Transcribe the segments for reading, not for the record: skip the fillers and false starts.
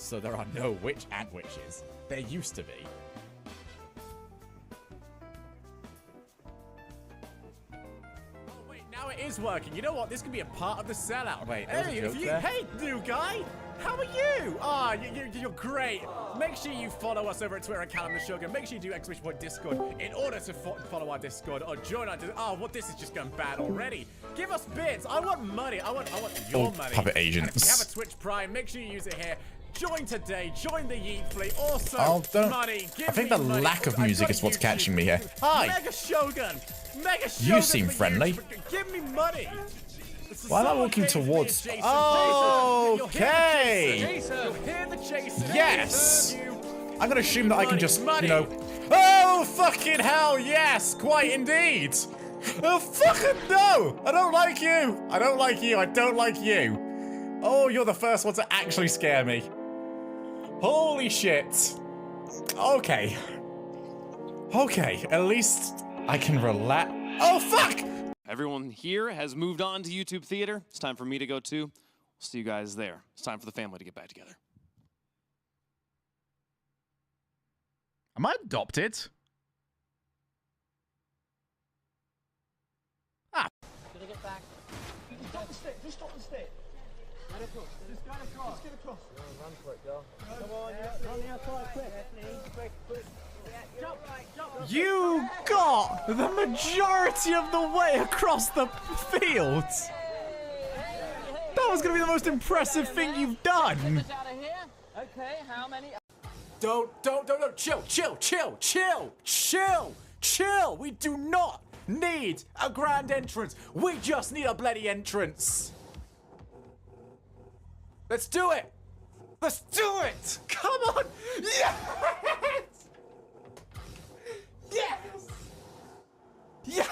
So there are no witch and witches. There used to be. Oh wait, now it is working. You know what? This could be a part of the sellout. Wait, hey, new guy. How are you? Ah, you're great. Make sure you follow us over at Twitter at CallumTheSugar. Make sure you do !Discord in order to follow our Discord or join our Discord. Oh, what? This is just going bad already. Give us bits. I want money. I want your money. Puppet agents. We have a Twitch Prime. Make sure you use it here. Join today. Join the Yeet Fleet. Also, money. I think the lack of music is what's catching me here. Hi. Mega Shogun. You seem friendly. Give me money. Why am I walking towards? Okay. Yes. I'm gonna assume that I can just, you know. Oh fucking hell! Yes, quite indeed. Oh fucking no! I don't like you. I don't like you. I don't like you. Oh, you're the first one to actually scare me. Holy shit. Okay. Okay. At least I can relax. Oh fuck! Everyone here has moved on to YouTube Theater. It's time for me to go too. We'll see you guys there. It's time for the family to get back together. Am I adopted? Ah. Gonna get back. Stop the stick. Just stop the stick. Get across. Just go across. Just get across. Run for it, girl. Come on, run the outside quick. Quick. Jump right, jump. You got the majority of the way across the field. That was gonna be the most impressive thing you've done. Okay, how many? Don't. Chill. We do not need a grand entrance. We just need a bloody entrance. Let's do it. Let's do it. Come on. Yes. Yes. Yes.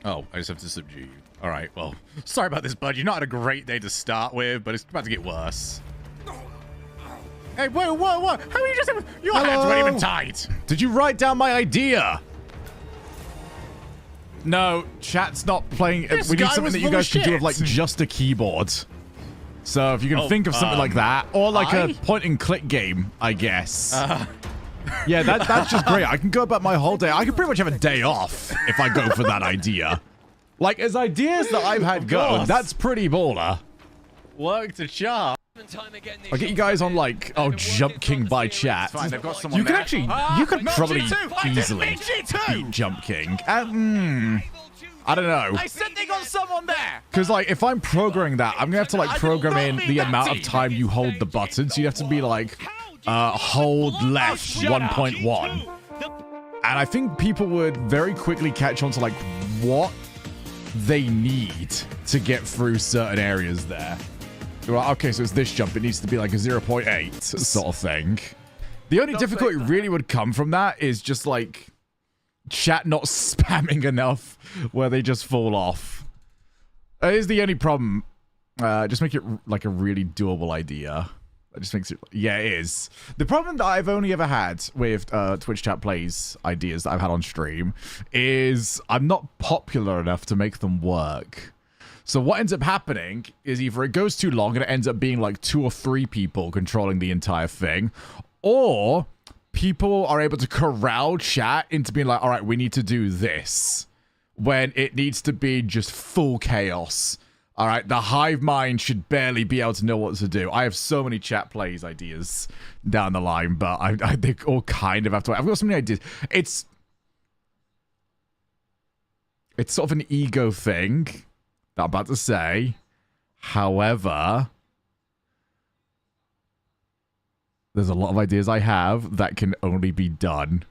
Oh, I just have to subdue you. All right, well, sorry about this, bud. You're not had a great day to start with, but it's about to get worse. Hey, whoa. How are you just... Your hands weren't even tied. Did you write down my idea? No, chat's not playing. We need something that you guys can do with, like, just a keyboard. So if you can think of something like that, or like a point-and-click game, I guess. Yeah, that's just great. I can go about my whole day. I can pretty much have a day off if I go for that idea. Like, as ideas that I've had go, that's pretty baller. Worked a charm. I'll get you guys on, like, Jump King by chat. Fine, they've got someone You can there. actually, you could probably easily beat Jump King. I don't know. I said they got someone there. Because, like, if I'm programming that, I'm going to have to, like, program in the amount of time you hold the button. So you have to be, like, hold left 1.1. And I think people would very quickly catch on to, like, what they need to get through certain areas there. Well, okay, so it's this jump. It needs to be like a 0.8 sort of thing. The only difficulty really would come from that is just, like, chat not spamming enough where they just fall off. That is the only problem. Just make it, like, a really doable idea. It just makes it... Yeah, it is. The problem that I've only ever had with Twitch chat plays ideas that I've had on stream is I'm not popular enough to make them work. So what ends up happening is either it goes too long and it ends up being like 2 or 3 people controlling the entire thing, or people are able to corral chat into being like, all right, we need to do this, when it needs to be just full chaos. All right, the hive mind should barely be able to know what to do. I have so many chat plays ideas down the line, but I they all kind of have to... I've got so many ideas. It's sort of an ego thing that I'm about to say. However, there's a lot of ideas I have that can only be done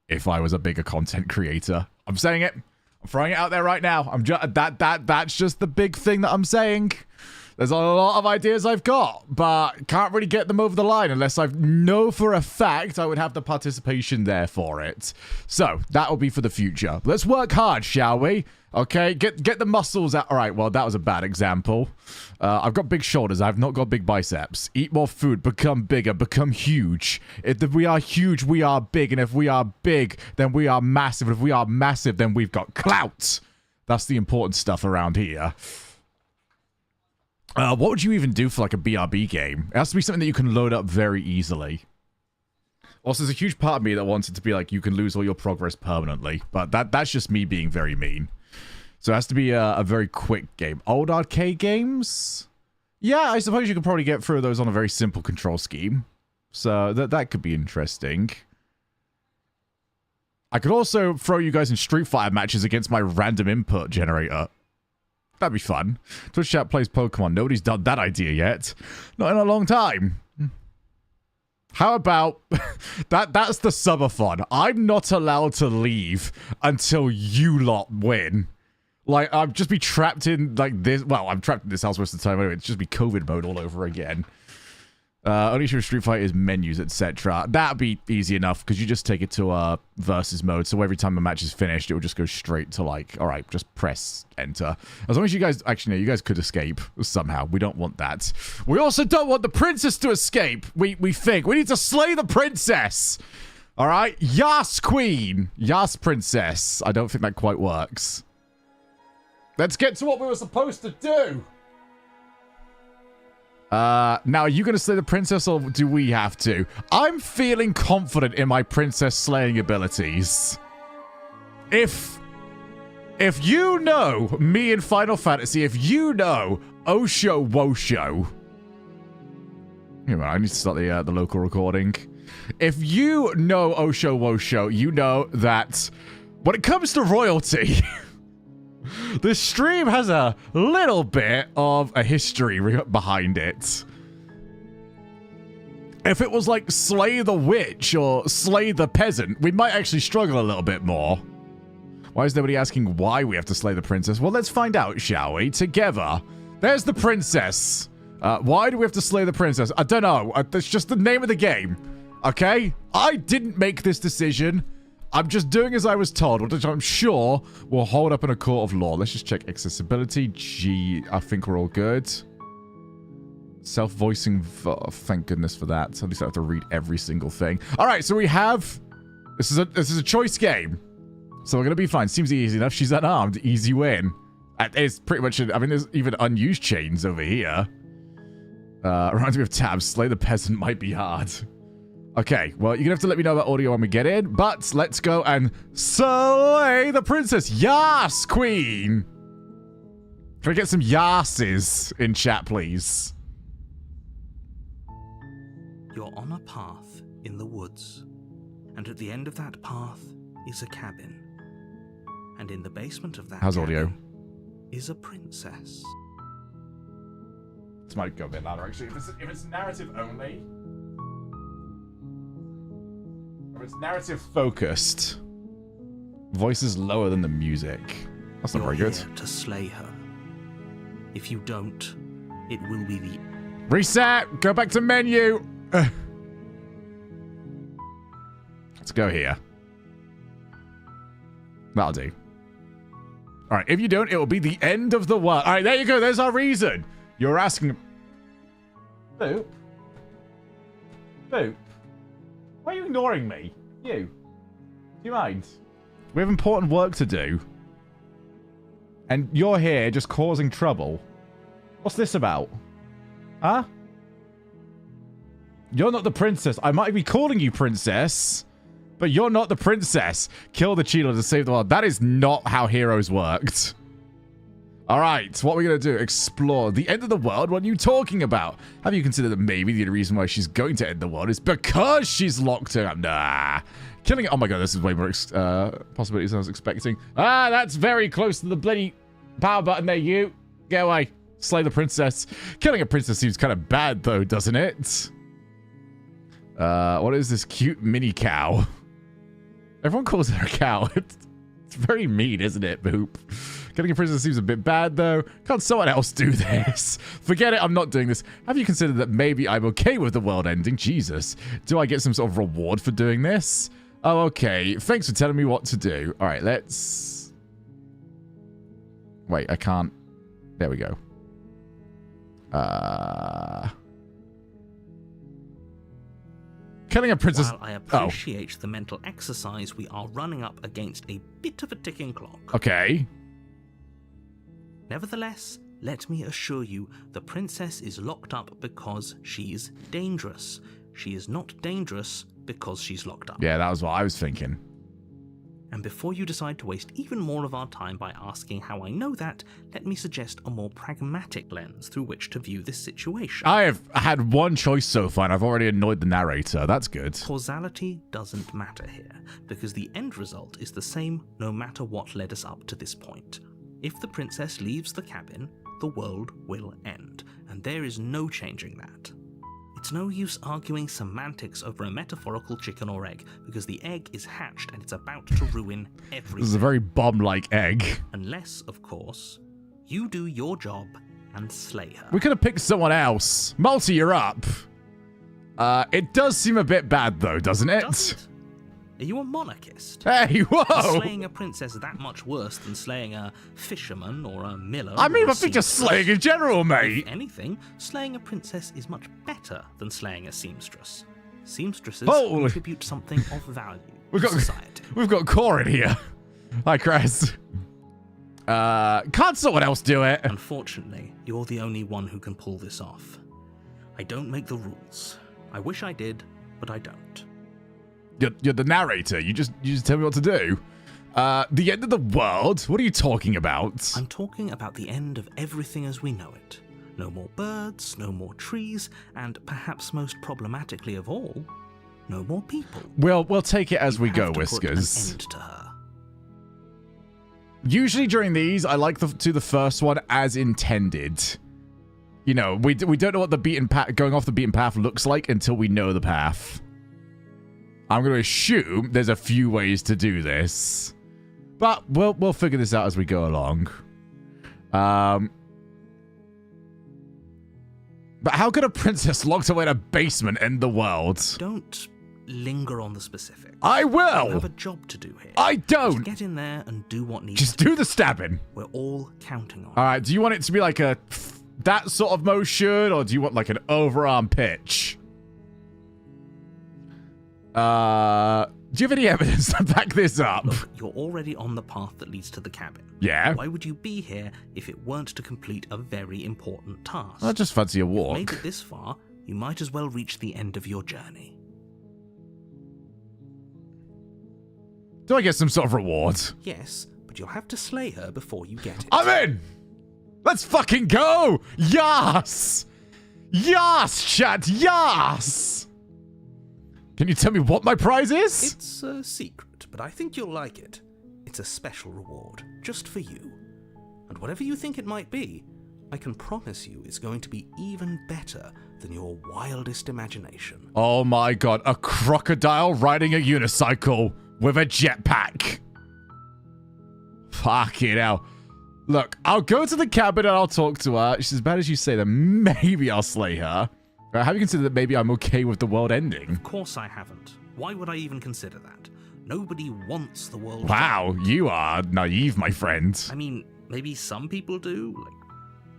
if I was a bigger content creator. I'm saying it. I'm throwing it out there right now. I'm just that's just the big thing that I'm saying. There's a lot of ideas I've got, but can't really get them over the line unless I know for a fact I would have the participation there for it. So, that will be for the future. Let's work hard, shall we? Okay, get the muscles out. All right, well, that was a bad example. I've got big shoulders. I've not got big biceps. Eat more food. Become bigger. Become huge. If we are huge, we are big. And if we are big, then we are massive. And if we are massive, then we've got clout. That's the important stuff around here. What would you even do for like a BRB game? It has to be something that you can load up very easily. Also, there's a huge part of me that wants it to be like you can lose all your progress permanently. But that's just me being very mean. So it has to be a very quick game. Old arcade games? Yeah, I suppose you could probably get through those on a very simple control scheme. So that could be interesting. I could also throw you guys in Street Fighter matches against my random input generator. That'd be fun. Twitch chat plays Pokemon. Nobody's done that idea yet. Not in a long time. How about... That's the subathon. I'm not allowed to leave until you lot win. Like, I'd just be trapped in, like, this... Well, I'm trapped in this house most of the time anyway. It's just be COVID mode all over again. Only show Street Fighter's menus, etc. That'd be easy enough, because you just take it to versus mode, so every time a match is finished, it will just go straight to, like, alright, just press enter. As long as you guys... Actually, no, you guys could escape somehow. We don't want that. We also don't want the princess to escape, we think. We need to slay the princess! Alright? YAAAS queen! YAAAS princess. I don't think that quite works. Let's get to what we were supposed to do! Now, are you going to slay the princess, or do we have to? I'm feeling confident in my princess slaying abilities. If you know me in Final Fantasy, if you know Osho Wosho... Hang on, I need to start the local recording. If you know Osho Wosho, you know that when it comes to royalty... This stream has a little bit of a history behind it. If it was like slay the witch or slay the peasant, we might actually struggle a little bit more. Why is nobody asking why we have to slay the princess? Well, let's find out, shall we? Together. There's the princess. Why do we have to slay the princess? I don't know. That's just the name of the game. Okay? I didn't make this decision. I'm just doing as I was told, which I'm sure will hold up in a court of law. Let's just check accessibility. G, I think we're all good. Self-voicing, thank goodness for that. At least I have to read every single thing. All right, so we have... This is a choice game. So we're going to be fine. Seems easy enough. She's unarmed. Easy win. It's pretty much... I mean, there's even unused chains over here. Reminds me of tabs. Slay the peasant might be hard. Okay, well, you're going to have to let me know about audio when we get in, but let's go and slay the princess. YAAAS, queen! Can we get some YAAASes in chat, please? You're on a path in the woods, and at the end of that path is a cabin. And in the basement of that How's audio? Is a princess. This might go a bit louder, actually. If it's narrative only... It's narrative focused. Voice is lower than the music. That's not very good. To slay her. If you don't, it will be the... Reset! Go back to menu! Let's go here. That'll do. Alright, if you don't, it will be the end of the world. Alright, there you go. There's our reason. You're asking... Boop. Boop. Why are you ignoring me? You. Do you mind? We have important work to do. And you're here just causing trouble. What's this about? Huh? You're not the princess. I might be calling you princess, but you're not the princess. Kill the cheetah to save the world. That is not how heroes worked. Alright, what are we going to do? Explore the end of the world? What are you talking about? Have you considered that maybe the only reason why she's going to end the world is because she's locked up? Nah. Killing it. Oh my god, this is way more possibilities than I was expecting. Ah, that's very close to the bloody power button there, you. Get away. Slay the princess. Killing a princess seems kind of bad, though, doesn't it? What is this cute mini cow? Everyone calls her a cow. It's very mean, isn't it, Boop? Getting a princess seems a bit bad, though. Can't someone else do this? Forget it, I'm not doing this. Have you considered that maybe I'm okay with the world ending? Jesus. Do I get some sort of reward for doing this? Oh, okay. Thanks for telling me what to do. All right, let's... Wait, I can't... There we go. Killing a princess... While I appreciate the mental exercise, we are running up against a bit of a ticking clock. Okay. Nevertheless, let me assure you, the princess is locked up because she's dangerous. She is not dangerous because she's locked up. Yeah, that was what I was thinking. And before you decide to waste even more of our time by asking how I know that, let me suggest a more pragmatic lens through which to view this situation. I have had one choice so far, and I've already annoyed the narrator. That's good. Causality doesn't matter here, because the end result is the same no matter what led us up to this point. If the princess leaves the cabin, the world will end, and there is no changing that. It's no use arguing semantics over a metaphorical chicken or egg, because the egg is hatched and it's about to ruin everything. This is a very bomb-like egg. Unless, of course, you do your job and slay her. We could have picked someone else. Multi, you're up. It does seem a bit bad, though, doesn't it? Doesn't? Are you a monarchist? Hey, whoa! Is slaying a princess that much worse than slaying a fisherman or a miller? I mean, or a I think just seamstress? slaying in general, mate. If anything, slaying a princess is much better than slaying a seamstress. Seamstresses Holy. contribute something of value We've to got society. We've got Core in here. Hi, Chris. Can't someone else do it? Unfortunately, you're the only one who can pull this off. I don't make the rules. I wish I did, but I don't. You're the narrator. You just tell me what to do. The end of the world? What are you talking about? I'm talking about the end of everything as we know it. No more birds, no more trees, and perhaps most problematically of all, no more people. We'll take it as we go, Have to put an Whiskers. end to her. Usually during these, I like to do the first one as intended. You know, we don't know what the beaten path, going off the beaten path looks like until we know the path. I'm going to assume there's a few ways to do this, but we'll figure this out as we go along. But how could a princess locked away in a basement end the world? Don't linger on the specifics. I You will. have a job to do here. I Just don't. get in there and do what needs Just to be do the stabbing. We're all counting on All right. Do you want it to be like that sort of motion, or do you want like an overarm pitch? Do you have any evidence to back this up? Look, you're already on the path that leads to the cabin. Yeah. Why would you be here if it weren't to complete a very important task? I just fancy a Made walk. it this far, you might as well reach the end of your journey. Do I get some sort of reward? Yes, but you'll have to slay her before you get it. I'm in! Let's fucking go! Yas! Yas, chat! Yas! Can you tell me what my prize is? It's a secret, but I think you'll like it. It's a special reward, just for you. And whatever you think it might be, I can promise you it's going to be even better than your wildest imagination. Oh my god, a crocodile riding a unicycle with a jetpack. Fucking hell. Look, I'll go to the cabin and I'll talk to her. She's as bad as you say, then maybe I'll slay her. Have you considered that maybe I'm okay with the world ending? Of course I haven't. Why would I even consider that? Nobody wants the world. Wow, you are naive, my friend. I mean, maybe some people do, like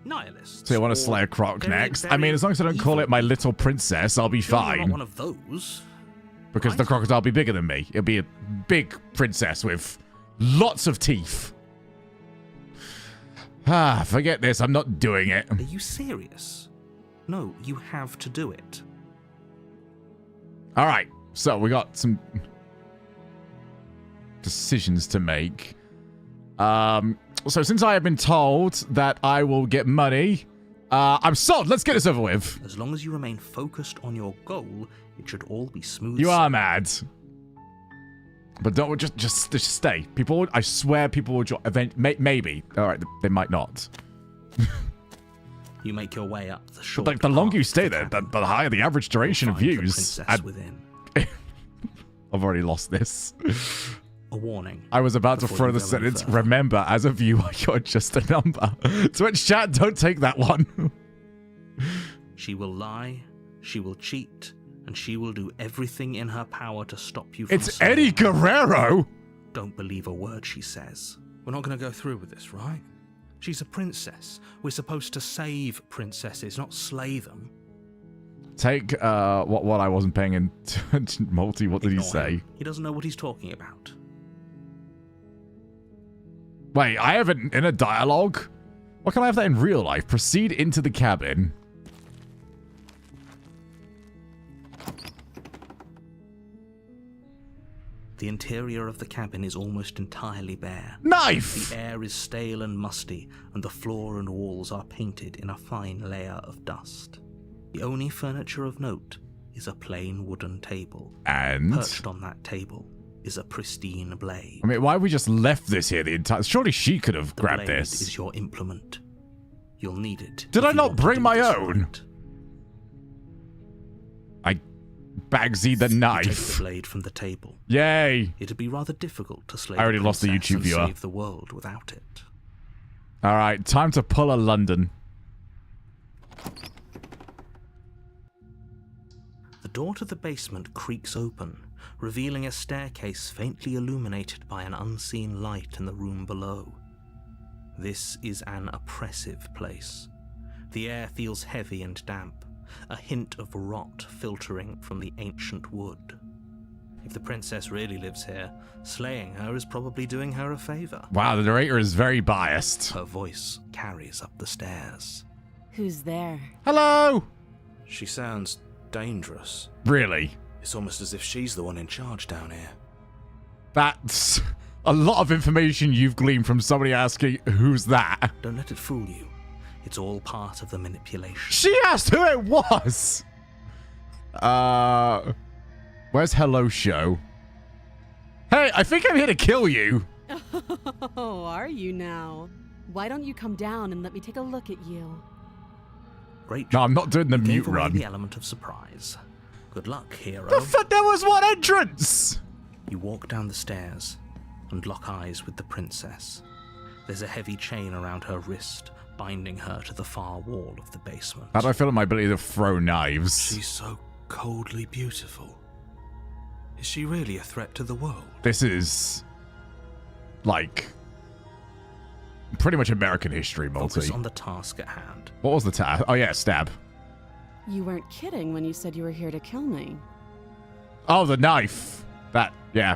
nihilists. So you want to or slay a croc very, next? I very mean, as long as I don't call evil it my people. little princess, I'll be Sure, you're fine. not one of those. Because the right? crocodile will be bigger than me. It'll be a big princess with lots of teeth. Ah, forget this. I'm not doing it. Are you serious? No, you have to do it. All right. So we got some decisions to make. So since I have been told that I will get money, I'm sold. Let's get this over with. As long as you remain focused on your goal, it should all be smooth. You are mad. But don't just stay. People, I swear, people will join. Maybe. All right, they might not. You make your way up the short. Like the longer you path stay to there, cabin. the higher the average duration You'll of find the views. princess And within. I've already lost this. a warning. I was about to before throw you the go any sentence. further. Remember, as a viewer, you're just a number. Twitch chat, don't take that one. She will lie, she will cheat, and she will do everything in her power to stop you from It's saying Eddie Guerrero. Don't believe a word she says. We're not going to go through with this, right? She's a princess. We're supposed to save princesses, not slay them. Take what I wasn't paying attention. Multi, what did he Ignore say? him. He doesn't know what he's talking about. Wait, I have it in a dialogue? Why can't I have that in real life? Proceed into the cabin. The interior of the cabin is almost entirely bare. Knife! The air is stale and musty, and the floor and walls are painted in a fine layer of dust. The only furniture of note is a plain wooden table. And? Perched on that table is a pristine blade. I mean, why have we just left this here the entire... Surely she could have The grabbed blade this. is your implement. You'll need it. Did if I you not want to bring do my this own? right. I Bagsy the You take knife. the blade from the table. Yay! It'd be rather difficult to slay I already lost the princess YouTube and viewer. save the world without it. Alright, time to pull a London. The door to the basement creaks open, revealing a staircase faintly illuminated by an unseen light in the room below. This is an oppressive place. The air feels heavy and damp, a hint of rot filtering from the ancient wood. If the princess really lives here, slaying her is probably doing her a favor. Wow, the narrator is very biased. Her voice carries up the stairs. Who's there? Hello! She sounds dangerous. Really? It's almost as if she's the one in charge down here. That's a lot of information you've gleaned from somebody asking, who's that? Don't let it fool you. It's all part of the manipulation. She asked who it was! Where's Hello Show? Hey, I think I'm here to kill you. Oh, are you now? Why don't you come down and let me take a look at you? Great No, job. I'm not doing the You mute gave away run. the element of surprise. Good luck, hero. The fuck, there was one entrance! You walk down the stairs and lock eyes with the princess. There's a heavy chain around her wrist, binding her to the far wall of the basement. How do I feel my ability to throw knives? She's so coldly beautiful. Is she really a threat to the world? This is, like, pretty much American history, Focus Multi. on the task at hand. What was the task? Oh yeah, stab. You weren't kidding when you said you were here to kill me. Oh, the knife. That, yeah.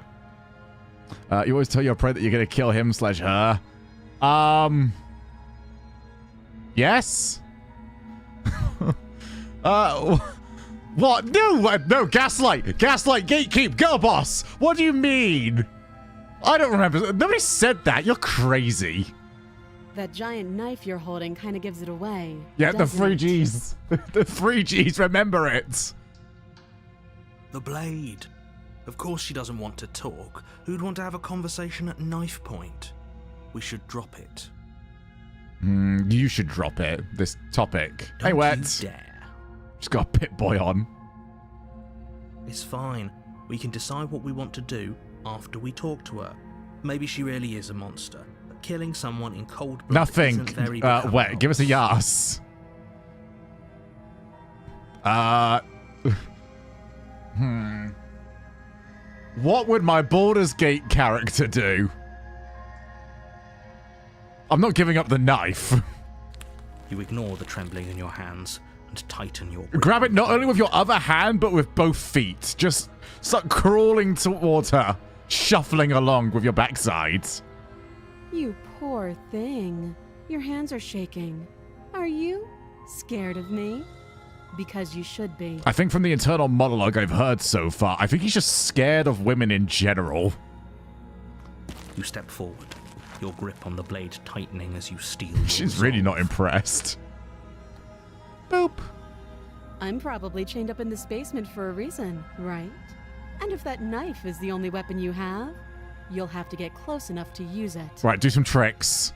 You always tell your prey that you're gonna kill him / her. Yes? What? No, gaslight! Gaslight, gatekeep, go boss! What do you mean? I don't remember. Nobody said that. You're crazy. That giant knife you're holding kind of gives it away. Yeah, the doesn't 3 it? Gs. The 3 Gs, remember it. The blade. Of course she doesn't want to talk. Who'd want to have a conversation at knife point? We should drop it. You should drop it. This topic. Hey, Don't Wet. you dare. Just got a Pit Boy on. It's fine. We can decide what we want to do after we talk to her. Maybe she really is a monster, but killing someone in cold blood Nothing. isn't very Wet, becoming give us a of us. yas. What would my Baldur's Gate character do? I'm not giving up the knife. You ignore the trembling in your hands and tighten your grip Grab it on not the only with your other hand, but with both feet. Just start crawling towards her, shuffling along with your backsides. You poor thing. Your hands are shaking. Are you scared of me? Because you should be. I think from the internal monologue I've heard so far, I think he's just scared of women in general. You step forward, your grip on the blade tightening as you steal. She's really not impressed. Boop. I'm probably chained up in this basement for a reason, right? And if that knife is the only weapon you have, you'll have to get close enough to use it. Right, do some tricks.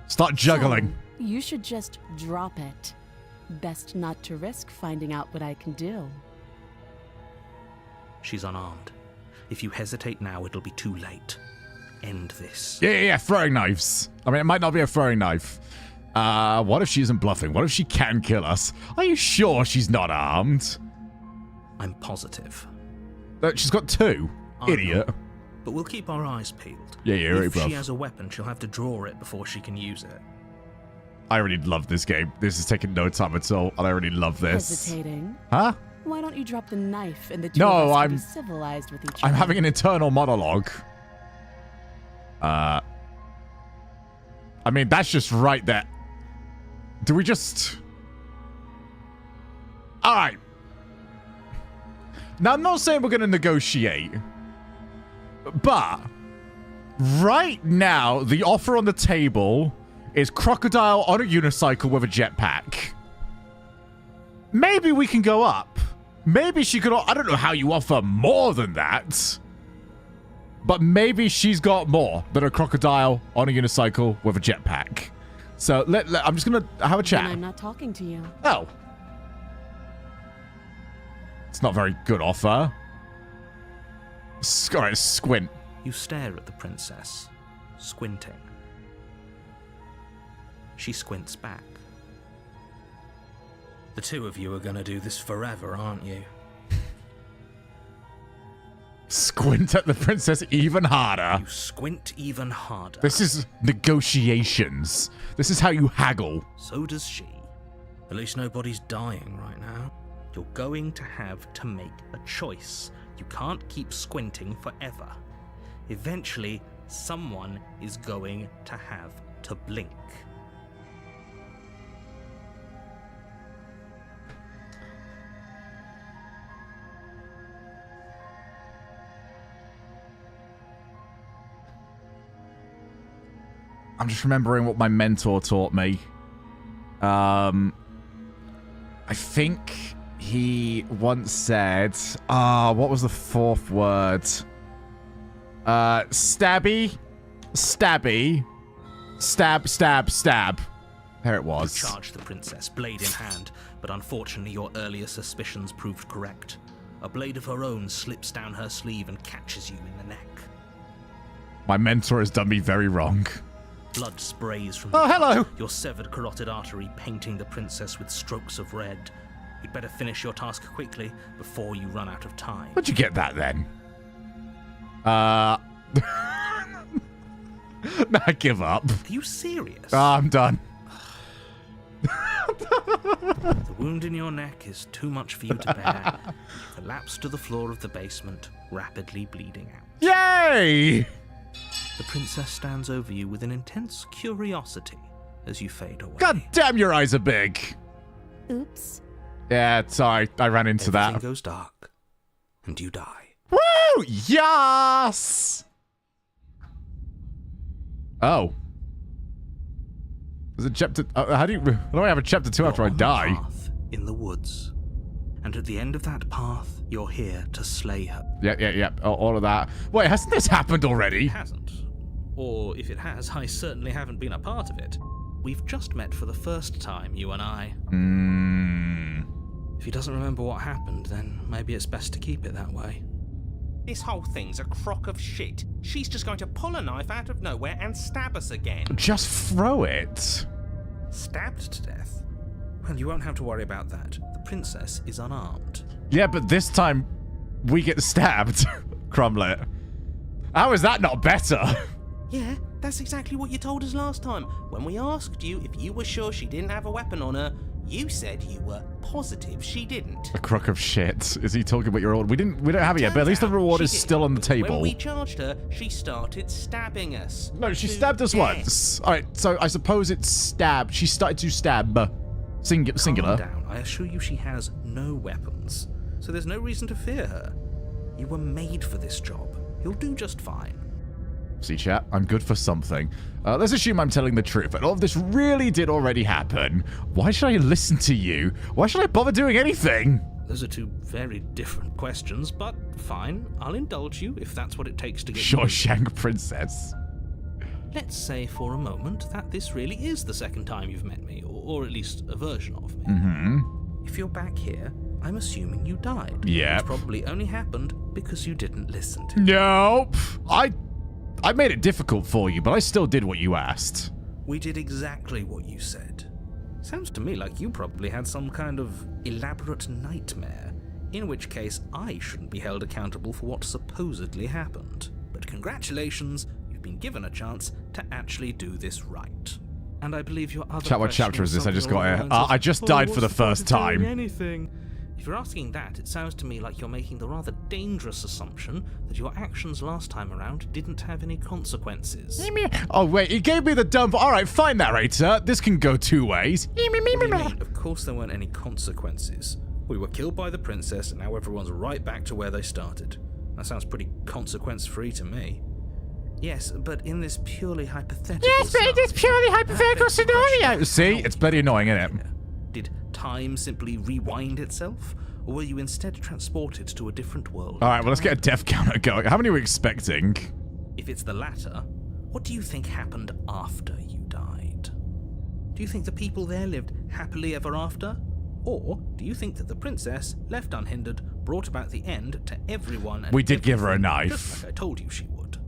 Start juggling. So, you should just drop it. Best not to risk finding out what I can do. She's unarmed. If you hesitate now, it'll be too late. End this. Yeah, throwing knives. I mean, it might not be a throwing knife. What if she isn't bluffing? What if she can kill us? Are you sure she's not armed? I'm positive. She's got 2. Idiot. But we'll keep our eyes peeled. Yeah, right, If bruv. she has a weapon, she'll have to draw it before she can use it. I already love this game. This is taking no time at all, and I already love this. Hesitating? Huh? Why don't you drop the knife and the two No, of us can I'm- be civilized with each I'm other? having an internal monologue. I mean, that's just right there. Do we just... All right. Now, I'm not saying we're going to negotiate. But right now, the offer on the table is crocodile on a unicycle with a jetpack. Maybe we can go up. Maybe she could... I don't know how you offer more than that. But maybe she's got more than a crocodile on a unicycle with a jetpack. So I'm just going to have a chat. Then I'm not talking to you. Oh. It's not a very good offer. All right, squint. You stare at the princess, squinting. She squints back. The two of you are going to do this forever, aren't you? Squint at the princess even harder. You squint even harder. This is negotiations. This is how you haggle. So does she. At least nobody's dying right now. You're going to have to make a choice. You can't keep squinting forever. Eventually, someone is going to have to blink. I'm just remembering what my mentor taught me. I think he once said, what was the 4th word? Stabby, stabby, stab, stab, stab. There it was. You charge the princess, blade in hand, but unfortunately your earlier suspicions proved correct. A blade of her own slips down her sleeve and catches you in the neck. My mentor has done me very wrong. Blood sprays from hello. your severed carotid artery, painting the princess with strokes of red. You'd better finish your task quickly before you run out of time. Where'd you get that then? No, I give up. Are you serious? I'm done. The wound in your neck is too much for you to bear. You collapse to the floor of the basement, rapidly bleeding out. Yay! The princess stands over you with an intense curiosity as you fade away. God damn, your eyes are big. Oops. Yeah, sorry, I ran into Everything that. goes dark, and you die. Woo! Yes! Oh. There's a chapter... how do I have a chapter 2 after I You're on a die? path in the woods. And at the end of that path, you're here to slay her. Yeah. All of that. Wait, hasn't this happened already? It hasn't. Or if it has, I certainly haven't been a part of it. We've just met for the first time, you and I. If he doesn't remember what happened, then maybe it's best to keep it that way. This whole thing's a crock of shit. She's just going to pull a knife out of nowhere and stab us again. Just throw it. Stabbed to death? Well, you won't have to worry about that. The princess is unarmed. Yeah, but this time we get stabbed. Crumlet. How is that not better? Yeah, that's exactly what you told us last time. When we asked you if you were sure she didn't have a weapon on her, you said you were positive she didn't. A crock of shit. Is he talking about your reward? We don't have it yet, but at least the Turns out reward she is did. still on the table. When we charged her, she started stabbing us. No, she to stabbed us death. once. All right, so I suppose it's stab. She started to stab. Singular. Calm down. I assure you she has no weapons. So there's no reason to fear her. You were made for this job. You'll do just fine. See, chat, I'm good for something. Let's assume I'm telling the truth, and all of this really did already happen. Why should I listen to you? Why should I bother doing anything? Those are two very different questions, but fine. I'll indulge you if that's what it takes to get Shawshank Princess. Let's say for a moment that this really is the second time you've met me, or at least a version of me. If you're back here, I'm assuming you died. Yeah. Which probably only happened because you didn't listen to me. Nope. I made it difficult for you, but I still did what you asked. We did exactly what you said. Sounds to me like you probably had some kind of elaborate nightmare, in which case I shouldn't be held accountable for what supposedly happened. But congratulations, you've been given a chance to actually do this right. And I believe your other Chat, what chapter is this? I just got here. I just "Oh, died what's for the the point first of doing time. anything?" If you're asking that, it sounds to me like you're making the rather dangerous assumption that your actions last time around didn't have any consequences. Oh, wait, he gave me the dump. All right, fine, narrator. This can go two ways. What do you mean? Of course there weren't any consequences. We were killed by the princess, and now everyone's right back to where they started. That sounds pretty consequence-free to me. Yes, but in this purely hypothetical scenario. See, it's bloody annoying, isn't it? Did time simply rewind itself? Or were you instead transported to a different world? All right, well, let's get a death counter going. How many are we expecting? If it's the latter, what do you think happened after you died? Do you think the people there lived happily ever after? Or do you think that the princess, left unhindered, brought about the end to everyone? And We did give her a everything, knife. just like I told you she would.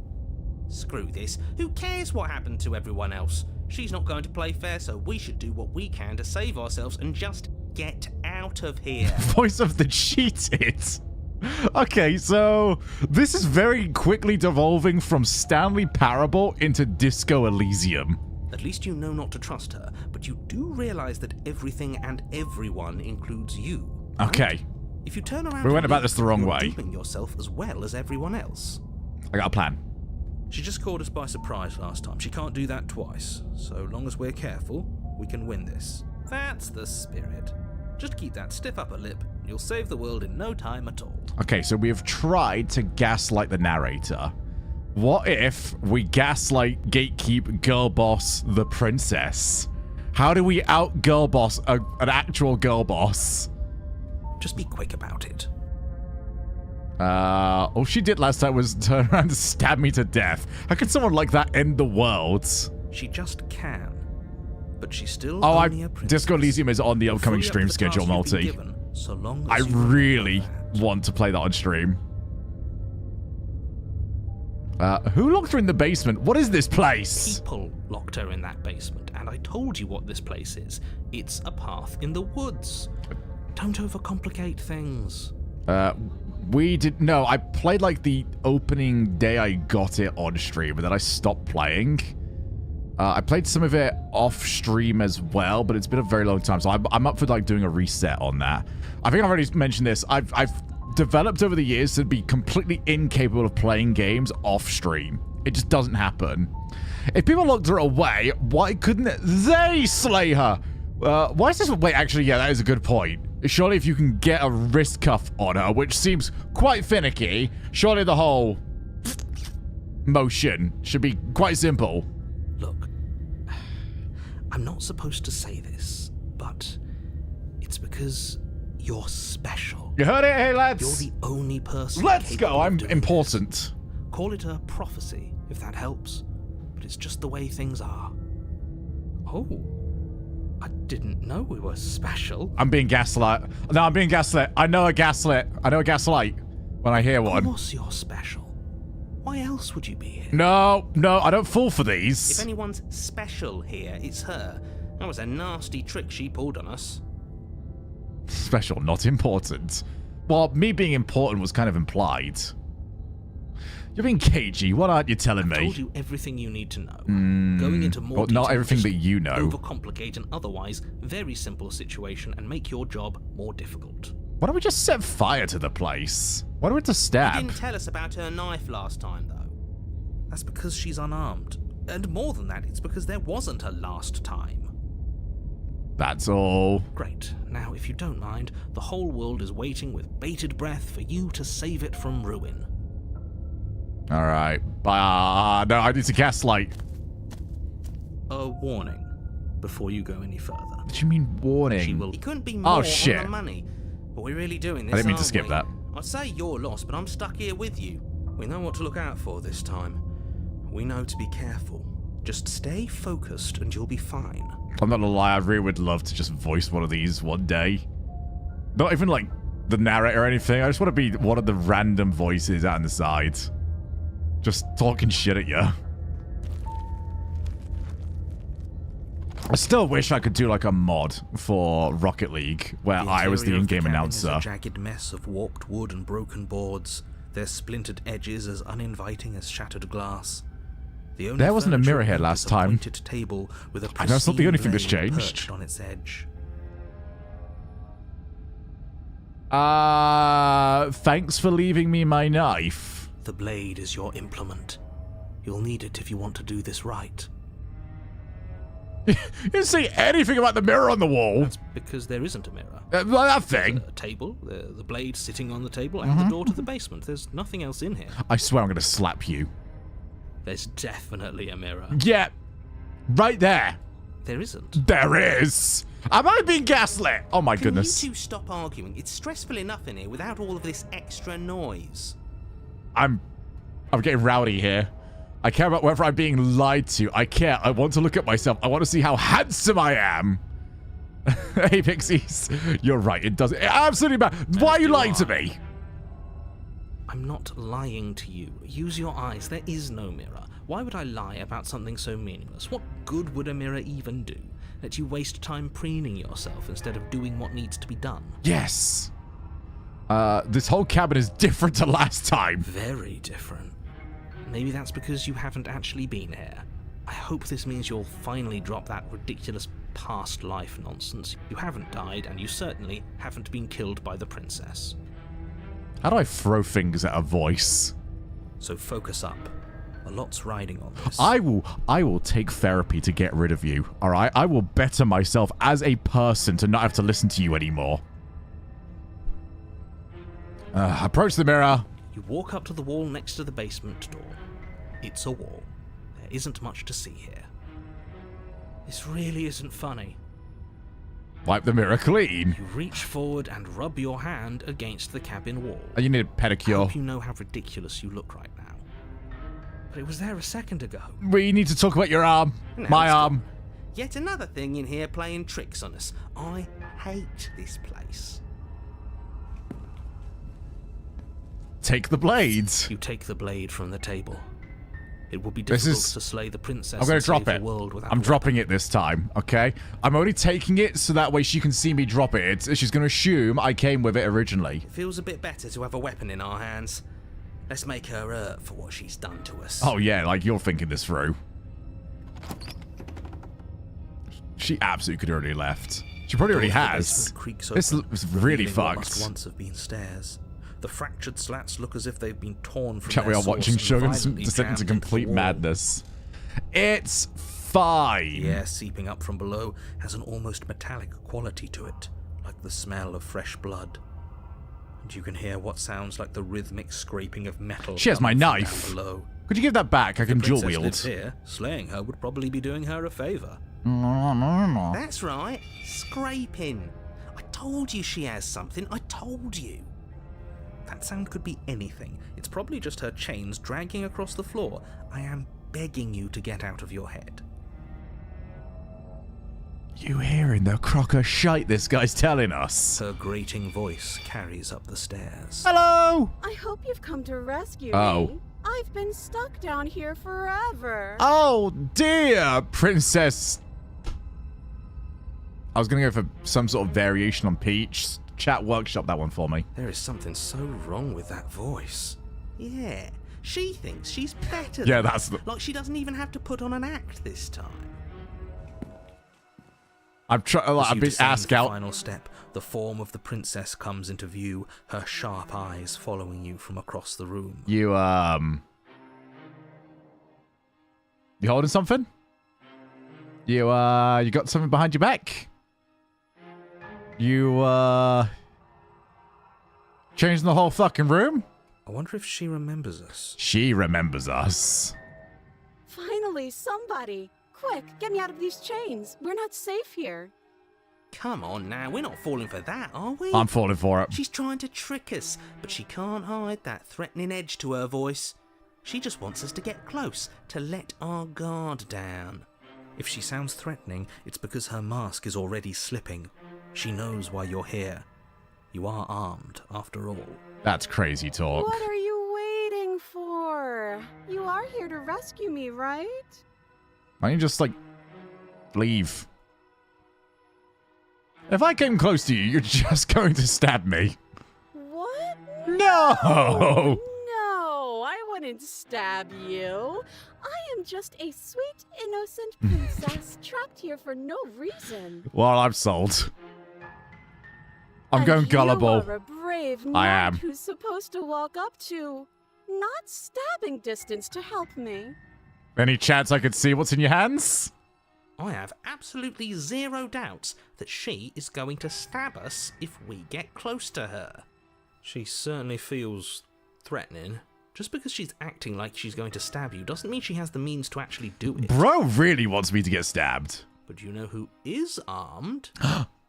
Screw this. Who cares what happened to everyone else? She's not going to play fair, so we should do what we can to save ourselves and just get out of here. Voice of the cheated. Okay, so this is very quickly devolving from Stanley Parable into Disco Elysium. At least you know not to trust her, but you do realize that everything and everyone includes you. Right? Okay. If you turn around, We went about this the wrong you're way. duping yourself as well as everyone else. I got a plan. She just caught us by surprise last time. She can't do that twice. So long as we're careful, we can win this. That's the spirit. Just keep that stiff upper lip, and you'll save the world in no time at all. Okay, so we have tried to gaslight the narrator. What if we gaslight, gatekeep, girl boss, the princess? How do we out girl boss an actual girl boss? Just be quick about it. All she did last time was turn around and stab me to death. How could someone like that end the world? She just can. But she's still Oh, only a princess. Disco Elysium is on the upcoming Fully up stream to the task schedule, you've been Multi. given, so long I as you really remember that. want to play that on stream. Who locked her in the basement? What is this place? People locked her in that basement, and I told you what this place is. It's a path in the woods. Don't overcomplicate things. We did... No, I played like the opening day I got it on stream, but then I stopped playing. I played some of it off stream as well, but it's been a very long time, so I'm up for like doing a reset on that. I think I've already mentioned this. I've developed over the years to be completely incapable of playing games off stream. It just doesn't happen. If people locked her away, why couldn't they slay her? Why is this... Wait, actually, yeah, that is a good point. Surely if you can get a wrist cuff on her, which seems quite finicky, surely the whole motion should be quite simple. Look, I'm not supposed to say this, but it's because you're special. You heard it? Hey, You're lads. the only person. Let's capable go. of I'm doing important. this. Call it a prophecy, if that helps. But it's just the way things are. Oh, I didn't know we were special. I'm being gaslit. No, I'm being gaslit. I know a gaslit. I know a gaslight when I hear Of one. course you're special. Why else would you be here? No, I don't fall for If these. anyone's special here, it's her. That was a nasty trick she pulled on us. Special, not important. Well, me being important was kind of implied. You're being cagey. What aren't you telling I me? told you everything you need to know. Going into more Well, not detail everything just that you know. overcomplicate an otherwise very simple situation and make your job more difficult. Why don't we just set fire to the place? Why do we have to You stab? didn't tell us about her knife last time, though. That's because she's unarmed. And more than that, it's because there wasn't a last time. That's all. Great. Now, if you don't mind, the whole world is waiting with bated breath for you to save it from ruin. All right. No, I need to gaslight. A warning before you go any further. What do you mean warning? She will. He couldn't be more shit. on the money. But we're really doing this, I didn't mean to aren't skip we? that. I'd say you're lost, but I'm stuck here with you. We know what to look out for this time. We know to be careful. Just stay focused and you'll be fine. I'm not gonna lie, I really would love to just voice one of these one day. Not even like the narrator or anything. I just want to be one of the random voices out on the side. Just talking shit at you. I still wish I could do like a mod for Rocket League where I was the in-game announcer. Is a jagged mess of warped wood and broken boards, their splintered edges as uninviting as shattered glass. There wasn't a mirror here last time. Table with a I know it's not the only thing that's changed. On its edge. Thanks for leaving me my knife. The blade is your implement. You'll need it if you want to do this right. You didn't say anything about the mirror on the wall. That's because there isn't a mirror. That thing. There's a table, the blade sitting on the table, and the door to the basement. There's nothing else in here. I swear I'm going to slap you. There's definitely a mirror. Yeah. Right there. There isn't. There is. Am I being gaslit? Oh my goodness. Can you two stop arguing? It's stressful enough in here without all of this extra noise. I'm getting rowdy here. I care about whether I'm being lied to. I care. I want to look at myself. I want to see how handsome I am. Hey, Pixies. You're right. It does. It absolutely matters. Why are you lying to me? I'm not lying to you. Use your eyes. There is no mirror. Why would I lie about something so meaningless? What good would a mirror even do? Let you waste time preening yourself instead of doing what needs to be done. Yes. This whole cabin is different to last time. Very different. Maybe that's because you haven't actually been here. I hope this means you'll finally drop that ridiculous past life nonsense. You haven't died, and you certainly haven't been killed by the princess. How do I throw things at a voice? So focus up. A lot's riding on this. I will take therapy to get rid of you, alright? I will better myself as a person to not have to listen to you anymore. Approach the mirror. You walk up to the wall next to the basement door. It's a wall. There isn't much to see here. This really isn't funny. Wipe the mirror clean. You reach forward and rub your hand against the cabin wall. You need a pedicure. I hope you know how ridiculous you look right now. But it was there a second ago. We need to talk about your arm. My arm. Yet another thing in here playing tricks on us. I hate this place. Take the blades. You take the blade from the table. It will be difficult to slay the princess. I'm going to drop it. I'm dropping it this time, okay? I'm only taking it so that way she can see me drop it. She's going to assume I came with it originally. It feels a bit better to have a weapon in our hands. Let's make her hurt for what she's done to us. Oh, yeah, like you're thinking this through. She absolutely could have already left. She probably already has. This is really fucked. Must once have been stairs. The fractured slats look as if they've been torn from Chat, we are watching Shogun's descent into complete madness. It's fine. The air seeping up from below has an almost metallic quality to it, like the smell of fresh blood. And you can hear what sounds like the rhythmic scraping of metal. She has my knife. Below. Could you give that back? I can dual wield. Here, slaying her would probably be doing her a favor. That's right, scraping. I told you she has something. I told you. That sound could be anything. It's probably just her chains dragging across the floor. I am begging you to get out of your head. You hearing the crock of shite this guy's telling us? Her grating voice carries up the stairs. Hello! I hope you've come to rescue me. I've been stuck down here forever. Oh dear, Princess. I was going to go for some sort of variation on Peach. Chat, workshop that one for me. There is something so wrong with that voice. Yeah, she thinks she's better yeah, than that's us. Like she doesn't even have to put on an act this time. I'm trying. I've been asked out. Final step. The form of the princess comes into view. Her sharp eyes following you from across the room. You holding something? You got something behind your back? You changing the whole fucking room? I wonder if she remembers us. She remembers us. Finally, somebody. Quick, get me out of these chains. We're not safe here. Come on now, we're not falling for that, are we? I'm falling for it. She's trying to trick us, but she can't hide that threatening edge to her voice. She just wants us to get close, to let our guard down. If she sounds threatening, it's because her mask is already slipping. She knows why you're here. You are armed, after all. That's crazy talk. What are you waiting for? You are here to rescue me, right? Why don't you just, like, leave? If I came close to you, you're just going to stab me. What? No! No, I wouldn't stab you. I am just a sweet, innocent princess trapped here for no reason. Well, I'm sold. I'm going gullible. You are a brave I knight am. who's supposed to walk up to not stabbing distance to help me. Any chance I could see what's in your hands? I have absolutely zero doubts that she is going to stab us if we get close to her. She certainly feels threatening. Just because she's acting like she's going to stab you doesn't mean she has the means to actually do it. Bro really wants me to get stabbed. But you know who is armed?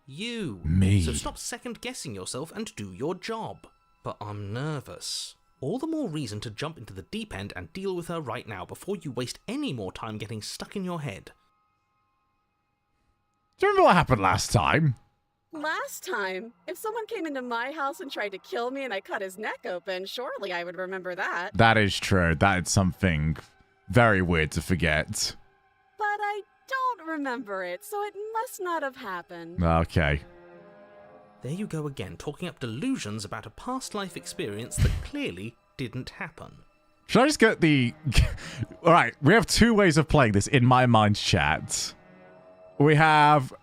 You. Me. So stop second-guessing yourself and do your job. But I'm nervous. All the more reason to jump into the deep end and deal with her right now before you waste any more time getting stuck in your head. Do you remember what happened last time? Last time, if someone came into my house and tried to kill me and I cut his neck open, surely I would remember that. That is true. That is something very weird to forget. But I don't remember it, so it must not have happened. Okay. There you go again, talking up delusions about a past life experience that clearly didn't happen. Should I just get the... Alright, we have two ways of playing this in my mind, chat. We have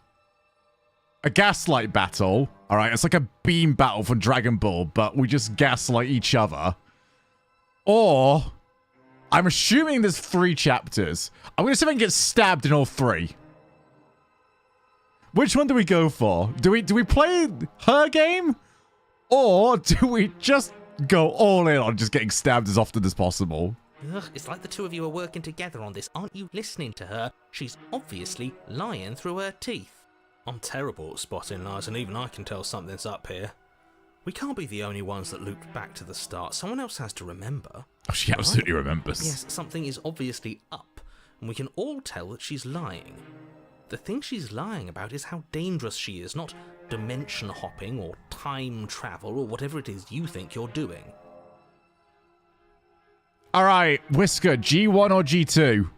a gaslight battle. Alright, it's like a beam battle from Dragon Ball, but we just gaslight each other. Or, I'm assuming there's 3 chapters. I'm going to see if I can get stabbed in all 3. Which one do we go for? Do we play her game? Or do we just go all in on just getting stabbed as often as possible? Ugh, it's like the two of you are working together on this. Aren't you listening to her? She's obviously lying through her teeth. I'm terrible at spotting lies, and even I can tell something's up here. We can't be the only ones that looped back to the start. Someone else has to remember. Oh, she absolutely remembers. Yes, something is obviously up, and we can all tell that she's lying. The thing she's lying about is how dangerous she is, not dimension hopping or time travel or whatever it is you think you're doing. Alright, Whisker, G1 or G2?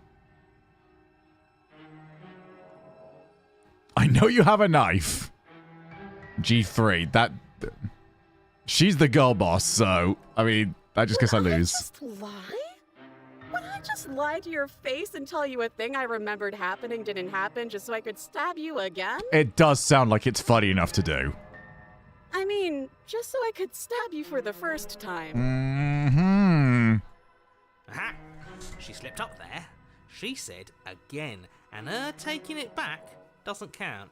I know you have a knife. G3, that... She's the girl boss, so, I mean, I just guess I lose. Just lie? Would I just lie to your face and tell you a thing I remembered happening didn't happen just so I could stab you again? It does sound like it's funny enough to do. I mean, just so I could stab you for the first time. Mm-hmm. Aha! She slipped up there. She said again, and her taking it back doesn't count.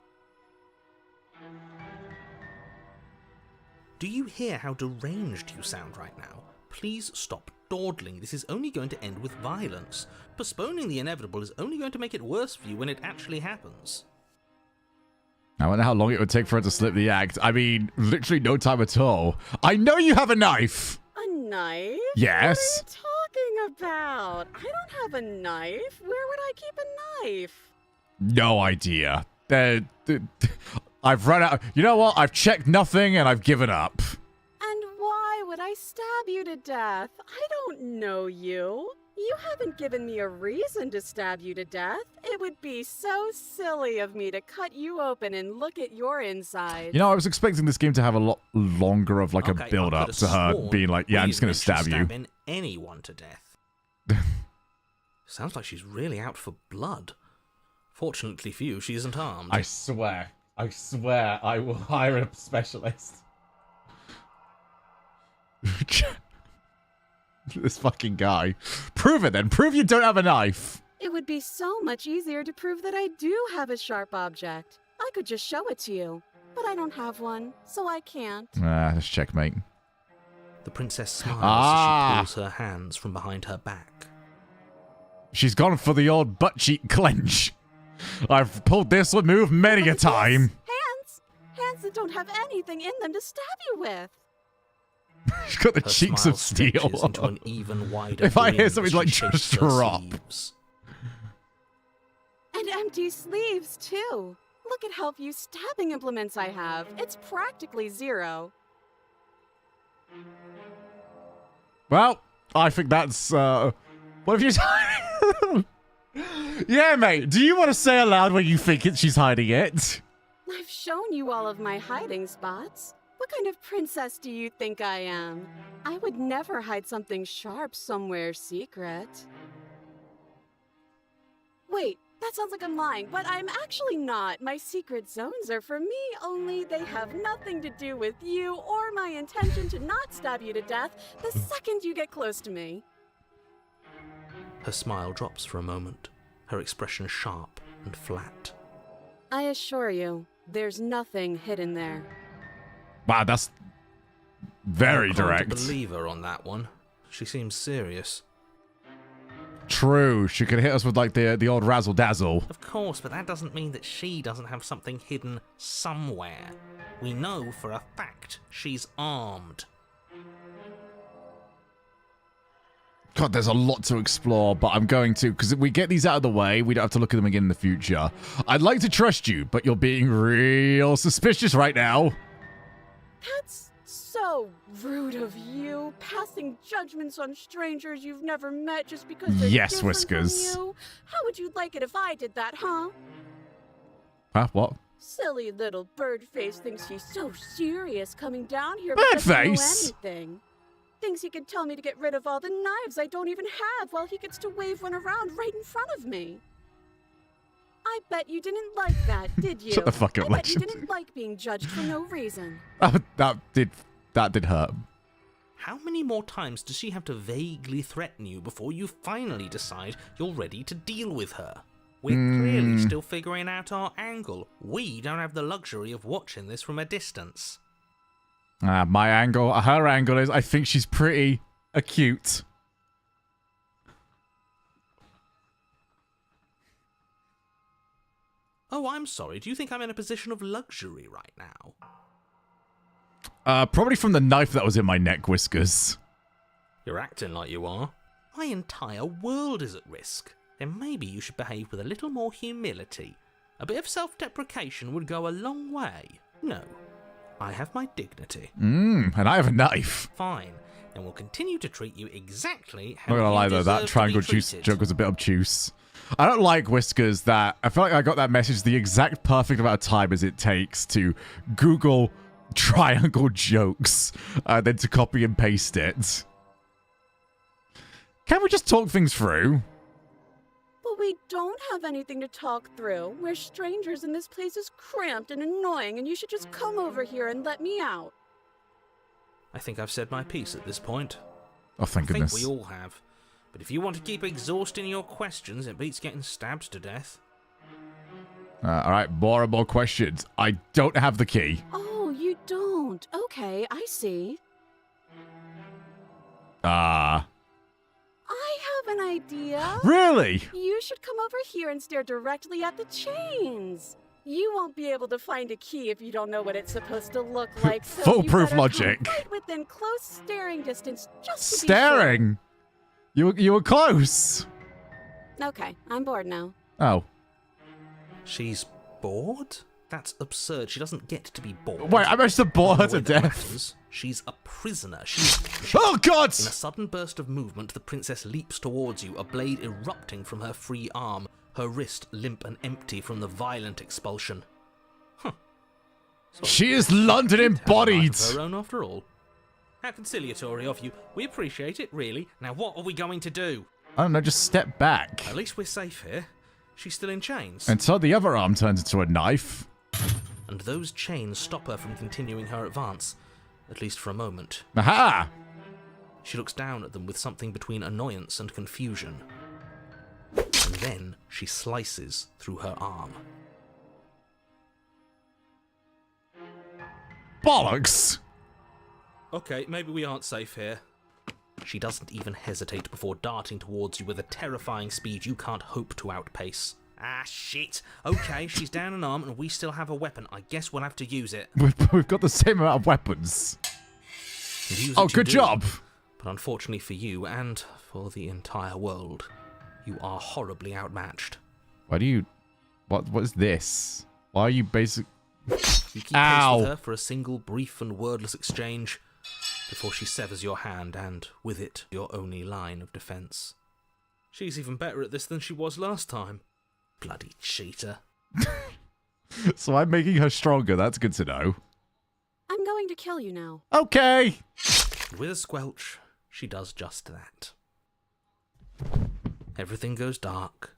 Do you hear how deranged you sound right now? Please stop dawdling. This is only going to end with violence. Postponing the inevitable is only going to make it worse for you when it actually happens. I wonder how long it would take for her to slip the act. I mean, literally no time at all. I know you have a knife! A knife? Yes. What are you talking about? I don't have a knife. Where would I keep a knife? No idea. I've run out. You know what? I've checked nothing and I've given up. And why would I stab you to death? I don't know you. You haven't given me a reason to stab you to death. It would be so silly of me to cut you open and look at your insides. You know, I was expecting this game to have a lot longer of like a build up to her being like, yeah, I'm just going to stab you. Stabbing anyone to death. Sounds like she's really out for blood. Fortunately for you, she isn't armed. I swear I will hire a specialist. This fucking guy. Prove it then. Prove you don't have a knife. It would be so much easier to prove that I do have a sharp object. I could just show it to you. But I don't have one, so I can't. That's checkmate. The princess smiles as she pulls her hands from behind her back. She's gone for the old butt cheek clench. I've pulled this move many a time. Hands that don't have anything in them to stab you with. She's got the Her cheeks smile of steel. stretches into an even wider If I hear grin something as like she shakes just her drop. sleeves. And empty sleeves, too. Look at how few stabbing implements I have. It's practically zero. Well, I think that's, what have you... Yeah, mate, do you want to say aloud where you think she's hiding it? I've shown you all of my hiding spots. What kind of princess do you think I am? I would never hide something sharp somewhere secret. Wait, that sounds like I'm lying, but I'm actually not. My secret zones are for me, only they have nothing to do with you or my intention to not stab you to death the second you get close to me. Her smile drops for a moment, her expression sharp and flat. I assure you, there's nothing hidden there. Wow, that's very direct. I can't believe her on that one. She seems serious. True, she could hit us with like the old razzle dazzle. Of course, but that doesn't mean that she doesn't have something hidden somewhere. We know for a fact she's armed. God, there's a lot to explore, but I'm going to, because if we get these out of the way, we don't have to look at them again in the future. I'd like to trust you, but you're being real suspicious right now. That's so rude of you, passing judgments on strangers you've never met just because they're different Whiskers. from you. How would you like it if I did that, huh? Huh? What? Silly little Birdface thinks he's so serious coming down here Birdface? because he knows anything. Thinks he can tell me to get rid of all the knives I don't even have while he gets to wave one around right in front of me. I bet you didn't like that, did you? Shut the fuck up, I bet you Legend. didn't like being judged for no reason. That did hurt. How many more times does she have to vaguely threaten you before you finally decide you're ready to deal with her? We're clearly still figuring out our angle. We don't have the luxury of watching this from a distance. My angle, her angle is, I think she's pretty acute. Oh, I'm sorry. Do you think I'm in a position of luxury right now? Probably from the knife that was in my neck, Whiskers. You're acting like you are. My entire world is at risk. Then maybe you should behave with a little more humility. A bit of self-deprecation would go a long way. No, I have my dignity. And I have a knife. Fine. Then we'll continue to treat you exactly I'm how not gonna lie you though, that deserve to triangle be juice treated. joke was a bit obtuse. I don't like, Whiskers, that I feel like I got that message the exact perfect amount of time as it takes to Google triangle jokes, then to copy and paste it. Can't we just talk things through? But we don't have anything to talk through. We're strangers and this place is cramped and annoying and you should just come over here and let me out. I think I've said my piece at this point. Oh, thank I goodness. think we all have. But if you want to keep exhausting your questions, it beats getting stabbed to death. Alright, more and more questions. I don't have the key. Oh, you don't. Okay, I see. Ah. I have an idea. Really? You should come over here and stare directly at the chains. You won't be able to find a key if you don't know what it's supposed to look like. So Foolproof you better logic. come right within close staring distance, just to Staring? You were close. Be sure. Okay, I'm bored now. Oh. She's bored? That's absurd. She doesn't get to be bored. Wait, I managed to bore her The to way that death. matters, she's a prisoner. She's... Oh, God! In a sudden burst of movement, the princess leaps towards you, a blade erupting from her free arm, her wrist limp and empty from the violent expulsion. Huh. So She is London did have a embodied. life of her own after all. How conciliatory of you. We appreciate it, really. Now what are we going to do? I don't know, just step back. At least we're safe here. She's still in chains. Until the other arm turns into a knife. And those chains stop her from continuing her advance. At least for a moment. Aha! She looks down at them with something between annoyance and confusion. And then she slices through her arm. Bollocks! Okay, maybe we aren't safe here. She doesn't even hesitate before darting towards you with a terrifying speed you can't hope to outpace. Ah, shit. Okay, she's down an arm and we still have a weapon. I guess we'll have to use it. We've got the same amount of weapons. And use it Oh, you good do. job. But unfortunately for you and for the entire world, you are horribly outmatched. Why do you... What is this? Why are you basic... You keep pace Ow. with her for a single brief and wordless exchange. before she severs your hand and, with it, your only line of defense. She's even better at this than she was last time. Bloody cheater. So I'm making her stronger. That's good to know. I'm going to kill you now. Okay. With a squelch, she does just that. Everything goes dark,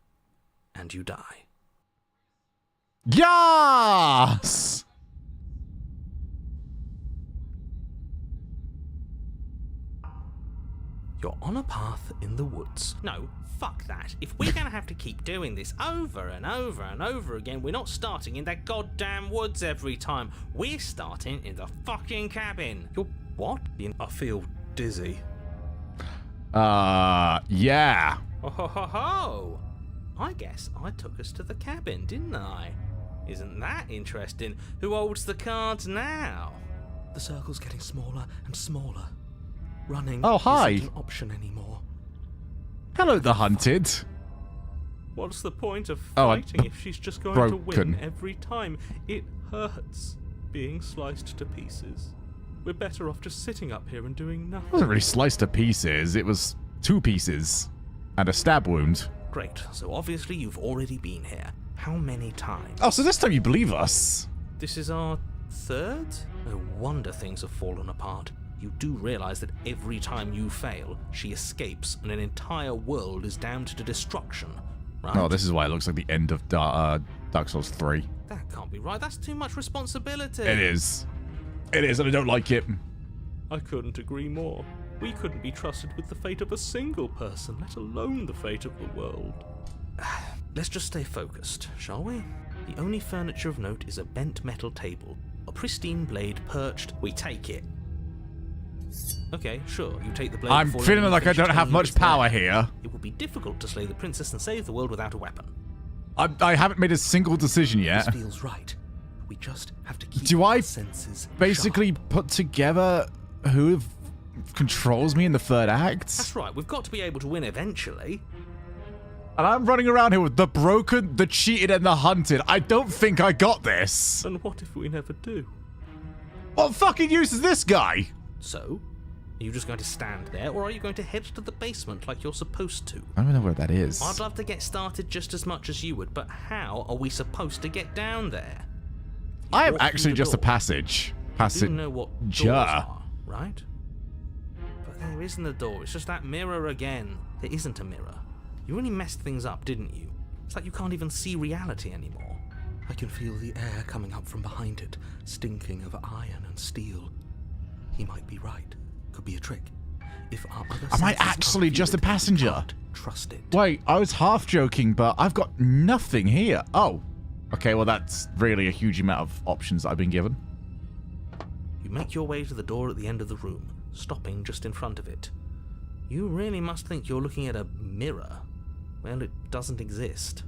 and you die. YAAAAS! You're on a path in the woods. No, fuck that. If we're gonna have to keep doing this over and over and over again, we're not starting in that goddamn woods every time. We're starting in the fucking cabin. You're what? I feel dizzy. Yeah. Oh ho ho ho! I guess I took us to the cabin, didn't I? Isn't that interesting? Who holds the cards now? The circle's getting smaller and smaller. Running hi. isn't an option anymore. Hello, the hunted. What's the point of I'm fighting if she's just going to broken. win every time? It hurts being sliced to pieces. We're better off just sitting up here and doing It nothing. wasn't really sliced to pieces. It was 2 pieces. And a stab wound. Great, so obviously you've already been here. How many times? Oh, so this time you believe us. This is our third? No wonder things have fallen apart. You do realize that every time you fail, she escapes and an entire world is damned to destruction, right? Oh, this is why it looks like the end of Dark Souls 3. That can't be right. That's too much responsibility. It is. It is, and I don't like it. I couldn't agree more. We couldn't be trusted with the fate of a single person, let alone the fate of the world. Let's just stay focused, shall we? The only furniture of note is a bent metal table. A pristine blade perched. We take it. Okay, sure, you take the blade. I'm before feeling letting like I finish don't have telling you much it's there. power here. It would be difficult to slay the princess and save the world without a weapon. I haven't made a single decision yet. This feels right. We just have to keep Do I our senses basically sharp. put together who controls me in the third act? That's right, we've got to be able to win eventually. And I'm running around here with the broken, the cheated, and the hunted. I don't think I got this. And what if we never do? What fucking use is this guy? So, are you just going to stand there, or are you going to head to the basement like you're supposed to? I don't know where that is. I'd love to get started just as much as you would, but how are we supposed to get down there? You I am walk through actually the just a door. passage. You do know what doors Ja. are, right? But there isn't a door, it's just that mirror again. There isn't a mirror. You really messed things up, didn't you? It's like you can't even see reality anymore. I can feel the air coming up from behind it, stinking of iron and steel. He might be right. Could be a trick. If our other Am I senses actually can't just feel a it, we passenger? can't trust it. Wait, I was half joking, but I've got nothing here. Oh. Okay, well that's really a huge amount of options that I've been given. You make your way to the door at the end of the room, stopping just in front of it. You really must think you're looking at a mirror. Well, it doesn't exist.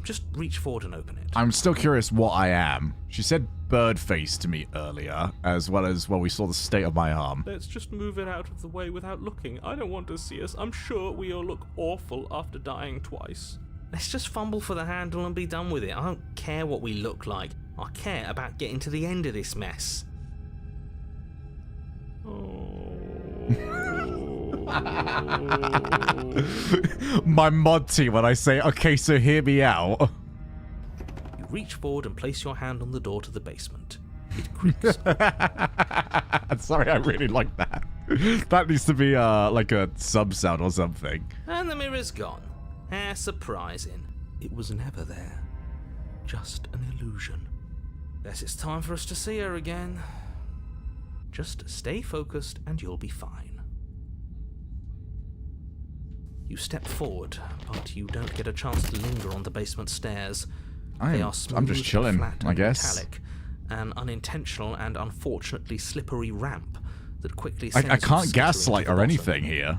Just reach forward and open it. I'm still curious what I am. She said bird face to me earlier, as well as, well, we saw the state of my arm. Let's just move it out of the way without looking. I don't want to see us. I'm sure we all look awful after dying twice. Let's just fumble for the handle and be done with it. I don't care what we look like. I care about getting to the end of this mess. My mod team when I say, okay, so hear me out. You reach forward and place your hand on the door to the basement. It creaks. Sorry, I really like that. That needs to be like a sub sound or something. And the mirror's gone. How surprising. It was never there. Just an illusion. Guess it's time for us to see her again. Just stay focused and you'll be fine. You step forward, but you don't get a chance to linger on the basement stairs. They are smooth, I'm just chilling, flat, I and guess. metallic, an unintentional and unfortunately slippery ramp that quickly I sends you can't skittering gaslight to the or bottom. anything here.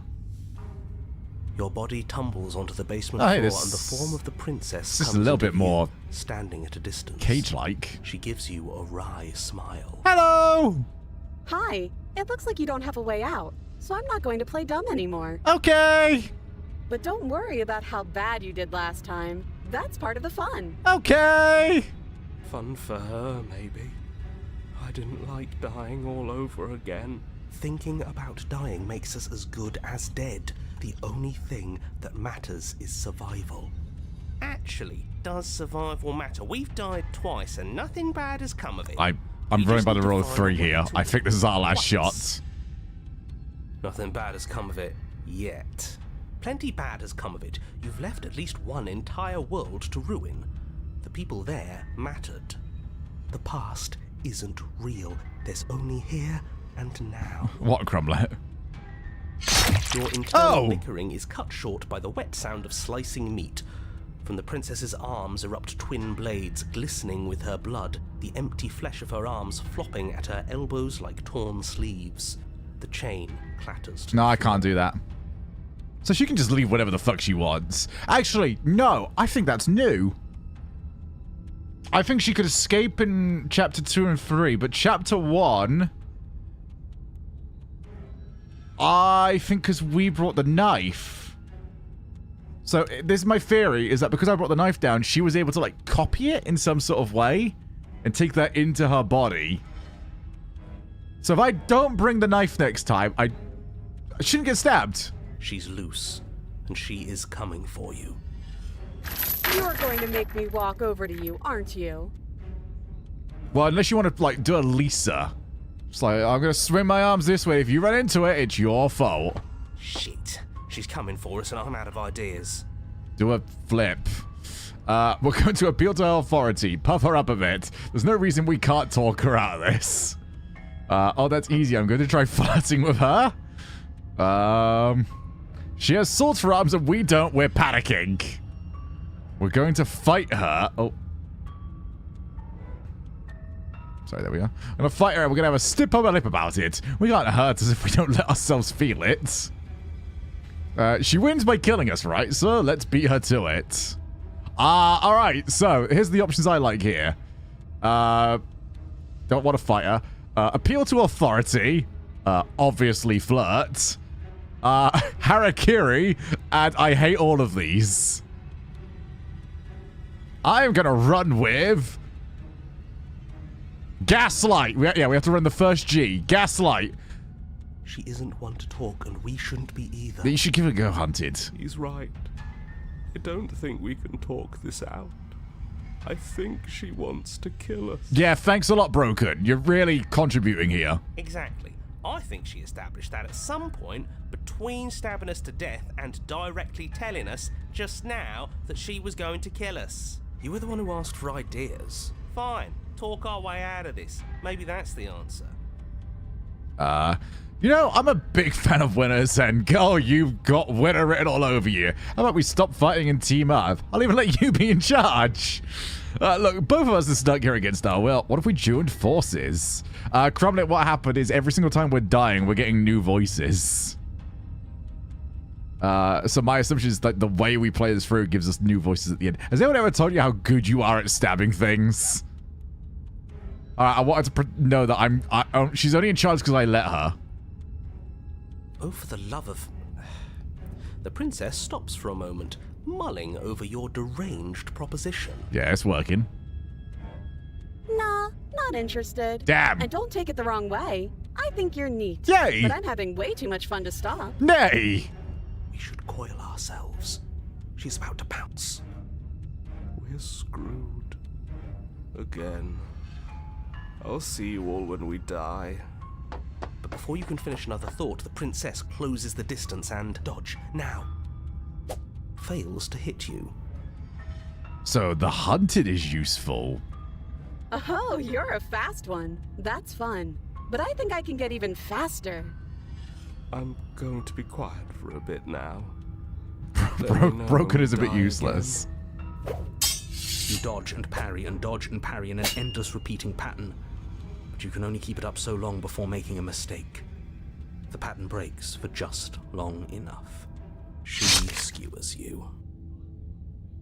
Your body tumbles onto the basement Oh, floor, hey, and this- the form of the princess this is a comes little into bit more view, standing at a distance. Cage-like. She gives you a wry smile. Hello! Hi. It looks like you don't have a way out, so I'm not going to play dumb anymore. Okay! But don't worry about how bad you did last time. That's part of the fun. Okay! Fun for her, maybe. I didn't like dying all over again. Thinking about dying makes us as good as dead. The only thing that matters is survival. Actually, does survival matter? We've died twice and nothing bad has come of it. I'm running by the rule of 3 here. I think this is our last shot. Nothing bad has come of it yet. Plenty bad has come of it. You've left at least one entire world to ruin. The people there mattered. The past isn't real. There's only here and now. What, Crumbler? Your internal bickering is cut short by the wet sound of slicing meat. From the princess's arms erupt twin blades, glistening with her blood, the empty flesh of her arms flopping at her elbows like torn sleeves. The chain clatters. No, I can't do that. So she can just leave whatever the fuck she wants. Actually, no, I think that's new. I think she could escape in chapter 2 and 3, but chapter 1... I think because we brought the knife. So this is my theory, is that because I brought the knife down, she was able to, like, copy it in some sort of way and take that into her body. So if I don't bring the knife next time, I shouldn't get stabbed. She's loose, and she is coming for you. You're going to make me walk over to you, aren't you? Well, unless you want to, like, do a Lisa. It's like, I'm going to swing my arms this way. If you run into it, it's your fault. Shit. She's coming for us, and I'm out of ideas. Do a flip. We're going to appeal to her authority. Puff her up a bit. There's no reason we can't talk her out of this. Oh, that's easy. I'm going to try flirting with her. She has swords for arms and we don't. We're panicking. We're going to fight her. Oh. Sorry, there we are. I'm going to fight her and we're going to have a stip on my lip about it. We can't hurt us if we don't let ourselves feel it. She wins by killing us, right? So let's beat her to it. Alright. So here's the options I like here. Don't want to fight her. Appeal to authority. Obviously flirt. Harakiri. And I hate all of these. I am going to run with... Gaslight. We have to run the first G. Gaslight. She isn't one to talk, and we shouldn't be either. You should give her Go Hunted. He's right. I don't think we can talk this out. I think she wants to kill us. Yeah, thanks a lot, Broken. You're really contributing here. Exactly. I think she established that at some point between stabbing us to death and directly telling us just now that she was going to kill us. You were the one who asked for ideas. Fine. Talk our way out of this. Maybe that's the answer. You know, I'm a big fan of winners, and oh, you've got winner written all over you. How about we stop fighting and team up? I'll even let you be in charge. Look, both of us are stuck here against our will. What if we joined forces? Crumlet, what happened is every single time we're dying, we're getting new voices. So my assumption is that the way we play this through gives us new voices at the end. Has anyone ever told you how good you are at stabbing things? I wanted to know that she's only in charge because I let her. Oh, for the love of... The princess stops for a moment, mulling over your deranged proposition. Yeah, it's working. Nah, not interested. Damn. And don't take it the wrong way. I think you're neat. Yay! But I'm having way too much fun to stop. Nay! We should coil ourselves. She's about to pounce. We're screwed. Again. I'll see you all when we die. But before you can finish another thought, the princess closes the distance and dodge. Now. Fails to hit you. So the hunted is useful. Oh, you're a fast one. That's fun. But I think I can get even faster. I'm going to be quiet for a bit now. Broken is a bit useless. You dodge and parry and dodge and parry in an endless repeating pattern. But you can only keep it up so long before making a mistake. The pattern breaks for just long enough. She skewers you.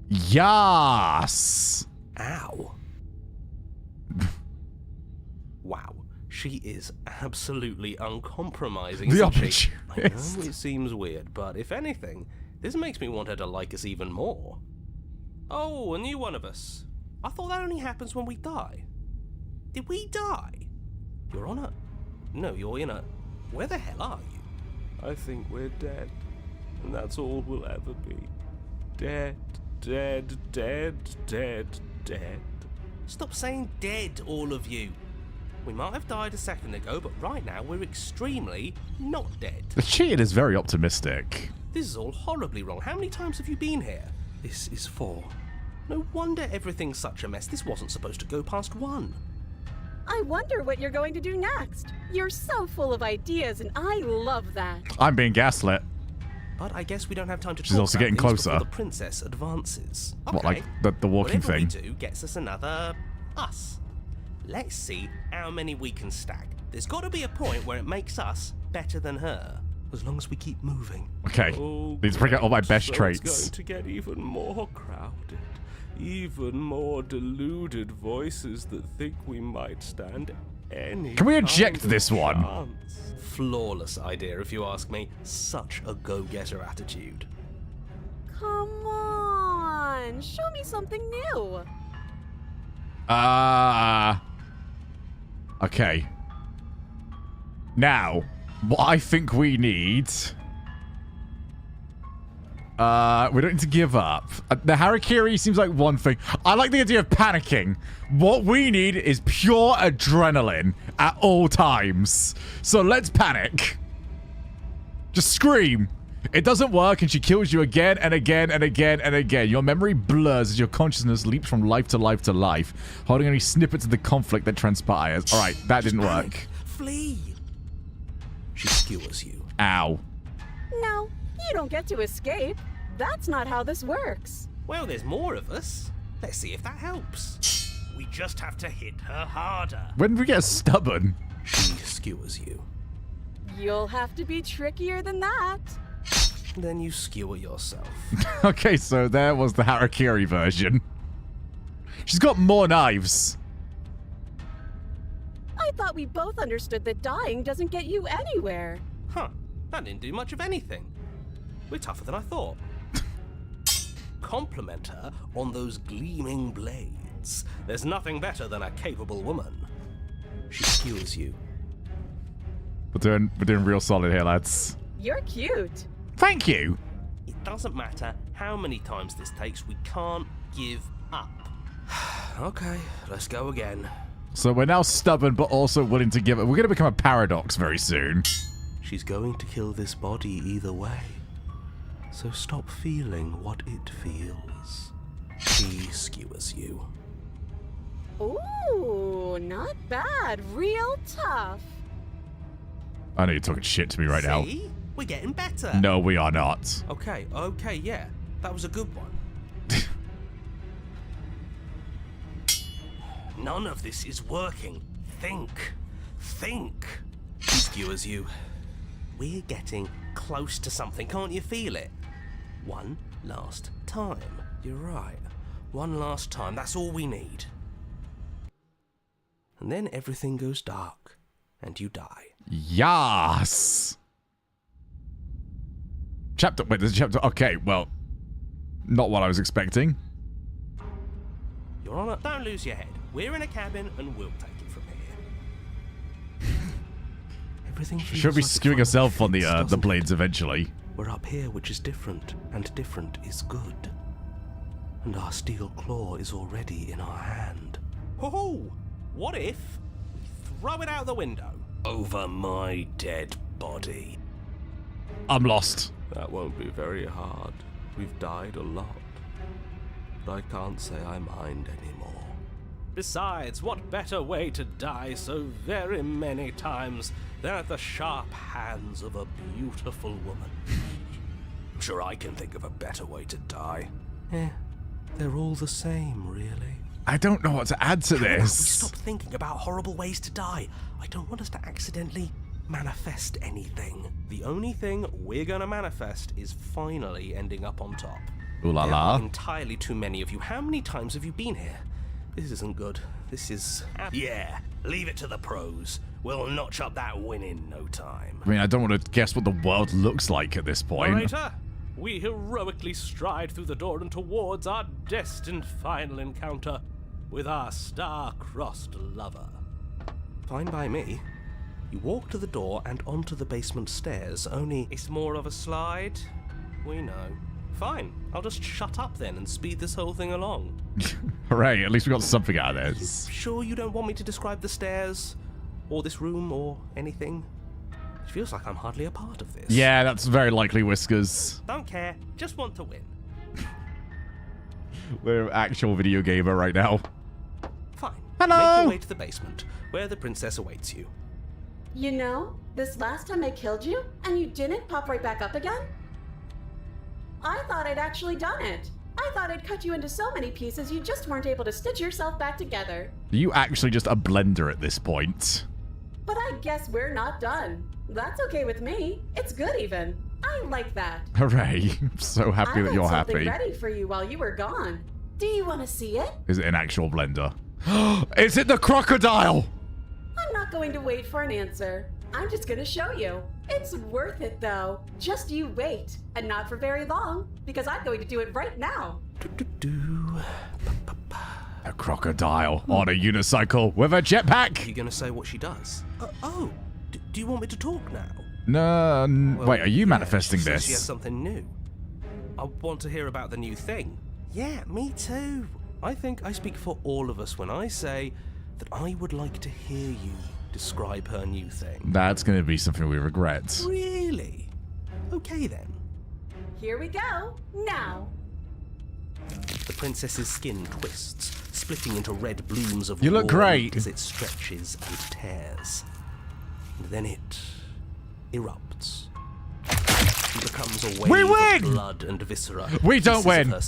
YAAAAS! Ow. Wow. She is absolutely uncompromising, The isn't she? I know opportunist. it seems weird, but if anything, this makes me want her to like us even more. Oh, a new one of us. I thought that only happens when we die. Did we die? You're on a... No, you're in a... Where the hell are you? I think we're dead. And that's all we'll ever be. Dead, dead, dead, dead, dead. Stop saying dead, all of you. We might have died a second ago, but right now we're extremely not dead. The cheated is very optimistic. This is all horribly wrong. How many times have you been here? This is 4. No wonder everything's such a mess. This wasn't supposed to go past 1. I wonder what you're going to do next. You're so full of ideas, and I love that. I'm being gaslit. But I guess we don't have time to She's talk also about getting things closer. before the princess advances. Okay. What, like the walking Whatever thing? we do gets us another us. Let's see how many we can stack. There's got to be a point where it makes us better than her. As long as we keep moving. Okay. Oh, Need to bring out all my best so traits. It's going to get even more crowded. Even more deluded voices that think we might stand any Can we eject kind of this one? chance. Flawless idea, if you ask me. Such a go-getter attitude. Come on, show me something new. Okay. Now, what I think we need... we don't need to give up. The harakiri seems like one thing. I like the idea of panicking. What we need is pure adrenaline at all times. So let's panic. Just scream. It doesn't work and she kills you again and again and again and again. Your memory blurs as your consciousness leaps from life to life to life, holding only snippets of the conflict that transpires. All right, that didn't work. Flee! She skewers you. Ow. No, you don't get to escape. That's not how this works. Well, there's more of us. Let's see if that helps. We just have to hit her harder. When did we get stubborn? She skewers you. You'll have to be trickier than that. Then you skewer yourself. Okay, so there was the harakiri version. She's got more knives. I thought we both understood that dying doesn't get you anywhere. Huh. That didn't do much of anything. We're tougher than I thought. Compliment her on those gleaming blades. There's nothing better than a capable woman. She skewers you. We're doing real solid here, lads. You're cute. Thank you. It doesn't matter how many times this takes, we can't give up. Okay, let's go again. So we're now stubborn, but also willing to give it. We're going to become a paradox very soon. She's going to kill this body either way. So stop feeling what it feels. She skewers you. Ooh, not bad. Real tough. I know you're talking shit to me right now. See? We're getting better. No, we are not. Okay, yeah. That was a good one. None of this is working. Think. She skewers you. We're getting close to something, can't you feel it? One last time. You're right. One last time, that's all we need. And then everything goes dark, and you die. YAAAAS. Wait, there's a chapter. Okay, well, not what I was expecting. Your Honor, don't lose your head. We're in a cabin, and we'll take it from here. Everything She'll be feels like skewing a herself on the fix, doesn't blades it? eventually. We're up here, which is different, and different is good. And our steel claw is already in our hand. Ho-ho! What if we throw it out the window? Over my dead body. I'm lost. That won't be very hard. We've died a lot. But I can't say I mind anymore. Besides, what better way to die so very many times than at the sharp hands of a beautiful woman? I'm sure I can think of a better way to die. They're all the same, really. I don't know what to add to How about we this. stop thinking about horrible ways to die? I don't want us to accidentally manifest anything. The only thing we're gonna manifest is finally ending up on top. Ooh la There la. are entirely too many of you. How many times have you been here? This isn't good. This is... Yeah, leave it to the pros. We'll notch up that win in no time. I mean, I don't want to guess what the world looks like at this point. Narrator, we heroically stride through the door and towards our destined final encounter with our star-crossed lover. Fine by me. You walk to the door and onto the basement stairs, only it's more of a slide. We know. Fine, I'll just shut up then and speed this whole thing along. Hooray, at least we got something out of this. Sure you don't want me to describe the stairs, or this room, or anything? It feels like I'm hardly a part of this. Yeah, that's very likely, Whiskers. Don't care, just want to win. We're an actual video gamer right now. Fine. Hello! Make your way to the basement, where the princess awaits you. You know, this last time I killed you, and you didn't pop right back up again? I thought I'd actually done it. I thought I'd cut you into so many pieces you just weren't able to stitch yourself back together. Are you actually just a blender at this point? But I guess we're not done. That's okay with me. It's good even. I like that. Hooray. I'm so happy that you're I had something happy. ready for you while you were gone. Do you want to see it? Is it an actual blender? Is it the crocodile? I'm not going to wait for an answer. I'm just going to show you. It's worth it, though. Just you wait. And not for very long, because I'm going to do it right now. A crocodile on a unicycle with a Are jetpack. you going to say what she does? Do you want me to talk now? No, Well, wait, are you yeah, manifesting she says this? She has something new. I want to hear about the new thing. Yeah, me too. I think I speak for all of us when I say that I would like to hear you describe her new thing. That's going to be something we regret. Really? Okay then. Here we go. Now. The princess's skin twists, splitting into red blooms of You look raw great. meat as it stretches and tears. And then it erupts. She becomes a wave We win! of blood and viscera. We don't Pieces of win. her Oh my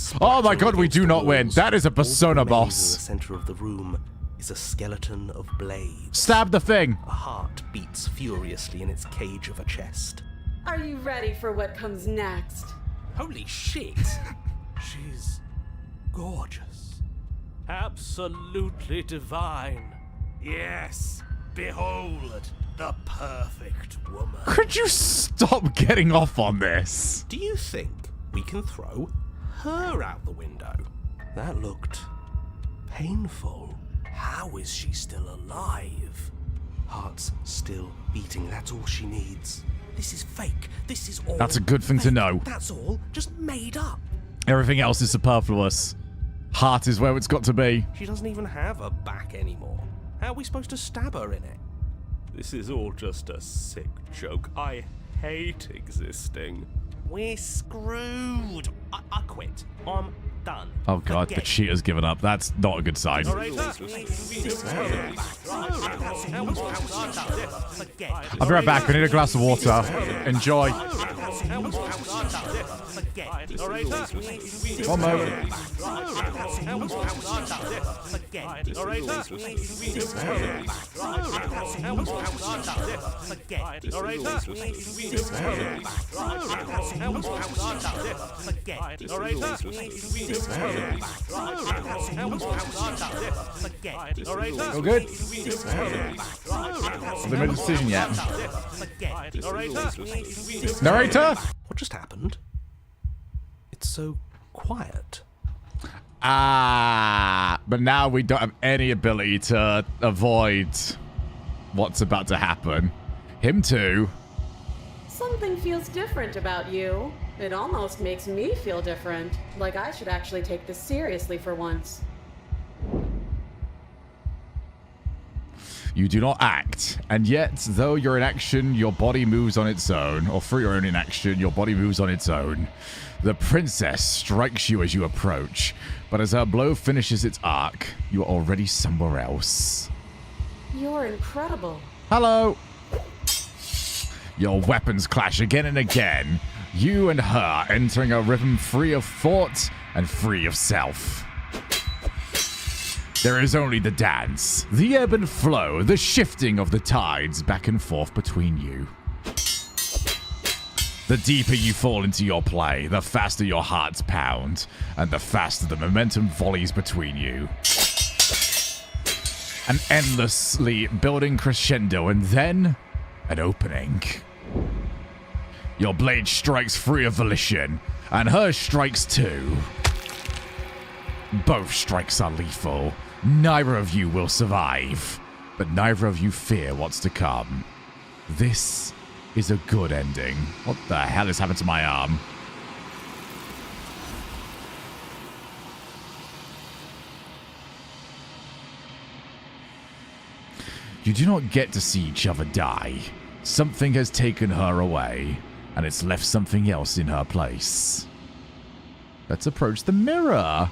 splattering god, we against do the not win. walls. That is a All that persona remains boss. In the center of the room is a skeleton of blades. Stab the thing. A heart beats furiously in its cage of a chest. Are you ready for what comes next? Holy shit! She's gorgeous. Absolutely divine. Yes, behold the perfect woman. Could you stop getting off on this? Do you think we can throw her out the window? That looked painful. How is she still alive? Heart's still beating, that's all she needs. This is fake. This is all That's a good thing to fake. know. That's all just made up. Everything else is superfluous. Heart is where it's got to be. She doesn't even have a back anymore. How are we supposed to stab her in it? This is all just a sick joke. I hate existing. We're screwed. I quit. I'm done. Oh god, the Forget. cheater's given up. That's not a good sign. I'll be right back. I need a glass of water. Enjoy. One moment. All good? Have they made a decision yet? Narrator? What just happened? It's so quiet. But now we don't have any ability to avoid what's about to happen. Him too. Something feels different about you. It almost makes me feel different. Like I should actually take this seriously for once. You do not act, and yet, though you're in action, your body moves on its own, or through your own inaction, your body moves on its own. The princess strikes you as you approach, but as her blow finishes its arc, you are already somewhere else. You're incredible. Hello! Your weapons clash again and again, you and her entering a rhythm free of thought and free of self. There is only the dance, the ebb and flow, the shifting of the tides back and forth between you. The deeper you fall into your play, the faster your hearts pound, and the faster the momentum volleys between you. An endlessly building crescendo, and then an opening. Your blade strikes free of volition, and hers strikes too. Both strikes are lethal. Neither of you will survive. but neither of you fear what's to come. This is a good ending. What the hell has happened to my arm? You do not get to see each other die. Something has taken her away, and it's left something else in her place. Let's approach the mirror.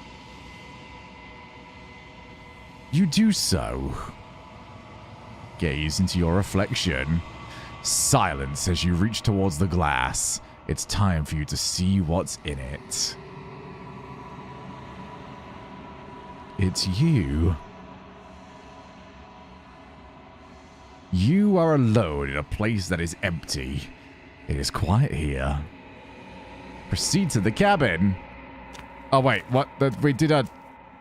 You do so. Gaze into your reflection. Silence as you reach towards the glass. It's time for you to see what's in it. It's you. You are alone in a place that is empty. It is quiet here. Proceed to the cabin. Oh, wait, what? We did a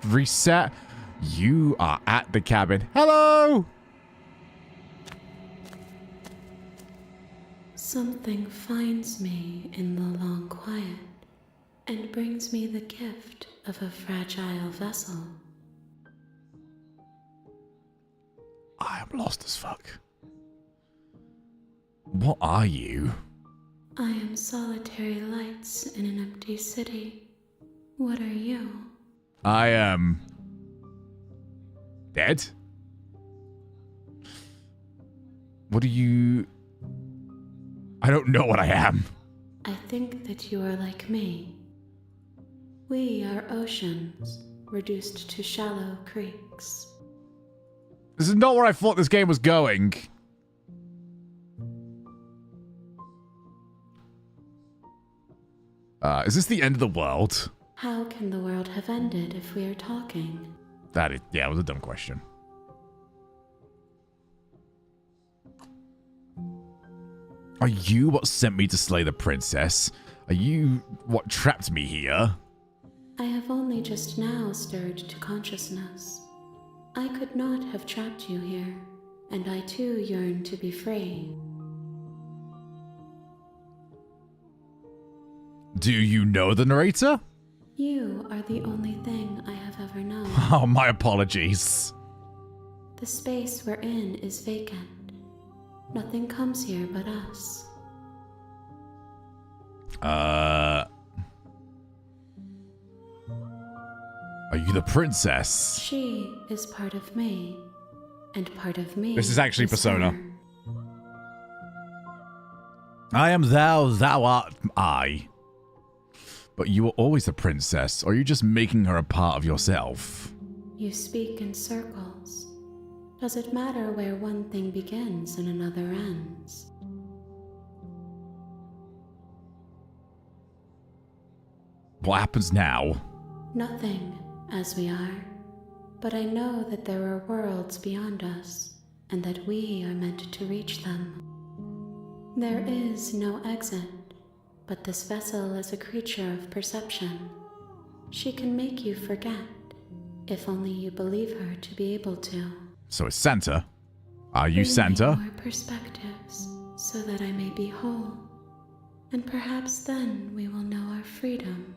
reset? You are at the cabin. Hello! Something finds me in the long quiet and brings me the gift of a fragile vessel. I am lost as fuck. What are you? I am solitary lights in an empty city. What are you? I am... dead? What do you... I don't know what I am. I think that you are like me. We are oceans, reduced to shallow creeks. This is not where I thought this game was going. Is this the end of the world? How can the world have ended if we are talking? Yeah, it was a dumb question. Are you what sent me to slay the princess? Are you what trapped me here? I have only just now stirred to consciousness. I could not have trapped you here, and I too yearn to be free. Do you know the narrator? You are the only thing I have ever known. Oh, my apologies. The space we're in is vacant. Nothing comes here but us. Are you the princess? She is part of me, and part of me. This is actually Persona. her. I am thou, thou art I. But you were always the princess, or are you just making her a part of yourself? You speak in circles. Does it matter where one thing begins and another ends? What happens now? Nothing, as we are. But I know that there are worlds beyond us, and that we are meant to reach them. There is no exit. But this vessel is a creature of perception. She can make you forget, if only you believe her to be able to. So it's Santa. Are you Bring Santa? me more perspectives, so that I may be whole. And perhaps then we will know our freedom.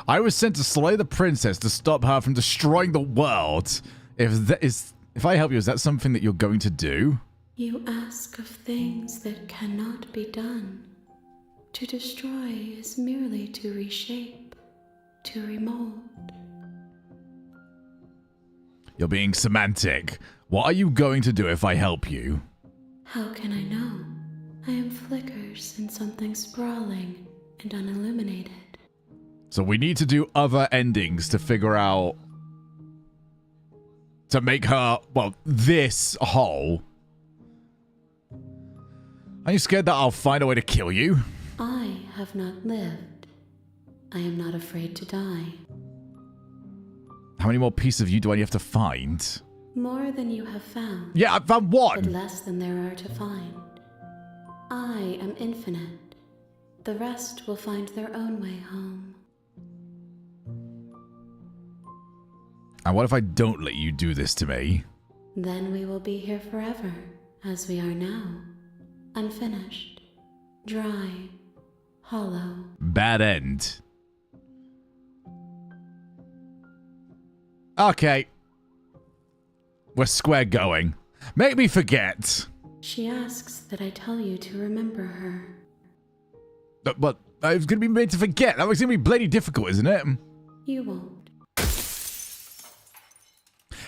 I was sent to slay the princess to stop her from destroying the world. If I help you, is that something that you're going to do? You ask of things that cannot be done. To destroy is merely to reshape, to remold. You're being semantic. What are you going to do if I help you? How can I know? I am flickers in something sprawling and unilluminated. So we need to do other endings to figure out... to make her, well, this whole. Are you scared that I'll find a way to kill you? I have not lived. I am not afraid to die. How many more pieces of you do I have to find? More than you have found. Yeah, I found one! But less than there are to find. I am infinite. The rest will find their own way home. And what if I don't let you do this to me? Then we will be here forever, as we are now. Unfinished, dry, hollow. Bad end. Okay. We're square going. Make me forget. She asks that I tell you to remember her. But I was going to be made to forget. That was going to be bloody difficult, isn't it? You won't.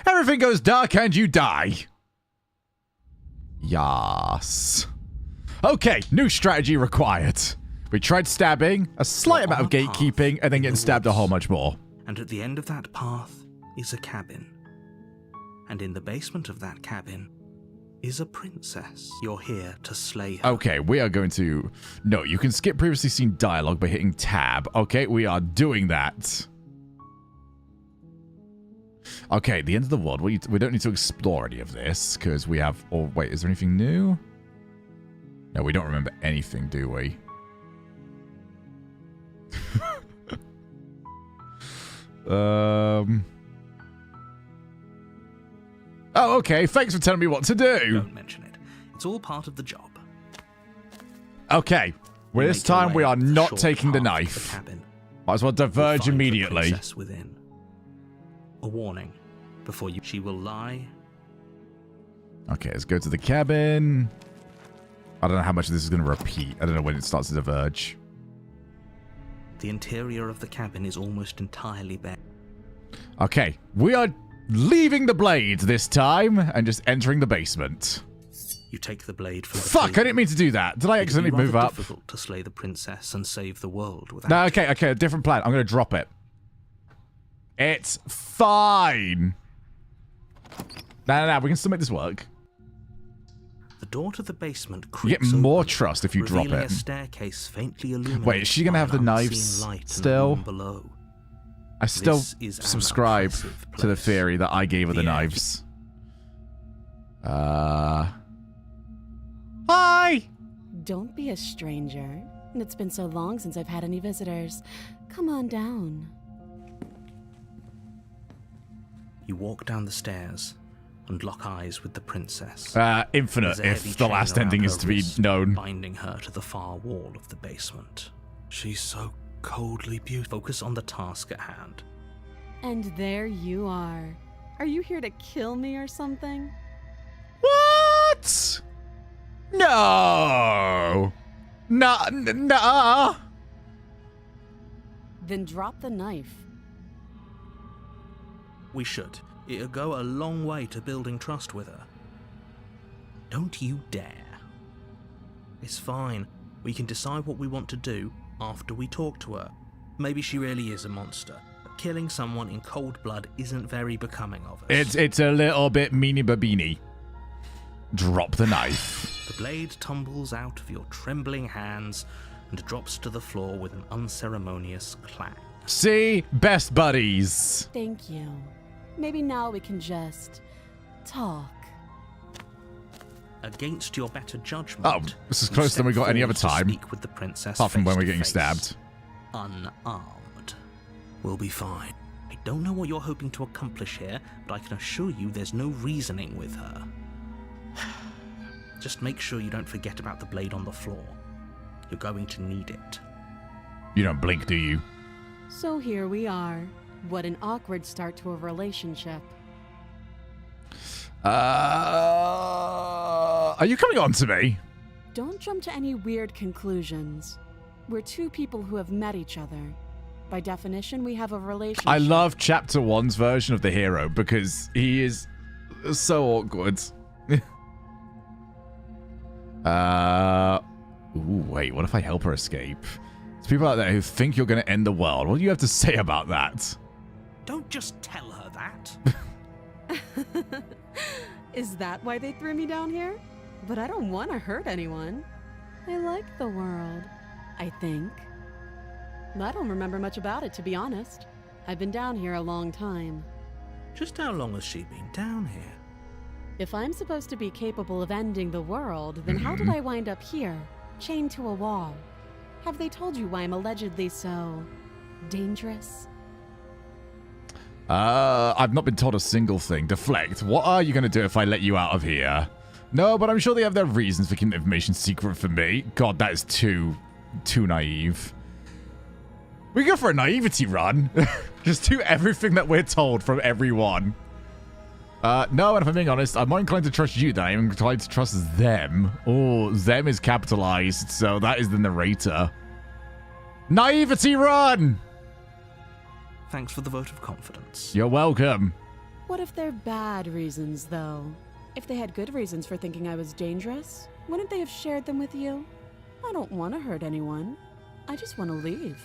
Everything goes dark and you die. Yes. Okay, new strategy required. We tried stabbing, a slight amount of gatekeeping, and then getting stabbed a whole bunch more. And at the end of that path is a cabin. And in the basement of that cabin is a princess. You're here to slay her. Okay, we are going to... No, you can skip previously seen dialogue by hitting tab. Okay, we are doing that. Okay, the end of the world. We don't need to explore any of this, because we have... Oh, wait, is there anything new? No, we don't remember anything, do we? Oh, okay. Thanks for telling me what to do. Don't mention it. It's all part of the job. Okay. Well, this time we are not taking the knife. Might as well diverge immediately. Within. A warning. Before you... She will lie. Okay, let's go to the cabin. I don't know how much of this is going to repeat. I don't know when it starts to diverge. The interior of the cabin is almost entirely bare. Okay, we are leaving the blade this time and just entering the basement. You take the blade from the Fuck, table. I didn't mean to do that. Did I accidentally move up? It's difficult to slay the princess and save the world without... No, okay, a different plan. I'm going to drop it. It's fine. No, we can still make this work. The door to the basement You get creaks more open, trust if you drop revealing it. a staircase faintly illuminated. Wait, is she going to have the by an knives unseen light in the still? room below. I still This is an subscribe oppressive to the place. theory that I gave her the The air- knives. Hi! Don't be a stranger. It's been so long since I've had any visitors. Come on down. You walk down the stairs and lock eyes with the princess. Infinite, There's a heavy if the chain last around ending her is to be wrist, known. binding her to the far wall of the basement. She's so coldly beautiful. Focus on the task at hand. And there you are. Are you here to kill me or something? What? No! Nah. Then drop the knife. We should. It'll go a long way to building trust with her. Don't you dare. It's fine. We can decide what we want to do after we talk to her. Maybe she really is a monster. But killing someone in cold blood isn't very becoming of us. It's a little bit meanie babini. Drop the knife. The blade tumbles out of your trembling hands and drops to the floor with an unceremonious clang. See? Best buddies. Thank you. Maybe now we can just talk. Against your better judgment. Oh, this is closer than we got any other time. Speak with the princess Apart from when we're face to getting face. stabbed. Unarmed. We'll be fine. I don't know what you're hoping to accomplish here, but I can assure you there's no reasoning with her. Just make sure you don't forget about the blade on the floor. You're going to need it. You don't blink, do you? So here we are. What an awkward start to a relationship. Are you coming on to me? Don't jump to any weird conclusions. We're two people who have met each other. By definition, we have a relationship. I love Chapter 1's version of the hero because he is so awkward. Ooh, wait, what if I help her escape? There's people out there who think you're going to end the world. What do you have to say about that? Don't just tell her that. Is that why they threw me down here? But I don't want to hurt anyone. I like the world, I think. I don't remember much about it, to be honest. I've been down here a long time. Just how long has she been down here? If I'm supposed to be capable of ending the world, then how did I wind up here, chained to a wall? Have they told you why I'm allegedly so dangerous? I've not been told a single thing. Deflect. What are you going to do if I let you out of here? No, but I'm sure they have their reasons for keeping information secret from me. God, that is too naive. We go for a naivety run. Just do everything that we're told from everyone. No, and if I'm being honest, I'm more inclined to trust you than I am inclined to trust them. Oh, them is capitalized, so that is the narrator. Naivety run! Thanks for the vote of confidence. You're welcome. What if they're bad reasons, though? If they had good reasons for thinking I was dangerous, wouldn't they have shared them with you? I don't want to hurt anyone. I just want to leave.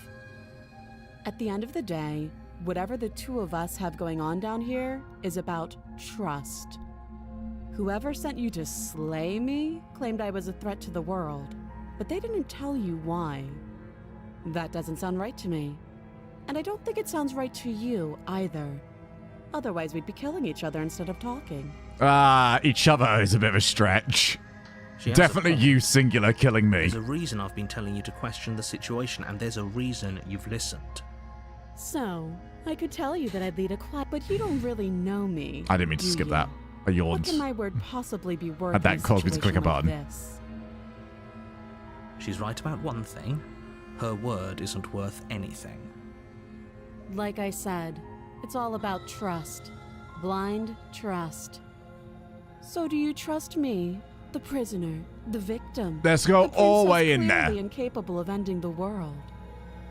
At the end of the day, whatever the two of us have going on down here is about trust. Whoever sent you to slay me claimed I was a threat to the world, but they didn't tell you why. That doesn't sound right to me. And I don't think it sounds right to you either. Otherwise, we'd be killing each other instead of talking. Each other is a bit of a stretch. Definitely you, singular, killing me. There's a reason I've been telling you to question the situation, and there's a reason you've listened. So, I could tell you that I'd lead a quiet, but you don't really know me. I didn't mean to skip that. I yawned. What can my word possibly be worth? Had that caused me to click a button. This? She's right about one thing. Her word isn't worth anything. Like I said, it's all about trust. Blind trust. So do you trust me, the prisoner, the victim? Let's go all the way in there. Clearly incapable of ending the world.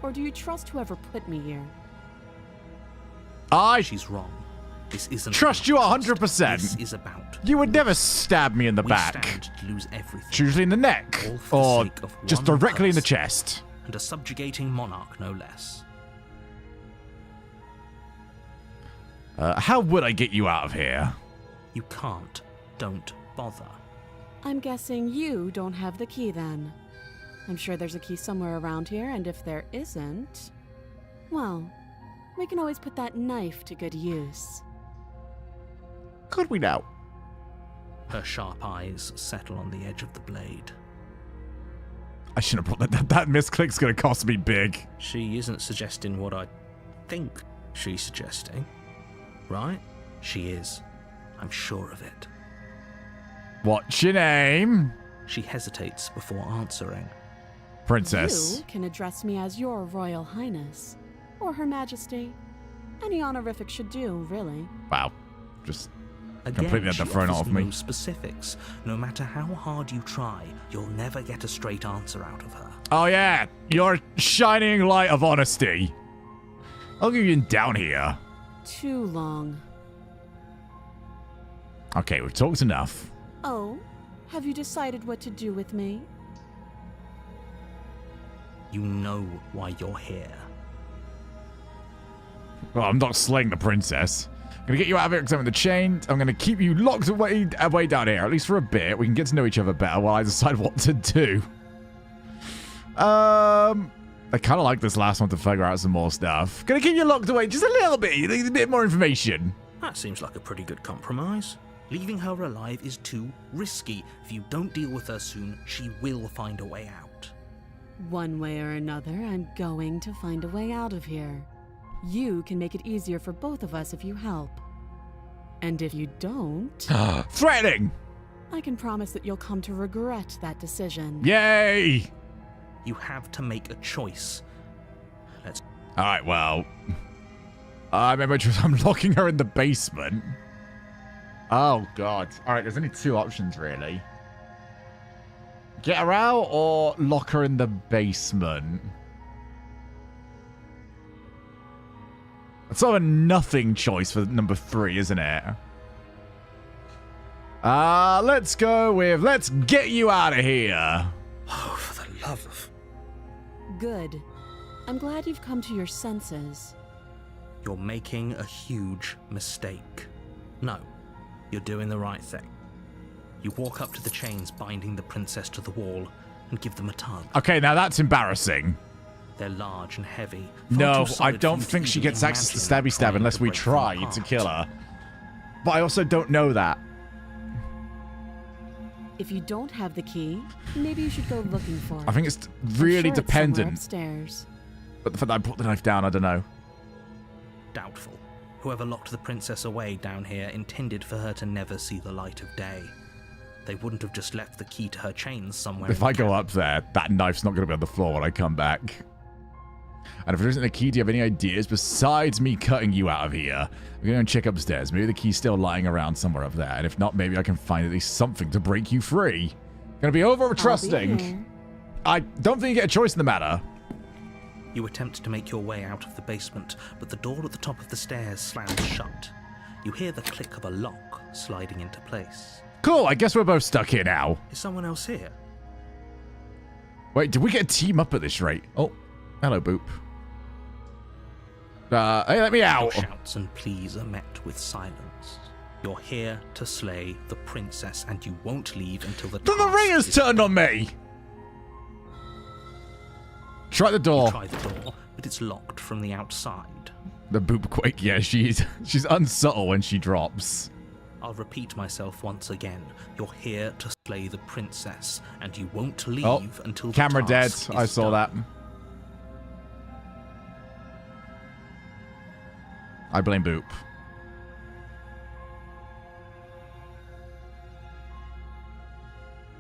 Or do you trust whoever put me here? She's wrong. This isn't trust you 100%. This is about. You would never stab me in the back. Stand to lose everything. It's usually in the neck, or just directly in the chest. And a subjugating monarch, no less. How would I get you out of here? You can't. Don't bother. I'm guessing you don't have the key then. I'm sure there's a key somewhere around here, and if there isn't, well, we can always put that knife to good use. Could we now? Her sharp eyes settle on the edge of the blade. I shouldn't have brought that. That misclick's gonna cost me big. She isn't suggesting what I think she's suggesting, right? She is. I'm sure of it. What's your name? She hesitates before answering. Princess. You can address me as your Royal Highness, or Her Majesty. Any honorific should do, really. Wow. Just Again, completely had the throne off me. No specifics. No matter how hard you try, you'll never get a straight answer out of her. Oh yeah, your shining light of honesty. I'll give you down here. Too long. Okay, we've talked enough. Oh, have you decided what to do with me? You know why you're here. Well, I'm not slaying the princess. I'm gonna get you out of here because I'm in the chain. I'm gonna keep you locked away down here, at least for a bit. We can get to know each other better while I decide what to do. I kind of like this last one to figure out some more stuff. Gonna keep you locked away just a little bit. You need a bit more information. That seems like a pretty good compromise. Leaving her alive is too risky. If you don't deal with her soon, she will find a way out. One way or another, I'm going to find a way out of here. You can make it easier for both of us if you help. And if you don't... Threatening! I can promise that you'll come to regret that decision. Yay! You have to make a choice. Alright, well... I'm locking her in the basement. Oh, God. Alright, there's only two options, really. Get her out or lock her in the basement? It's sort of a nothing choice for number 3, isn't it? Let's go with, let's get you out of here. Oh, for the love of... Good. I'm glad you've come to your senses. You're making a huge mistake. No, you're doing the right thing. You walk up to the chains binding the princess to the wall and give them a tug. Okay, now that's embarrassing. They're large and heavy. No, I don't think she gets access to Stabby Stab unless we try to kill her. But I also don't know that. If you don't have the key, maybe you should go looking for it. I think it's really dependent. It's upstairs. But the fact that I put the knife down, I don't know. Doubtful. Whoever locked the princess away down here intended for her to never see the light of day. They wouldn't have just left the key to her chains somewhere. If I go up there, that knife's not going to be on the floor when I come back. And if there isn't a key, do you have any ideas besides me cutting you out of here? I'm going to check upstairs. Maybe the key's still lying around somewhere up there. And if not, maybe I can find at least something to break you free. Gonna be over-trusting. I don't think you get a choice in the matter. You attempt to make your way out of the basement, but the door at the top of the stairs slams shut. You hear the click of a lock sliding into place. Cool, I guess we're both stuck here now. Is someone else here? Wait, did we get a team up at this rate? Oh, hello, Boop. Hey, let me out. Your shouts and pleas are met with silence. You're here to slay the princess, and you won't leave until the narrator's turned on me. Try the door. You try the door, but it's locked from the outside. The Boop quake, yeah, she's unsubtle when she drops. I'll repeat myself once again. You're here to slay the princess, and you won't leave until the camera dead. task is I saw done. that. I blame Boop.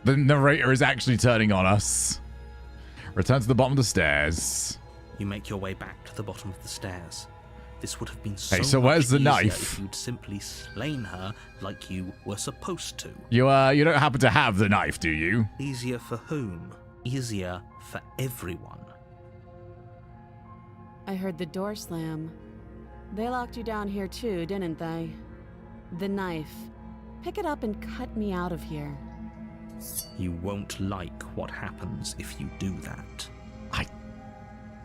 The narrator is actually turning on us. Return to the bottom of the stairs. You make your way back to the bottom of the stairs. This would have been so so where's the much easier knife? if you'd simply slain her like you were supposed to. You don't happen to have the knife, do you? Easier for whom? Easier for everyone. I heard the door slam. They locked you down here too, didn't they? The knife. Pick it up and cut me out of here. You won't like what happens if you do that.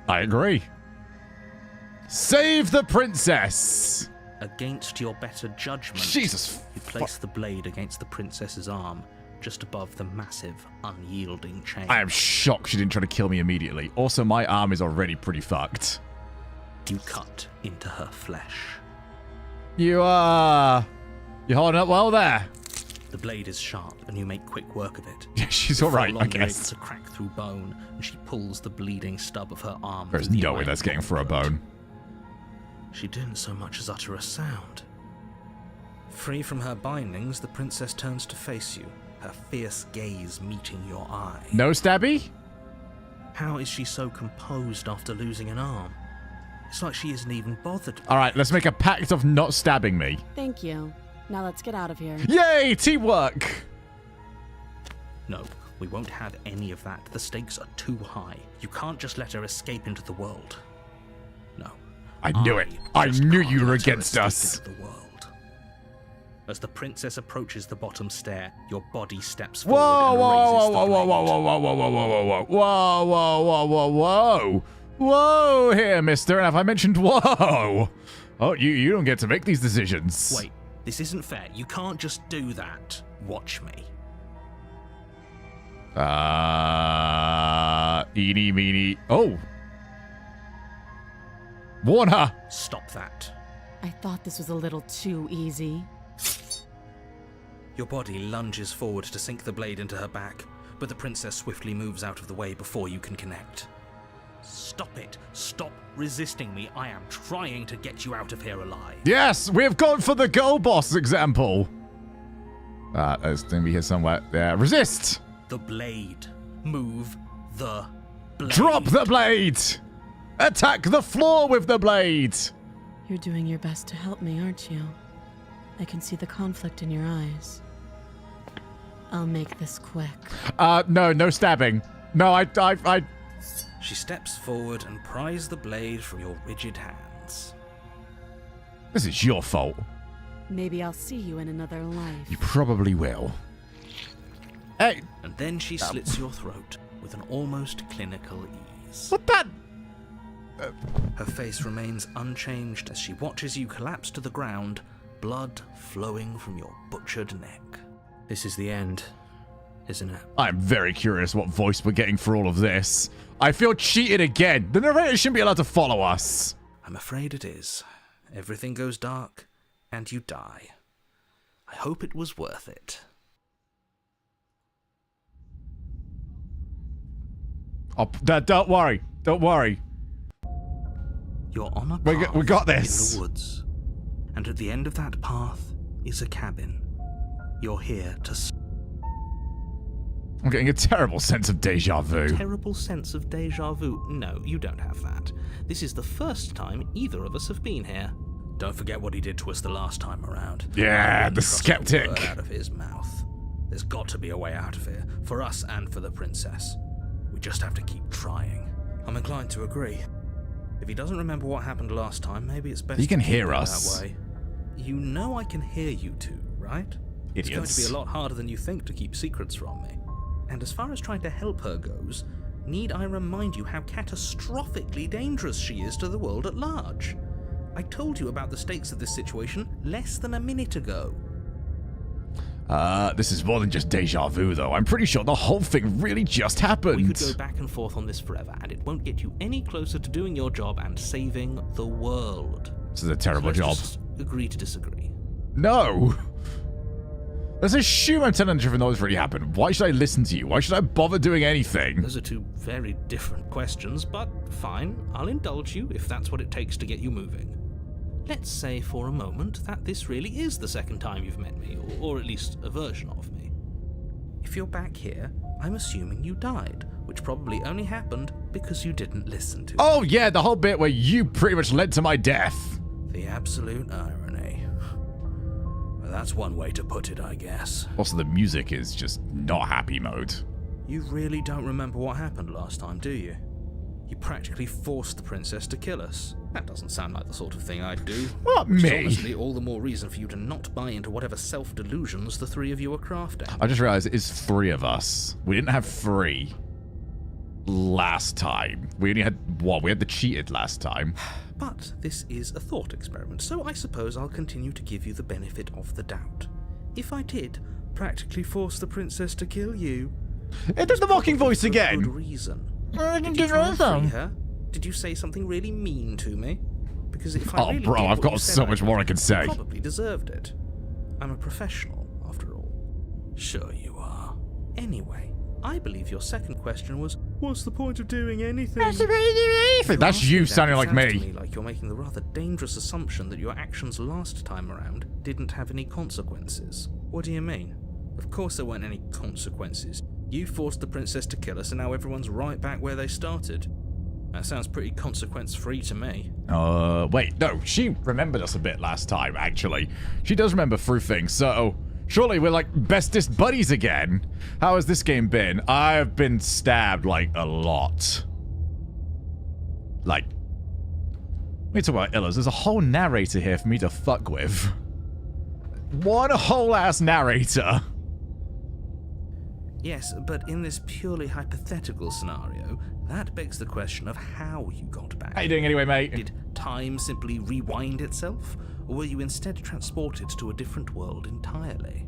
I agree. Save the princess! Against your better judgment, Jesus you place the blade against the princess's arm, just above the massive, unyielding chain. I am shocked she didn't try to kill me immediately. Also, my arm is already pretty fucked. You cut into her flesh. You're holding up well there. The blade is sharp, and you make quick work of it. Yeah, she's all right, I You're able guess. to crack through bone, and she pulls the bleeding stub of her arm. There's through the no way iron that's getting through a gauntlet. bone. She didn't so much as utter a sound. Free from her bindings, the princess turns to face you, her fierce gaze meeting your eye. No stabby? How is she so composed after losing an arm? It's like she isn't even bothered. All right, let's make a pact of not stabbing me. Thank you. Now let's get out of here. Yay, teamwork! No, we won't have any of that. The stakes are too high. You can't just let her escape into the world. No. I knew it. I just knew can't you were let her against escape us. into the world. As the princess approaches the bottom stair, your body steps Whoa, forward whoa, and raises whoa, the whoa, blade. whoa, whoa, whoa, whoa, whoa, whoa, whoa, whoa, whoa, whoa, whoa, whoa, whoa, here, mister. And have I mentioned whoa? Oh, you don't get to make these decisions. Wait, this isn't fair. You can't just do that. Watch me. Eeny, meeny. Oh. Warn her. Stop that. I thought this was a little too easy. Your body lunges forward to sink the blade into her back, but the princess swiftly moves out of the way before you can connect. Stop it. Stop resisting me. I am trying to get you out of here alive. Yes, we have gone for the girl boss example. There's going to be here somewhere. Yeah, resist. The blade. Move the blade. Drop the blade. Attack the floor with the blade. You're doing your best to help me, aren't you? I can see the conflict in your eyes. I'll make this quick. No stabbing. No, I. She steps forward and pries the blade from your rigid hands. This is your fault. Maybe I'll see you in another life. You probably will. Hey. And then she slits your throat with an almost clinical ease. What that? Her face remains unchanged as she watches you collapse to the ground, blood flowing from your butchered neck. This is the end, isn't it? I'm very curious what voice we're getting for all of this. I feel cheated again. The narrator shouldn't be allowed to follow us. I'm afraid it is. Everything goes dark, and you die. I hope it was worth it. Oh, don't worry. Don't worry. You're on a path We got this. in the woods, and at the end of that path is a cabin. You're here to... I'm getting a terrible sense of deja vu. Terrible sense of deja vu? No, you don't have that. This is the first time either of us have been here. Don't forget what he did to us the last time around. Yeah, the skeptic. Word out of his mouth. There's got to be a way out of here, for us and for the princess. We just have to keep trying. I'm inclined to agree. If he doesn't remember what happened last time, maybe it's best he can to keep hear it us. That way. You know I can hear you two, right? Idiots. It's going to be a lot harder than you think to keep secrets from me. And as far as trying to help her goes, need I remind you how catastrophically dangerous she is to the world at large? I told you about the stakes of this situation less than a minute ago. This is more than just deja vu, though. I'm pretty sure the whole thing really just happened. We could go back and forth on this forever, and it won't get you any closer to doing your job and saving the world. This is a terrible So job. let's just agree to disagree. No! Let's assume I'm telling the truth and all this really happened. Why should I listen to you? Why should I bother doing anything? Those are two very different questions, but fine, I'll indulge you if that's what it takes to get you moving. Let's say for a moment that this really is the second time you've met me, or at least a version of me. If you're back here, I'm assuming you died, which probably only happened because you didn't listen to me. Oh yeah, the whole bit where you pretty much led to my death. The absolute irony. Well, that's one way to put it, I guess. Also, the music is just not happy mode. You really don't remember what happened last time, do you? You practically forced the princess to kill us. That doesn't sound like the sort of thing I'd do. What, Which is me? honestly all the more reason for you to not buy into whatever self-delusions the three of you are crafting. I just realized it is 3 of us. We didn't have 3 last time. We only had 1. We had the cheated last time. But this is a thought experiment, so I suppose I'll continue to give you the benefit of the doubt. If I did practically force the princess to kill you... It did the mocking voice for a again. Good reason. I Did you try and free her? Did you say something really mean to me? Because if I really bro, did I've what got you said so I much would, more I can say. you probably deserved it. I'm a professional, after all. Sure you are. Anyway, I believe your second question was, what's the point of doing anything? That's you That sounding like sounds to me. like you're making the rather dangerous assumption that your actions last time around didn't have any consequences. What do you mean? Of course there weren't any consequences. You forced the princess to kill us and now everyone's right back where they started. That sounds pretty consequence-free to me. Wait, no, she remembered us a bit last time, actually. She does remember through things, so surely we're like bestest buddies again. How has this game been? I've been stabbed, like, a lot. Like, let me talk about Illas. There's a whole narrator here for me to fuck with. One whole-ass narrator. Yes, but in this purely hypothetical scenario, that begs the question of how you got back. How you doing anyway, mate? Did time simply rewind itself, or were you instead transported to a different world entirely?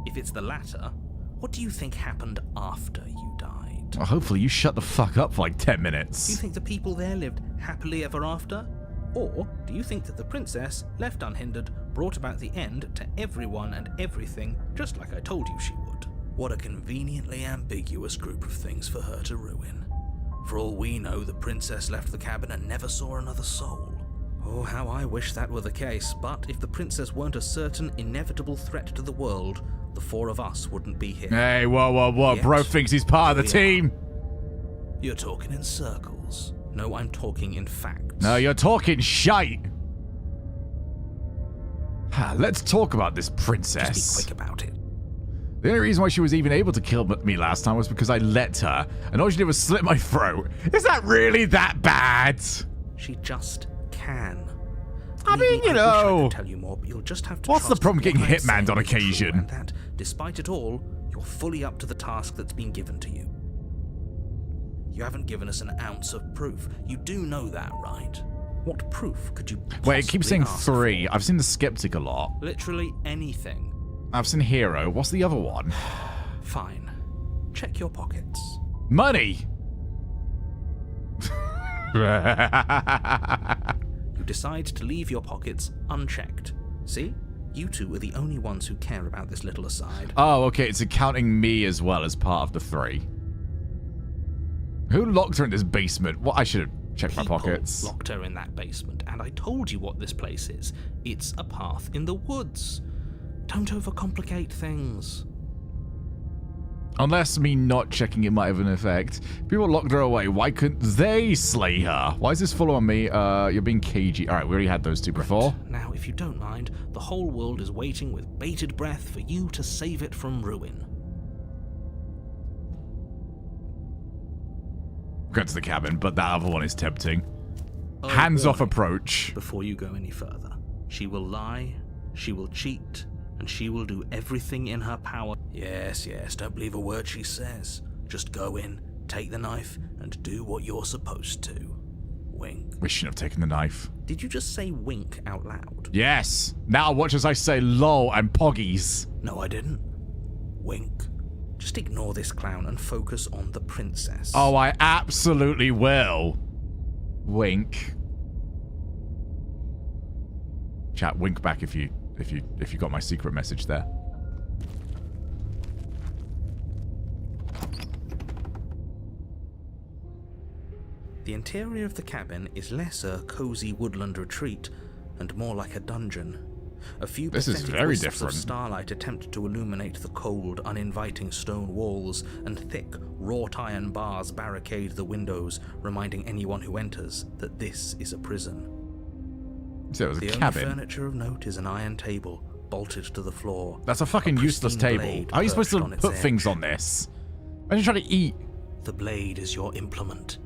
If it's the latter, what do you think happened after you died? Well, hopefully you shut the fuck up for like 10 minutes. Do you think the people there lived happily ever after? Or do you think that the princess, left unhindered, brought about the end to everyone and everything, just like I told you she would? What a conveniently ambiguous group of things for her to ruin. For all we know, the princess left the cabin and never saw another soul. Oh, how I wish that were the case, but if the princess weren't a certain, inevitable threat to the world, the 4 of us wouldn't be here. Hey, whoa, Yet, bro thinks he's part of the team. You're talking in circles. No, I'm talking in facts. No, you're talking shite. Let's talk about this princess. Just be quick about it. The only reason why she was even able to kill me last time was because I let her, and all she did was slit my throat. Is that really that bad? She just can. I mean, you I wish I know. could tell you more, but you'll just have to What's the trust problem that getting what I'm hitmanned saying on is true, occasion? and that, despite it all, you're fully up to the task that's been given to you. You haven't given us an ounce of proof. You do know that, right? What proof could you Wait, it keeps possibly saying ask 3. for? I've seen the Skeptic a lot. Literally anything. I've seen Hero. What's the other one? Fine. Check your pockets. Money! You decide to leave your pockets unchecked. See? You two are the only ones who care about this little aside. Oh, okay, it's accounting me as well as part of the 3. Who locked her in this basement? What? I should have checked my People pockets. locked her in that basement, and I told you what this place is. It's a path in the woods. Don't overcomplicate things. Unless me not checking it might have an effect. People locked her away. Why couldn't they slay her? Why is this full on me? You're being cagey. All right, we already had those two before. Now, if you don't mind, the whole world is waiting with bated breath for you to save it from ruin. Go to the cabin, but that other one is tempting. Hands-off approach. Before you go any further, she will lie, she will cheat, and she will do everything in her power. Yes, don't believe a word she says. Just go in, take the knife, and do what you're supposed to. Wink. We shouldn't have taken the knife. Did you just say wink out loud? Yes. Now watch as I say lol and poggies. No, I didn't. Wink. Just ignore this clown and focus on the princess. Oh, I absolutely will. Wink. Chat, wink back if you got my secret message there. The interior of the cabin is less a cozy woodland retreat and more like a dungeon. A few this is very wisps different. of starlight attempt to illuminate the cold, uninviting stone walls, and thick, wrought iron bars barricade the windows, reminding anyone who enters that this is a prison. So it was a the cabin. only furniture of note is an iron table, bolted to the floor. That's a fucking useless table. How are you supposed to put things on this? Why are you trying to eat? The blade is your implement.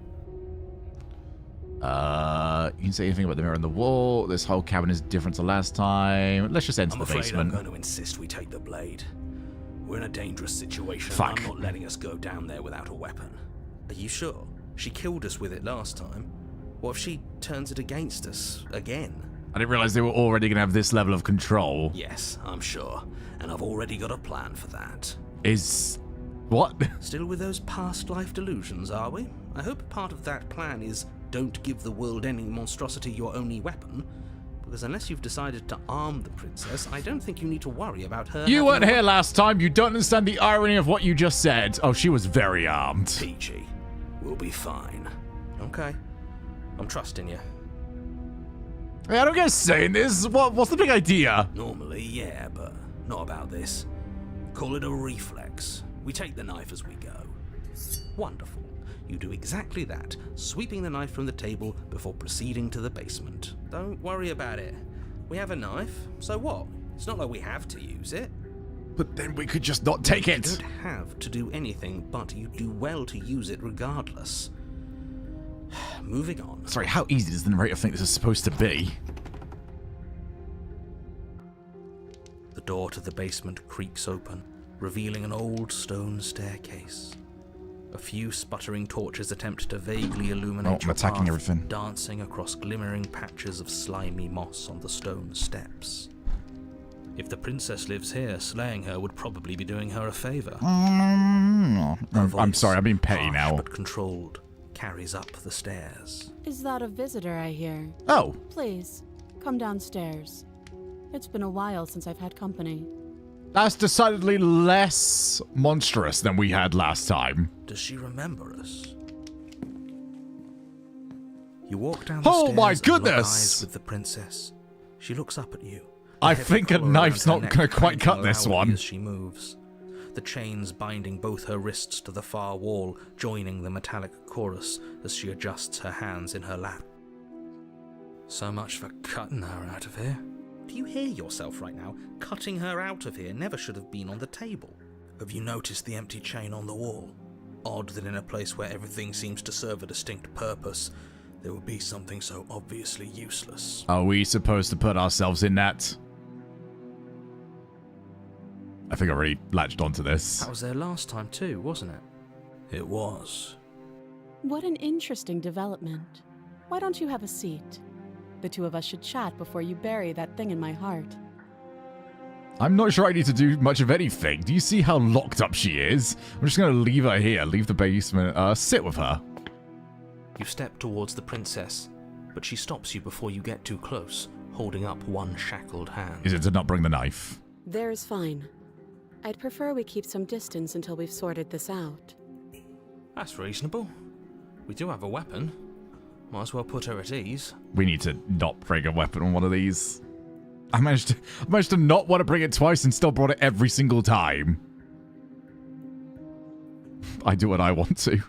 You can say anything about the mirror on the wall. This whole cabin is different to last time. Let's just enter the basement. I'm going to insist we take the blade. We're in a dangerous situation. Fuck. I'm not letting us go down there without a weapon. Are you sure? She killed us with it last time. What if she turns it against us again? I didn't realize they were already going to have this level of control. Yes, I'm sure. And I've already got a plan for that. Is... what? Still with those past life delusions, are we? I hope part of that plan is don't give the world ending monstrosity your only weapon. Because unless you've decided to arm the princess, I don't think you need to worry about her. You weren't here last time. You don't understand the irony of what you just said. Oh, she was very armed. Peachy. We'll be fine. Okay. I'm trusting you. Hey, I don't get saying this. What's the big idea? Normally, yeah, but not about this. Call it a reflex. We take the knife as we go. Wonderful. You do exactly that, sweeping the knife from the table before proceeding to the basement. Don't worry about it. We have a knife, so what? It's not like we have to use it. But then we could just not take it. You don't have to do anything, but you do well to use it regardless. Moving on. Sorry, how easy does the narrator think this is supposed to be? The door to the basement creaks open, revealing an old stone staircase. A few sputtering torches attempt to vaguely illuminate I'm attacking everything. dancing across glimmering patches of slimy moss on the stone steps. If the princess lives here, slaying her would probably be doing her a favor. I'm sorry, I'm being petty harsh now. But controlled, carries up the stairs. Is that a visitor I hear? Oh. Please, come downstairs. It's been a while since I've had company. That's decidedly less monstrous than we had last time. Does she remember us? You walk down the Oh stairs my and goodness! lock eyes with the princess. She looks up at you. I think a knife's not going to quite cut this one. As she moves, the chains binding both her wrists to the far wall, joining the metallic chorus as she adjusts her hands in her lap. So much for cutting her out of here. Do you hear yourself right now? Cutting her out of here never should have been on the table. Have you noticed the empty chain on the wall? Odd that in a place where everything seems to serve a distinct purpose, there would be something so obviously useless. Are we supposed to put ourselves in that? I think I already latched onto this. That was there last time too, wasn't it? It was. What an interesting development. Why don't you have a seat? The two of us should chat before you bury that thing in my heart. I'm not sure I need to do much of anything. Do you see how locked up she is? I'm just going to leave her here, leave the basement, sit with her. You step towards the princess, but she stops you before you get too close, holding up one shackled hand. Is it to not bring the knife? There's fine. I'd prefer we keep some distance until we've sorted this out. That's reasonable. We do have a weapon. Might as well put her at ease. We need to not bring a weapon on one of these. I managed to not want to bring it twice and still brought it every single time. I do what I want to.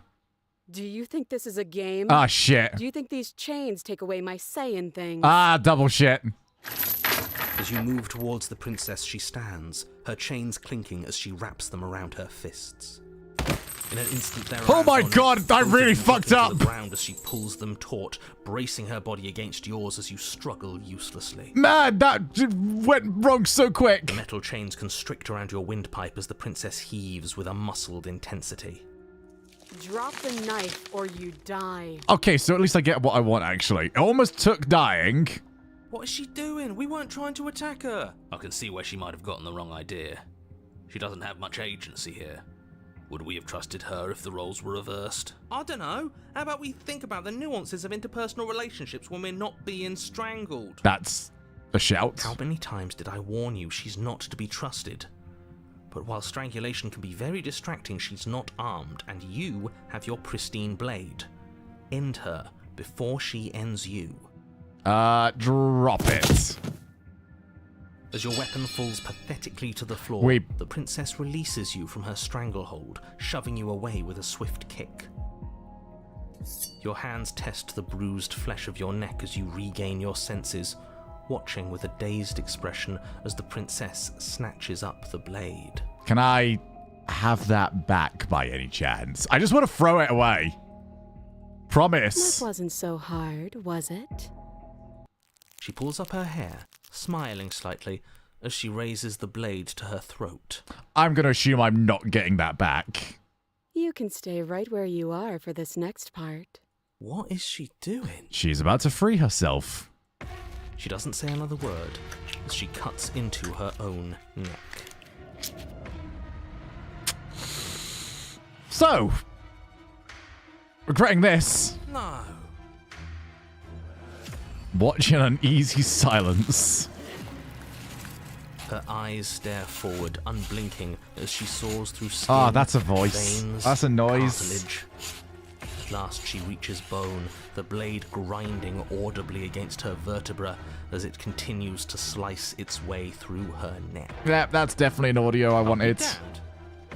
Do you think this is a game? Ah, shit. Do you think these chains take away my say in things? Ah, double shit. As you move towards the princess, she stands, her chains clinking as she wraps them around her fists. In an instant, Oh my god, I really fucked up! To the ground as she pulls them taut, bracing her body against yours as you struggle uselessly. Man, that went wrong so quick. The metal chains constrict around your windpipe as the princess heaves with a muscled intensity. Drop the knife or you die. Okay, so at least I get what I want, actually. It almost took dying. What is she doing? We weren't trying to attack her. I can see where she might have gotten the wrong idea. She doesn't have much agency here. Would we have trusted her if the roles were reversed? I don't know. How about we think about the nuances of interpersonal relationships when we're not being strangled? That's a shout. How many times did I warn you she's not to be trusted? But while strangulation can be very distracting, she's not armed, and you have your pristine blade. End her before she ends you. Drop it. As your weapon falls pathetically to the floor, the princess releases you from her stranglehold, shoving you away with a swift kick. Your hands test the bruised flesh of your neck as you regain your senses, watching with a dazed expression as the princess snatches up the blade. Can I have that back by any chance? I just want to throw it away. Promise. That wasn't so hard, was it? She pulls up her hair, smiling slightly, as she raises the blade to her throat. I'm going to assume I'm not getting that back. You can stay right where you are for this next part. What is she doing? She's about to free herself. She doesn't say another word as she cuts into her own neck. So, regretting this. No. Watching an uneasy silence. Her eyes stare forward, unblinking, as she soars through skin, Ah, that's a voice. veins, That's a noise. cartilage. At last she reaches bone, the blade grinding audibly against her vertebra as it continues to slice its way through her neck. Yeah, that's definitely an audio I wanted. Dad,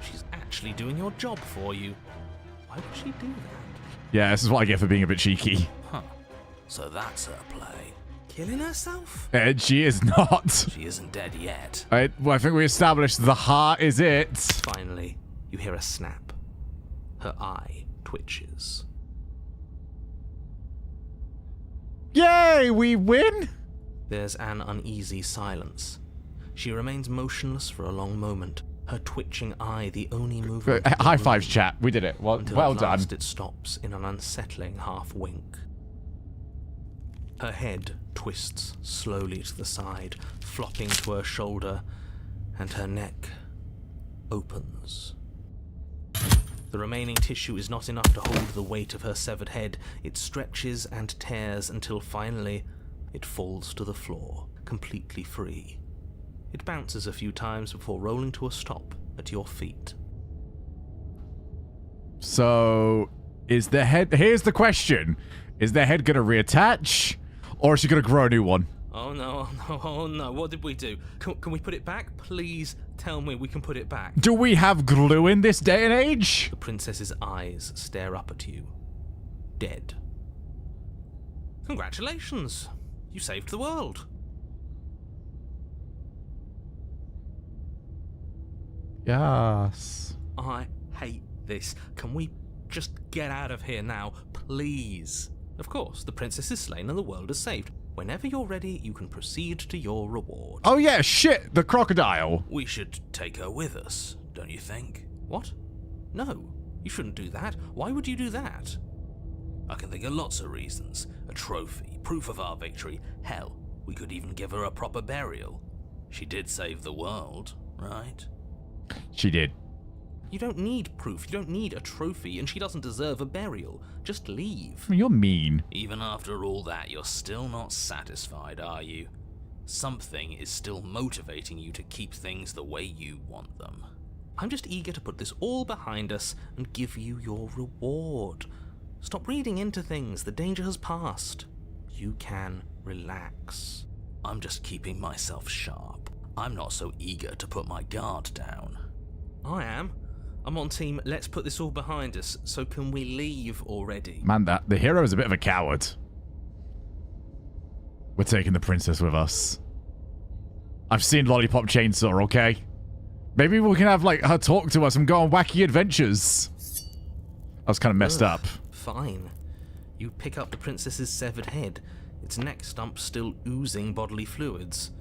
she's actually doing your job for you. Why would she do that? Yeah, this is what I get for being a bit cheeky. Huh. So that's her play. Killing herself? And she is not. She isn't dead yet. I think we established the heart is it. Finally, you hear a snap. Her eye twitches. Yay, we win! There's an uneasy silence. She remains motionless for a long moment, her twitching eye the only movement. High fives, chat. We did it. Well at done. last it stops in an unsettling half wink. Her head twists slowly to the side, flopping to her shoulder, and her neck opens. The remaining tissue is not enough to hold the weight of her severed head. It stretches and tears until finally it falls to the floor, completely free. It bounces a few times before rolling to a stop at your feet. So, is the head... Here's the question. Is the head going to reattach? Or is she going to grow a new one? Oh no, oh no, oh no, what did we do? Can we put it back? Please tell me we can put it back. Do we have glue in this day and age? The princess's eyes stare up at you. Dead. Congratulations. You saved the world. Yes. I hate this. Can we just get out of here now, please? Of course, the princess is slain and the world is saved. Whenever you're ready, you can proceed to your reward. Oh yeah, shit, the crocodile. We should take her with us, don't you think? What? No, you shouldn't do that. Why would you do that? I can think of lots of reasons. A trophy, proof of our victory. Hell, we could even give her a proper burial. She did save the world, right? She did. You don't need proof, you don't need a trophy, and she doesn't deserve a burial. Just leave. You're mean. Even after all that, you're still not satisfied, are you? Something is still motivating you to keep things the way you want them. I'm just eager to put this all behind us and give you your reward. Stop reading into things, the danger has passed. You can relax. I'm just keeping myself sharp. I'm not so eager to put my guard down. I am. I'm on team, let's put this all behind us, so can we leave already? Man, the hero is a bit of a coward. We're taking the princess with us. I've seen Lollipop Chainsaw, okay? Maybe we can have, like, her talk to us and go on wacky adventures. I was kind of messed up. Fine. You pick up the princess's severed head, its neck stump still oozing bodily fluids.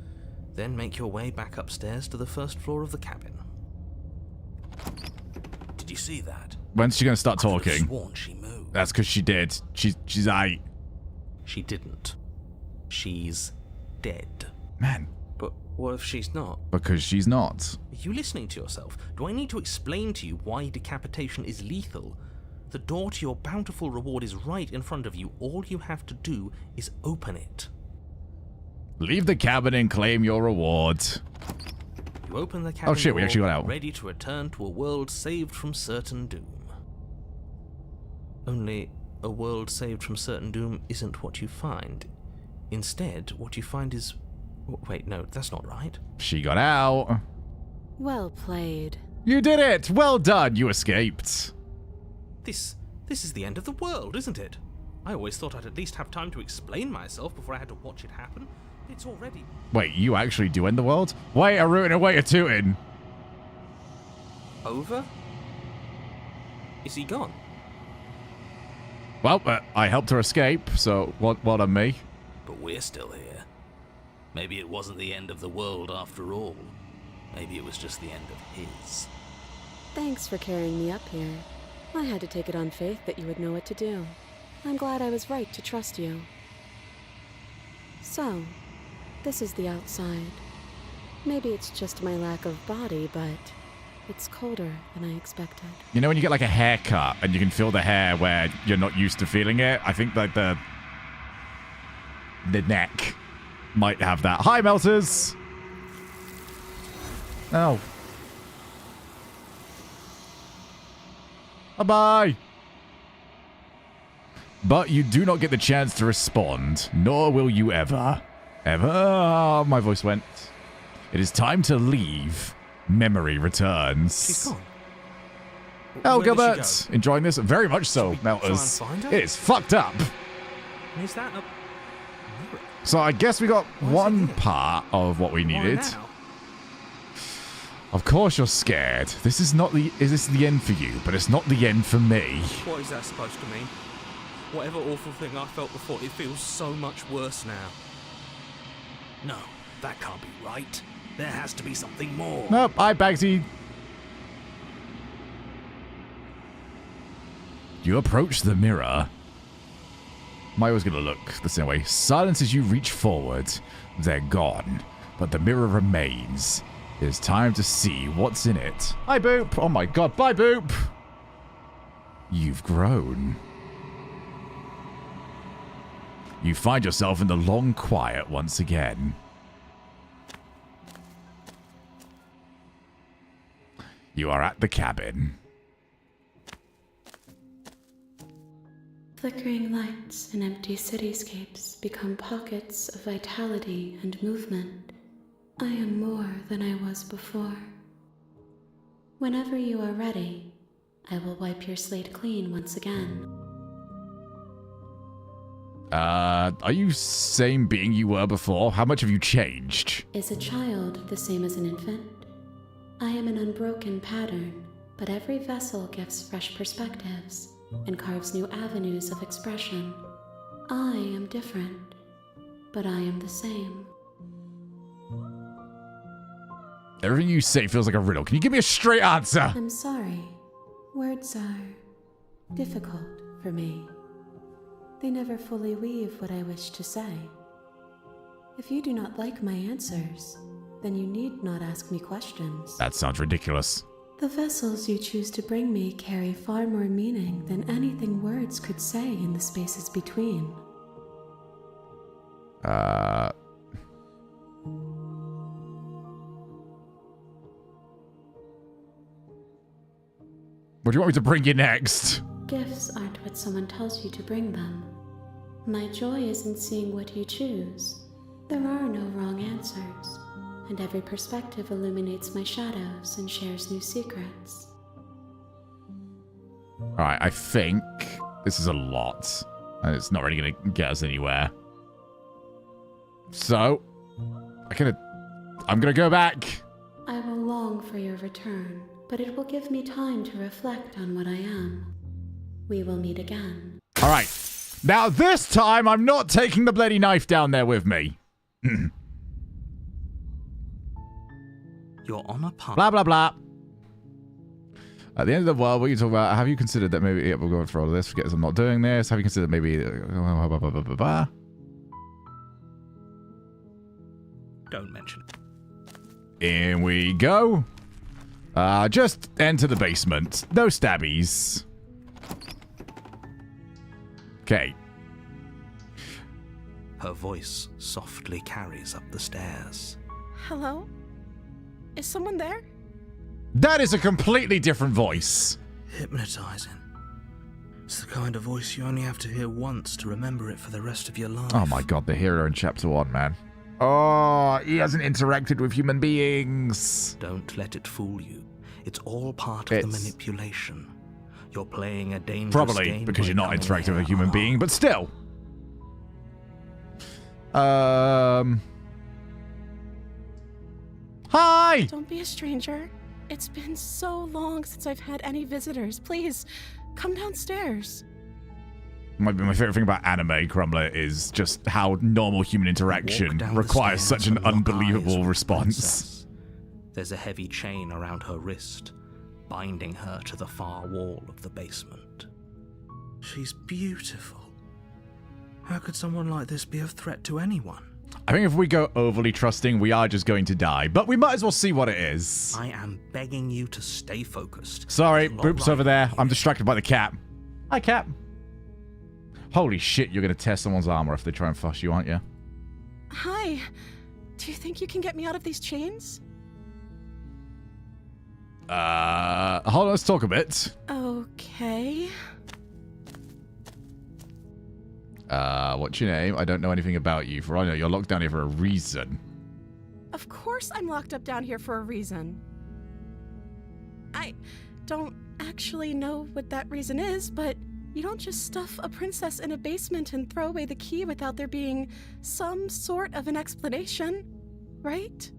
Then make your way back upstairs to the first floor of the cabin. Did you see that? When's she gonna start I could've talking? sworn she moved. That's because she did. She's aight. She didn't. She's dead. Man. But what if she's not? Because she's not. Are you listening to yourself? Do I need to explain to you why decapitation is lethal? The door to your bountiful reward is right in front of you. All you have to do is open it. Leave the cabin and claim your reward. You open the cabin Oh shit, we door, actually got out. ready to return to a world saved from certain doom. Only, a world saved from certain doom isn't what you find. Instead, what you find is... Wait, no, that's not right. She got out. Well played. You did it! Well done, you escaped. This is the end of the world, isn't it? I always thought I'd at least have time to explain myself before I had to watch it happen. It's already... Wait, you actually do end the world? Wait a rootin' and wait a tootin'. Over? Is he gone? Well, I helped her escape, so well done me. But we're still here. Maybe it wasn't the end of the world after all. Maybe it was just the end of his. Thanks for carrying me up here. I had to take it on faith that you would know what to do. I'm glad I was right to trust you. So, this is the outside. Maybe it's just my lack of body, but it's colder than I expected. You know when you get like a haircut and you can feel the hair where you're not used to feeling it? I think like the neck might have that. Hi, Melters! Oh. Bye-bye! But you do not get the chance to respond, nor will you ever. Ever. Oh, my voice went. It is time to leave. Memory returns. She's gone. Oh, Where did Gilbert! she go? Enjoying this? Very much so, Should we try and Melters. find her? It is fucked up. Is that a mirror? So I guess we got Why is it one here? part of what we Why needed. now? Of course you're scared. This is not the... Is this the end for you? But it's not the end for me. What is that supposed to mean? Whatever awful thing I felt before, it feels so much worse now. No, that can't be right. There has to be something more. Nope, hi, Bagsy. You approach the mirror. My was gonna look the same way. Silence as you reach forward. They're gone, but the mirror remains. It's time to see what's in it. Hi, Boop. Oh my god, bye, Boop. You've grown. You find yourself in the long quiet once again. You are at the cabin. Flickering lights and empty cityscapes become pockets of vitality and movement. I am more than I was before. Whenever you are ready, I will wipe your slate clean once again. Are you same being you were before? How much have you changed? Is a child the same as an infant? I am an unbroken pattern, but every vessel gives fresh perspectives and carves new avenues of expression. I am different, but I am the same. Everything you say feels like a riddle. Can you give me a straight answer? I'm sorry. Words are difficult for me. They never fully weave what I wish to say. If you do not like my answers, then you need not ask me questions. That sounds ridiculous. The vessels you choose to bring me carry far more meaning than anything words could say in the spaces between. What do you want me to bring you next? Gifts aren't what someone tells you to bring them. My joy is in seeing what you choose. There are no wrong answers, and every perspective illuminates my shadows and shares new secrets. Alright, I think this is a lot. And it's not really going to get us anywhere. So, I'm going to go back. I will long for your return, but it will give me time to reflect on what I am. We will meet again. Alright. Now this time, I'm not taking the bloody knife down there with me. You're on a path. Blah, blah, blah. At the end of the world, what are you talking about? Have you considered that maybe... Yeah, we'll go for all of this. Forget I'm not doing this. Have you considered maybe... Don't mention it. In we go. Just enter the basement. No stabbies. Okay. Her voice softly carries up the stairs. Hello? Is someone there? That is a completely different voice. Hypnotizing. It's the kind of voice you only have to hear once to remember it for the rest of your life. Oh my god, the hero in chapter 1, man. Oh, he hasn't interacted with human beings. Don't let it fool you. It's all part of the manipulation. You're playing a dangerous game. Probably because you're not interacting with a human being, but still. Hi! Don't be a stranger. It's been so long since I've had any visitors. Please, come downstairs. My favorite thing about anime, Crumbler, is just how normal human interaction requires such an unbelievable response. There's a heavy chain around her wrist, binding her to the far wall of the basement. She's beautiful. How could someone like this be a threat to anyone? I think if we go overly trusting, we are just going to die. But we might as well see what it is. I am begging you to stay focused. Sorry, Boop's over there. I'm distracted by the cat. Hi, cat. Holy shit, you're going to tear someone's armor if they try and fuss you, aren't you? Hi. Do you think you can get me out of these chains? Hold on, let's talk a bit. Okay. What's your name? I don't know anything about you. For all I know, you're locked down here for a reason. Of course I'm locked up down here for a reason. I don't actually know what that reason is, but you don't just stuff a princess in a basement and throw away the key without there being some sort of an explanation, right?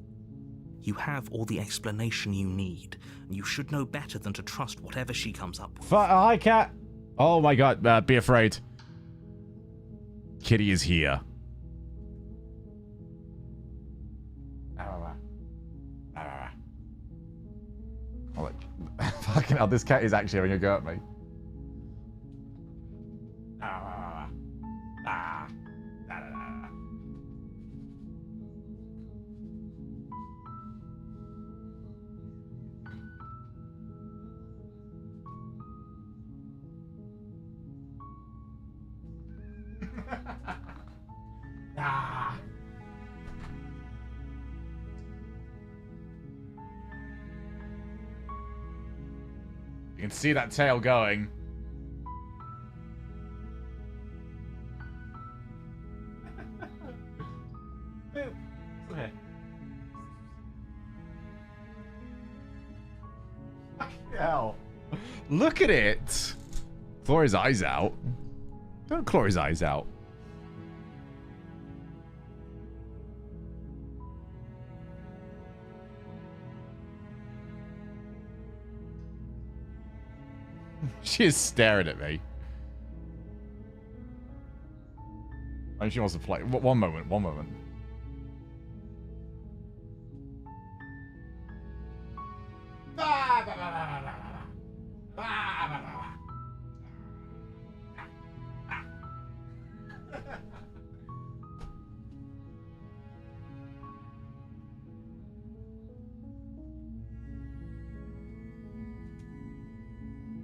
You have all the explanation you need, and you should know better than to trust whatever she comes up with. Hi, cat. Oh my god, be afraid. Kitty is here. Fucking hell, this cat is actually having a go at me. You can see that tail going. Okay. Hell. Look at it. Claw his eyes out. Don't claw his eyes out. She is staring at me. And she wants to play. One moment, one moment.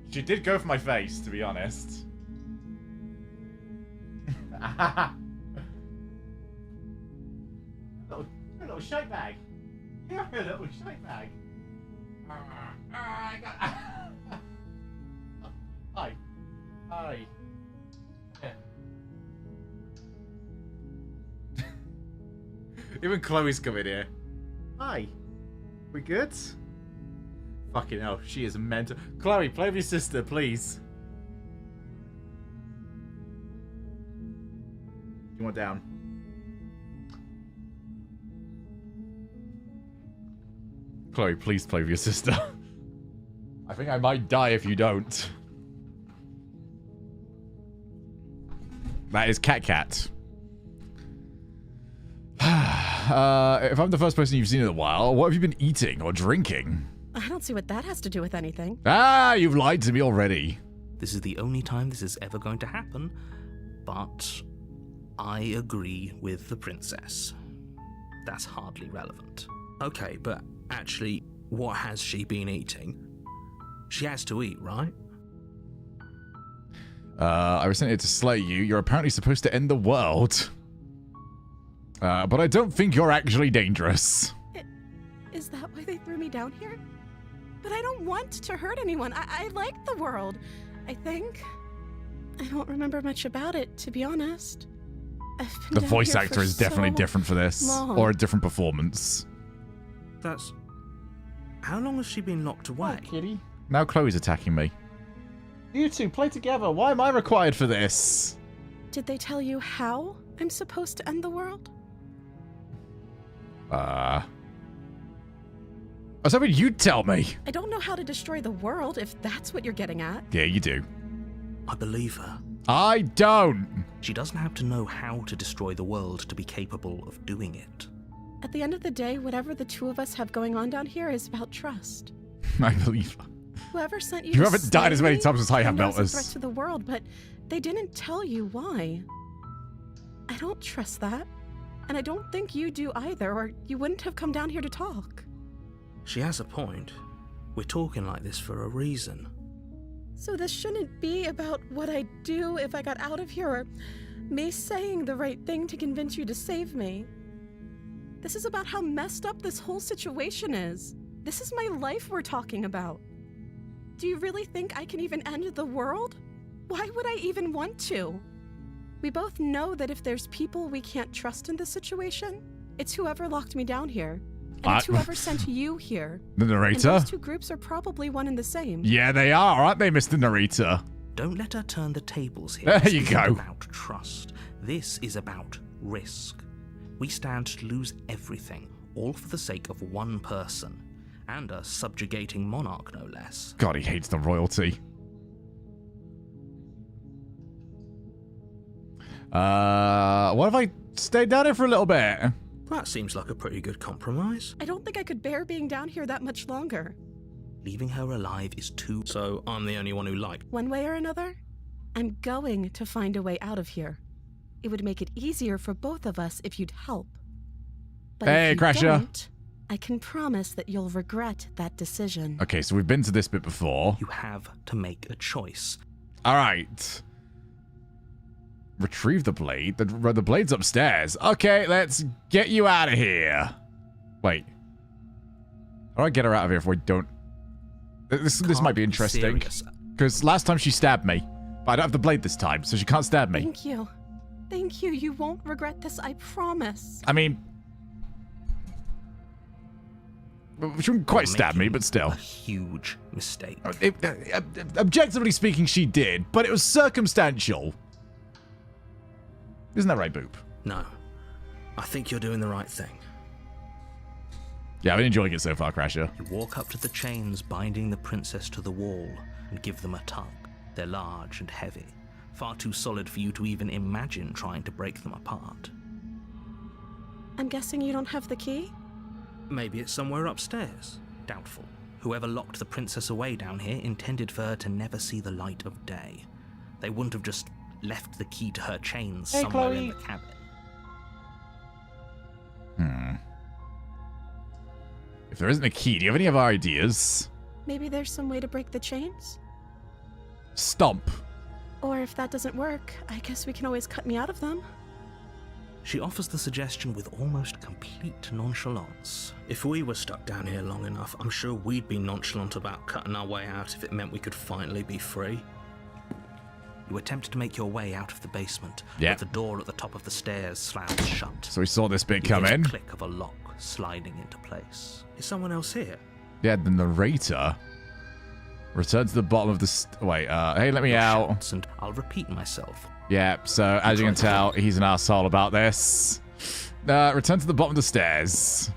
She did go for my face, to be honest. little shite bag. You're a little shite bag. Hi. Hi. Yeah. Even Chloe's coming here. Hi. We good? Fucking hell, she is mental. Chloe, play with your sister, please. You want down? Chloe, please play with your sister. I think I might die if you don't. That is Cat. If I'm the first person you've seen in a while, what have you been eating or drinking? I don't see what that has to do with anything. Ah, you've lied to me already. This is the only time this is ever going to happen, but I agree with the princess. That's hardly relevant. Okay, but actually, what has she been eating? She has to eat, right? I was sent here to slay you. You're apparently supposed to end the world. But I don't think you're actually dangerous. Is that why they threw me down here? But I don't want to hurt anyone. I like the world, I think. I don't remember much about it, to be honest. The voice actor is definitely different for this. long. Or a different performance. That's... How long has she been locked away? Kitty. Now Chloe's attacking me. You two play together. Why am I required for this? Did they tell you how I'm supposed to end the world? I was hoping you'd tell me. I don't know how to destroy the world, if that's what you're getting at. Yeah, you do. I believe her. I don't. She doesn't have to know how to destroy the world to be capable of doing it. At the end of the day, whatever the two of us have going on down here is about trust. I believe her. Whoever sent you You to haven't died as many slay times as I have, knows a Melters. threat to the world, but they didn't tell you why. I don't trust that. And I don't think you do either, or you wouldn't have come down here to talk. She has a point. We're talking like this for a reason. So this shouldn't be about what I'd do if I got out of here, or me saying the right thing to convince you to save me. This is about how messed up this whole situation is. This is my life we're talking about. Do you really think I can even end the world? Why would I even want to? We both know that if there's people we can't trust in this situation, it's whoever locked me down here. And it's whoever sent you here. The narrator? And those two groups are probably one and the same. Yeah, they are, aren't they, Mr. Narrator? Don't let her turn the tables here. There you This go. isn't about trust. This is about risk. We stand to lose everything, all for the sake of one person. And a subjugating monarch, no less. God, he hates the royalty. What if I stayed down here for a little bit? That seems like a pretty good compromise. I don't think I could bear being down here that much longer. Leaving her alive is too... So I'm the only one who liked... One way or another, I'm going to find a way out of here. It would make it easier for both of us if you'd help. But Hey, if you Crasher. don't, I can promise that you'll regret that decision. Okay, so we've been to this bit before. You have to make a choice. All right. Retrieve the blade. The blade's upstairs. Okay, let's get you out of here. Wait. How do I get her out of here if we don't... This might be interesting. Because last time she stabbed me. But I don't have the blade this time, so she can't stab me. Thank you. Thank you. You won't regret this, I promise. I mean... She wouldn't quite stab me, but still. A huge mistake. Objectively speaking, she did, but it was circumstantial. Isn't that right, Boop? No. I think you're doing the right thing. Yeah, I've been enjoying it so far, Crasher. You walk up to the chains binding the princess to the wall and give them a tug. They're large and heavy, far too solid for you to even imagine trying to break them apart. I'm guessing you don't have the key? Maybe it's somewhere upstairs. Doubtful. Whoever locked the princess away down here intended for her to never see the light of day. They wouldn't have just left the key to her chains somewhere in the cabin. If there isn't a key, do you have any other ideas? Maybe there's some way to break the chains? Stomp. Or if that doesn't work, I guess we can always cut me out of them. She offers the suggestion with almost complete nonchalance. If we were stuck down here long enough, I'm sure we'd be nonchalant about cutting our way out if it meant we could finally be free. You attempt to make your way out of the basement, but the door at the top of the stairs slams shut. So we saw this bit You come hear in. the click of a lock sliding into place. Is someone else here? Yeah, the narrator. Return to the bottom of the... Wait, hey, let me out. And I'll repeat myself. Yeah, so as you can tell, he's an asshole about this. Return to the bottom of the stairs.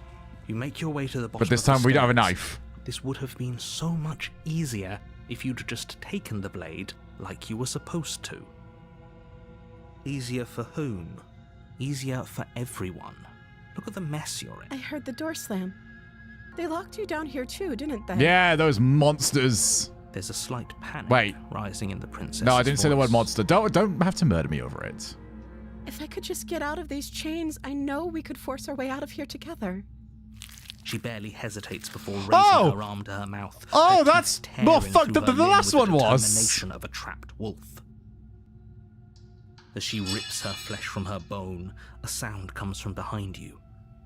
You make your way to the bottom. But this time we don't have a knife. This would have been so much easier if you'd just taken the blade like you were supposed to. Easier for whom? Easier for everyone. Look at the mess you're in. I heard the door slam. They locked you down here too, didn't they? Yeah, those monsters. There's a slight panic rising in the princess. No, I didn't say the word monster. Don't have to murder me over it. If I could just get out of these chains, I know we could force our way out of here together. She barely hesitates before raising her arm to her mouth. Oh, that's more fucked up than the last one was. Determination of a trapped wolf. As she rips her flesh from her bone, a sound comes from behind you.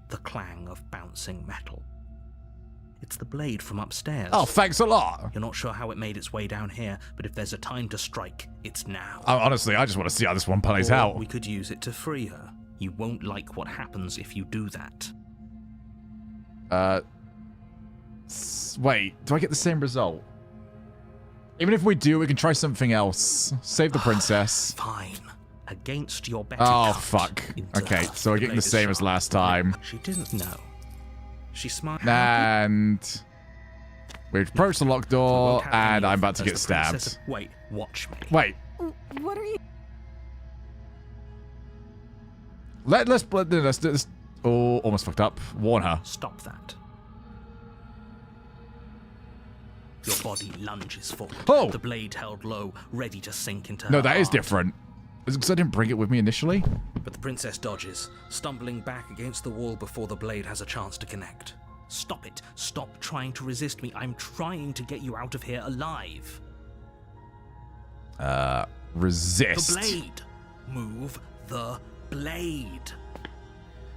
The clang of bouncing metal. It's the blade from upstairs. Oh, thanks a lot. You're not sure how it made its way down here, but if there's a time to strike, it's now. Honestly, I just want to see how this one plays out. We could use it to free her. You won't like what happens if you do that. Wait, do I get the same result? Even if we do, we can try something else. Save the princess. Fine. Against your better Oh, fuck. Okay, so we're getting the same as last time. She didn't know. She smiled. And we've approached the locked door, and I'm about to get stabbed. Wait, watch me. Wait. What are you... Let's oh, almost fucked up. Warn her. Stop that. Your body lunges forward. Oh! The blade held low, ready to sink into her No, that is arm. different. Is it because I didn't bring it with me initially? But the princess dodges, stumbling back against the wall before the blade has a chance to connect. Stop it. Stop trying to resist me. I'm trying to get you out of here alive. Resist. The blade. Move the blade.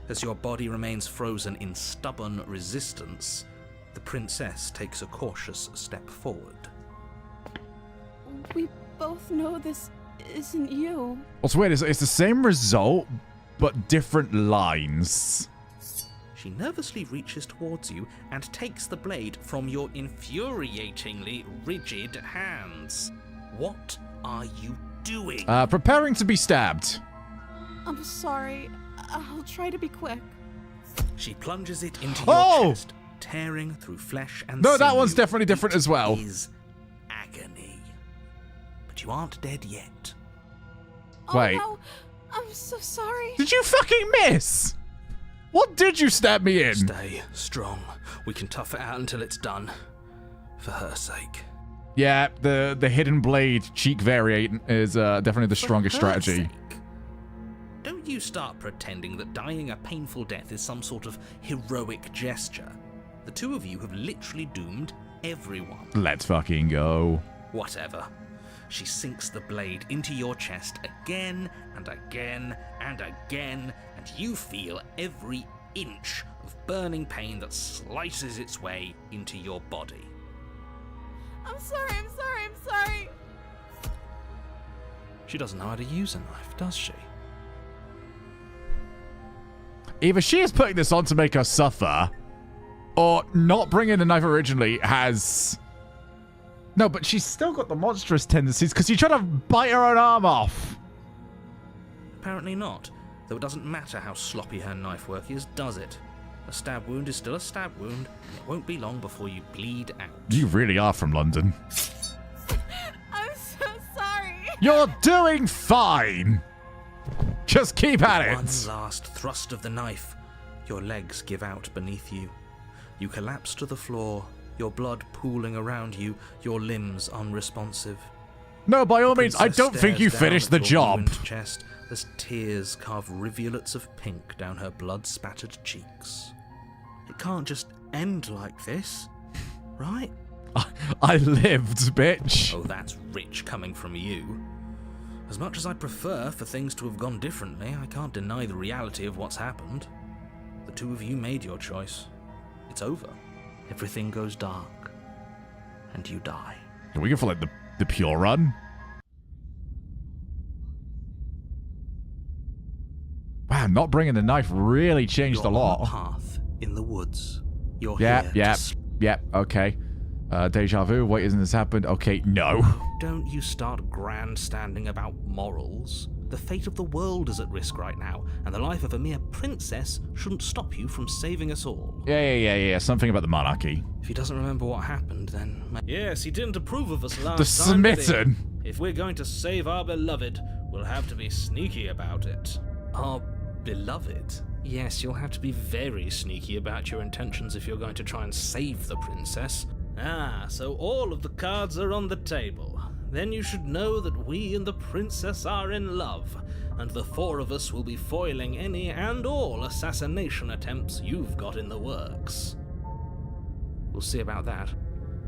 As your body remains frozen in stubborn resistance, the princess takes a cautious step forward. We both know this isn't you. What's weird is it's the same result, but different lines. She nervously reaches towards you and takes the blade from your infuriatingly rigid hands. What are you doing? Preparing to be stabbed. I'm sorry. I'll try to be quick. She plunges it into your chest, tearing through flesh and No, that sinew. one's definitely different as well. It is agony. But you aren't dead yet. Wait. Oh, no. I'm so sorry. Did you fucking miss? What did you stab me in? Stay strong. We can tough it out until it's done. For her sake. Yeah, the hidden blade cheek variant is definitely the strongest strategy. Sake. Don't you start pretending that dying a painful death is some sort of heroic gesture. The two of you have literally doomed everyone. Let's fucking go. Whatever. She sinks the blade into your chest again and again and again, and you feel every inch of burning pain that slices its way into your body. I'm sorry. I'm sorry. She doesn't know how to use a knife, does she? Either she is putting this on to make us suffer, or not bringing the knife originally has... No, but she's still got the monstrous tendencies because she tried to bite her own arm off. Apparently not, though it doesn't matter how sloppy her knife work is, does it? A stab wound is still a stab wound, and it won't be long before you bleed out. You really are from London. I'm so sorry. You're doing fine. Just keep at it. One last thrust of the knife. Your legs give out beneath you. You collapse to the floor, your blood pooling around you, your limbs unresponsive. No, by all means, I Princess don't think you stares down finished at the your job. ruined chest as tears carve rivulets of pink down her blood-spattered cheeks. It can't just end like this, right? I lived, bitch. Oh, that's rich coming from you. As much as I'd prefer for things to have gone differently, I can't deny the reality of what's happened. The two of you made your choice. It's over. Everything goes dark, and you die. Can we go for like the pure run? Wow, not bringing the knife really changed You're a lot. on a path in the woods. You're Yep, here to yep, okay. Deja vu. Wait, isn't this happened? Okay, no. Don't you start grandstanding about morals. The fate of the world is at risk right now, and the life of a mere princess shouldn't stop you from saving us all. Yeah. Something about the monarchy. If he doesn't remember what happened, then... Yes, he didn't approve of us last The time, did he? smitten. If we're going to save our beloved, we'll have to be sneaky about it. Our beloved? Yes, you'll have to be very sneaky about your intentions if you're going to try and save the princess. Ah, so all of the cards are on the table. Then you should know that we and the princess are in love, and the four of us will be foiling any and all assassination attempts you've got in the works. We'll see about that.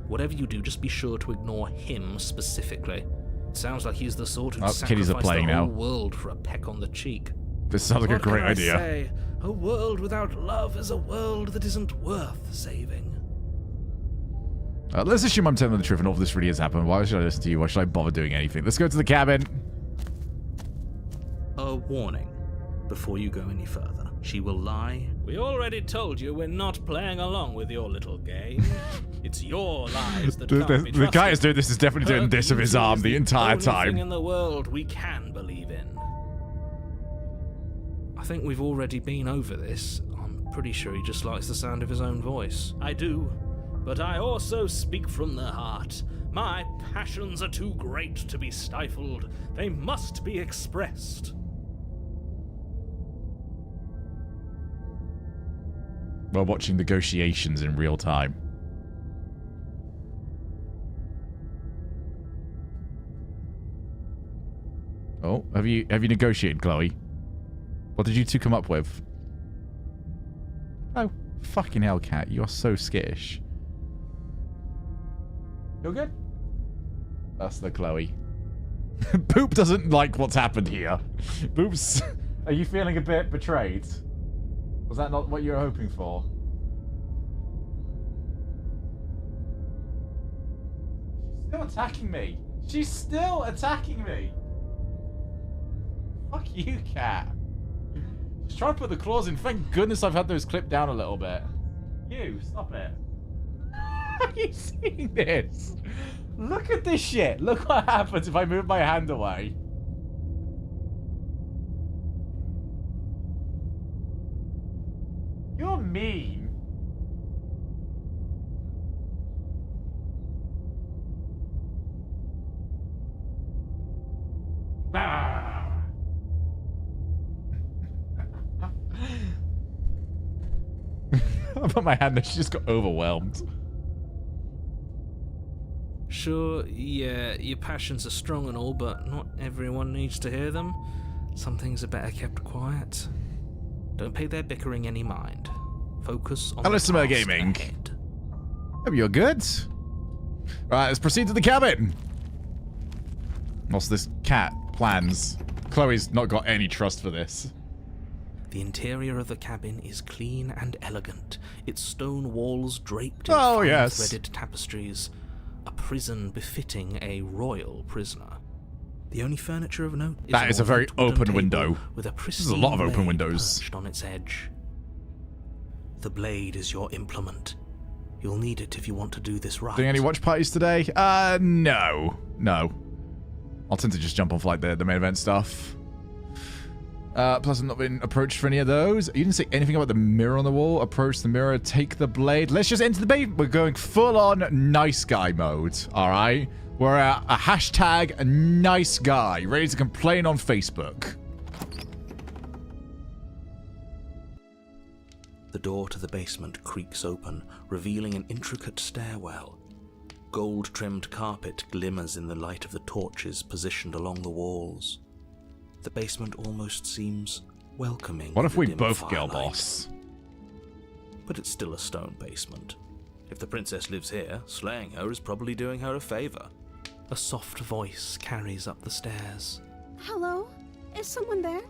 Whatever you do, just be sure to ignore him specifically. It sounds like he's the sort who'd sacrifice the whole world for a peck on the cheek. This sounds like a great idea. What can I say? A world without love is a world that isn't worth saving. Let's assume I'm telling the truth and all of this really has happened. Why should I listen to you? Why should I bother doing anything? Let's go to the cabin. A warning. Before you go any further, she will lie. We already told you we're not playing along with your little game. It's your lies that can't be trusted. The guy who's doing this is definitely doing this with his arm the entire time. Thing in the world we can believe in. I think we've already been over this. I'm pretty sure he just likes the sound of his own voice. I do. But I also speak from the heart. My passions are too great to be stifled. They must be expressed. We're watching negotiations in real time. Oh, have you negotiated, Chloe? What did you two come up with? Oh, fucking hell, Cat. You are so skittish. You're good? That's the Chloe. Poop doesn't like what's happened here. Poops, are you feeling a bit betrayed? Was that not what you were hoping for? She's still attacking me. She's still attacking me. Fuck you, Cat. She's trying to put the claws in. Thank goodness I've had those clipped down a little bit. You, stop it. Are you seeing this? Look at this shit. Look what happens if I move my hand away. You're mean. Ah. I put my hand there, she just got overwhelmed. Sure, yeah, your passions are strong and all, but not everyone needs to hear them. Some things are better kept quiet. Don't pay their bickering any mind. Focus on Hello, the Summer task Gaming. ahead. Hope you're good. Right, let's proceed to the cabin. What's this cat plans? Chloe's not got any trust for this. The interior of the cabin is clean and elegant, its stone walls draped in threaded tapestries. A prison befitting a royal prisoner. The only furniture of note is that is a very open window. With a this is a lot of open windows. Perched on its edge. The blade is your implement. You'll need it if you want to do this right. Doing any watch parties today? No. I'll tend to just jump off like the main event stuff. Plus, I've not been approached for any of those. You didn't say anything about the mirror on the wall. Approach the mirror, take the blade. Let's just enter the bait. We're going full-on nice guy mode, all right? We're a hashtag nice guy, ready to complain on Facebook. The door to the basement creaks open, revealing an intricate stairwell. Gold-trimmed carpet glimmers in the light of the torches positioned along the walls. The basement almost seems welcoming. What if we both firelight. girl boss? But it's still a stone basement. If the princess lives here, slaying her is probably doing her a favor. A soft voice carries up the stairs. Hello? Is someone there?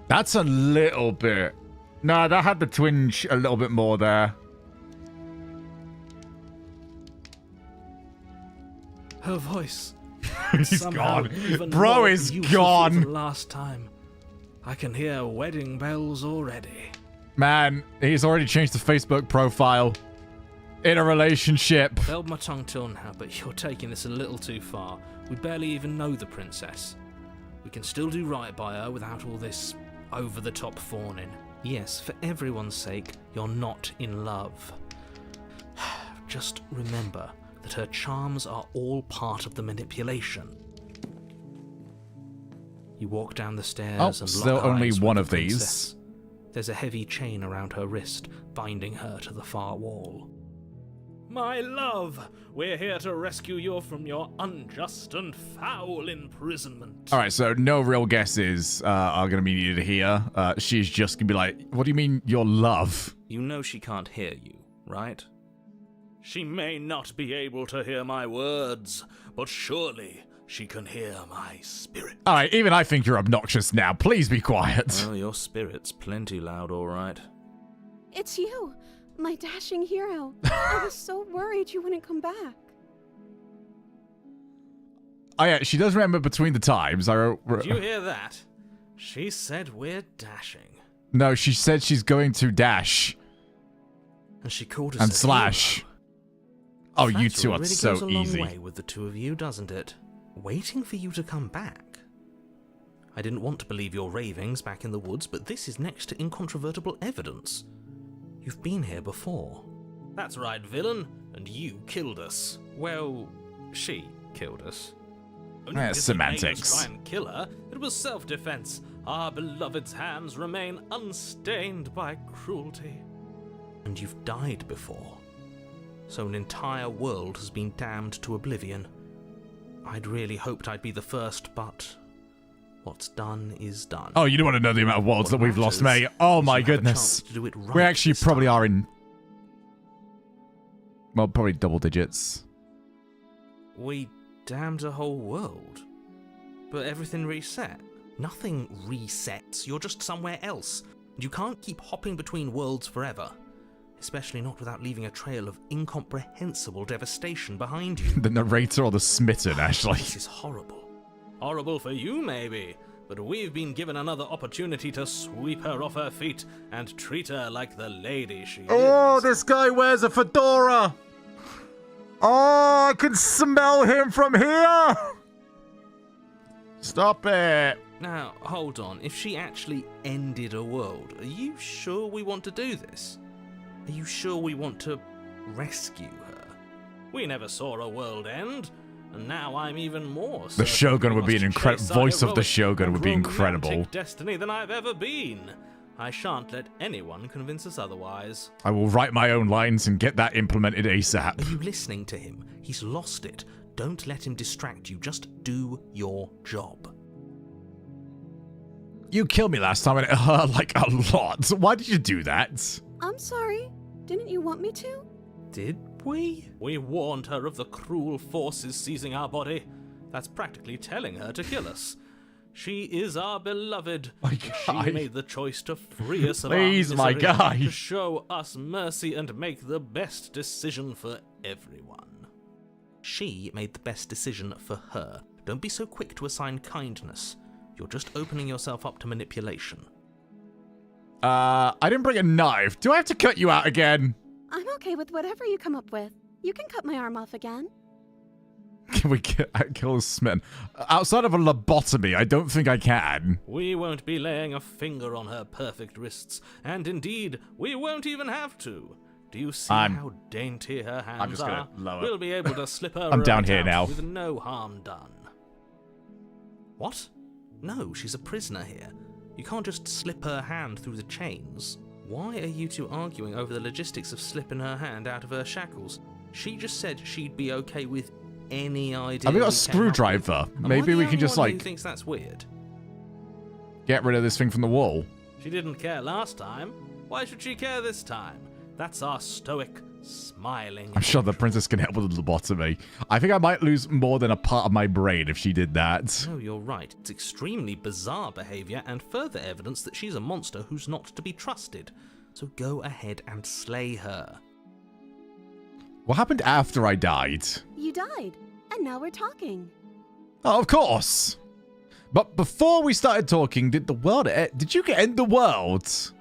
That's a little bit. No, that had the twinge a little bit more there. Her voice. He's gone. Bro is gone. Last time. I can hear wedding bells already. Man, he's already changed the Facebook profile. in a relationship. Held my tongue till now, but you're taking this a little too far. We barely even know the princess. We can still do right by her without all this over-the-top fawning. Yes, for everyone's sake, you're not in love. Just remember that her charms are all part of the manipulation. You walk down the stairs and still lock only eyes one with of the these. princess. There's a heavy chain around her wrist, binding her to the far wall. My love, we're here to rescue you from your unjust and foul imprisonment. All right, so no real guesses are going to be needed here. She's just going to be like, what do you mean, your love? You know she can't hear you, right? She may not be able to hear my words, but surely she can hear my spirit. All right, even I think you're obnoxious now. Please be quiet. Oh, your spirit's plenty loud, all right. It's you, my dashing hero. I was so worried you wouldn't come back. Oh yeah, she does remember between the times. Did you hear that? She said we're dashing. No, she said she's going to dash. And she called us and a slash. hero. Oh, you That two are really so goes a long easy. way with the two of you, doesn't it? Waiting for you to come back. I didn't want to believe your ravings back in the woods, but this is next to incontrovertible evidence. You've been here before. That's right, villain, and you killed us. Well, she killed us. Only didn't Semantics. make us try and kill her. It was self-defense. Our beloved's hands remain unstained by cruelty. And you've died before. So an entire world has been damned to oblivion. I'd really hoped I'd be the first, but what's done is done. Oh, you don't want to know the amount of worlds that we've lost, mate. Oh my goodness. We actually probably are in... Well, probably double digits. We damned a whole world. But everything reset. Nothing resets. You're just somewhere else. And you can't keep hopping between worlds forever. Especially not without leaving a trail of incomprehensible devastation behind you. The narrator or the smitten, Ashley. This is horrible. Horrible for you, maybe. But we've been given another opportunity to sweep her off her feet and treat her like the lady she is. Oh, this guy wears a fedora. Oh, I can smell him from here. Stop it. Now, hold on. If she actually ended a world, are you sure we want to do this? Are you sure we want to rescue her? We never saw a world end, and now I'm even more certain The Shogun would be an incredible... chase our Voice of the heroic Shogun would be and incredible. romantic destiny than I've ever been. I shan't let anyone convince us otherwise. I will write my own lines and get that implemented ASAP. Are you listening to him? He's lost it. Don't let him distract you. Just do your job. You killed me last time and it hurt like a lot. Why did you do that? I'm sorry. Didn't you want me to? Did we? We warned her of the cruel forces seizing our body. That's practically telling her to kill us. She is our beloved. My guy. She made the choice to free us of Please, our my misery, guy. to show us mercy and make the best decision for everyone. She made the best decision for her. Don't be so quick to assign kindness. You're just opening yourself up to manipulation. I didn't bring a knife. Do I have to cut you out again? I'm okay with whatever you come up with. You can cut my arm off again. Can we kill this man? Outside of a lobotomy, I don't think I can. We won't be laying a finger on her perfect wrists, and indeed, we won't even have to. Do you see how dainty her hands I'm just are? gonna lower. We'll be able to slip her I'm down right here out now. with no harm done. What? No, she's a prisoner here. You can't just slip her hand through the chains. Why are you two arguing over the logistics of slipping her hand out of her shackles? She just said she'd be okay with any idea. Have we got a we came up screwdriver? with. Am I Maybe the we can only just one who like thinks that's weird. get rid of this thing from the wall. She didn't care last time. Why should she care this time? That's our stoic, smiling... I'm sure the princess can help with the lobotomy. I think I might lose more than a part of my brain if she did that. No, you're right. It's extremely bizarre behavior and further evidence that she's a monster who's not to be trusted. So go ahead and slay her. What happened after I died? You died, and now we're talking. Oh, of course. But before we started talking, did the world... Did you end the world?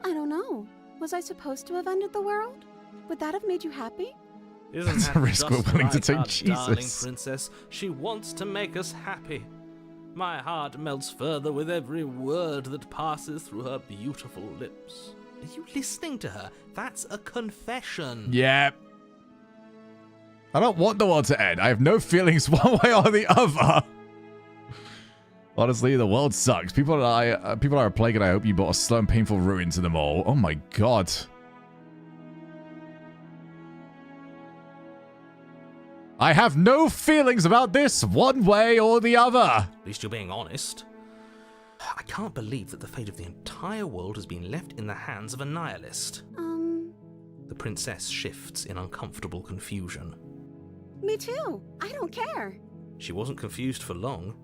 I don't know. Was I supposed to have ended the world? Would that have made you happy? Isn't That's that a risk we're just willing to like take, our darling Jesus. princess? She wants to make us happy. My heart melts further with every word that passes through her beautiful lips. Are you listening to her? That's a confession. Yeah. I don't want the world to end. I have no feelings one way or the other. Honestly, the world sucks. People are a plague, and I hope you brought a slow and painful ruin to them all. Oh my god. I have no feelings about this one way or the other. At least you're being honest. I can't believe that the fate of the entire world has been left in the hands of a nihilist. The princess shifts in uncomfortable confusion. Me too. I don't care. She wasn't confused for long.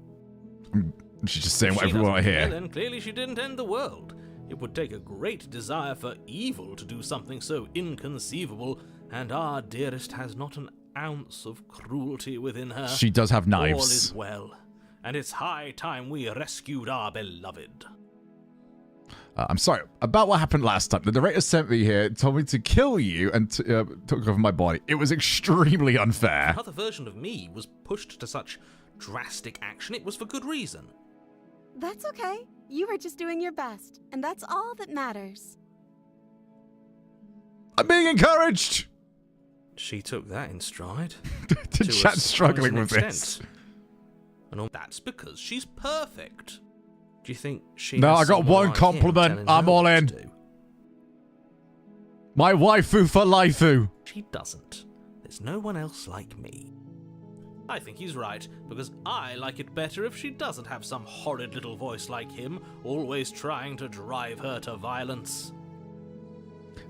She's just saying what She everyone doesn't care, here. then clearly she didn't end the world. It would take a great desire for evil to do something so inconceivable, and our dearest has not an ounce of cruelty within her. She does have knives. All is well, and it's high time we rescued our beloved. I'm sorry about what happened last time. The narrator sent me here, told me to kill you, and took over my body. It was extremely unfair. Another version of me was pushed to such drastic action. It was for good reason. That's okay. You were just doing your best, and that's all that matters. I'm being encouraged. She took that in stride. The chat's struggling with this. And all that's because she's perfect. Do you think she No, has I got someone one like him compliment. telling I'm her all what in. to do? My waifu for lifeu. She doesn't. There's no one else like me. I think he's right, because I like it better if she doesn't have some horrid little voice like him, always trying to drive her to violence.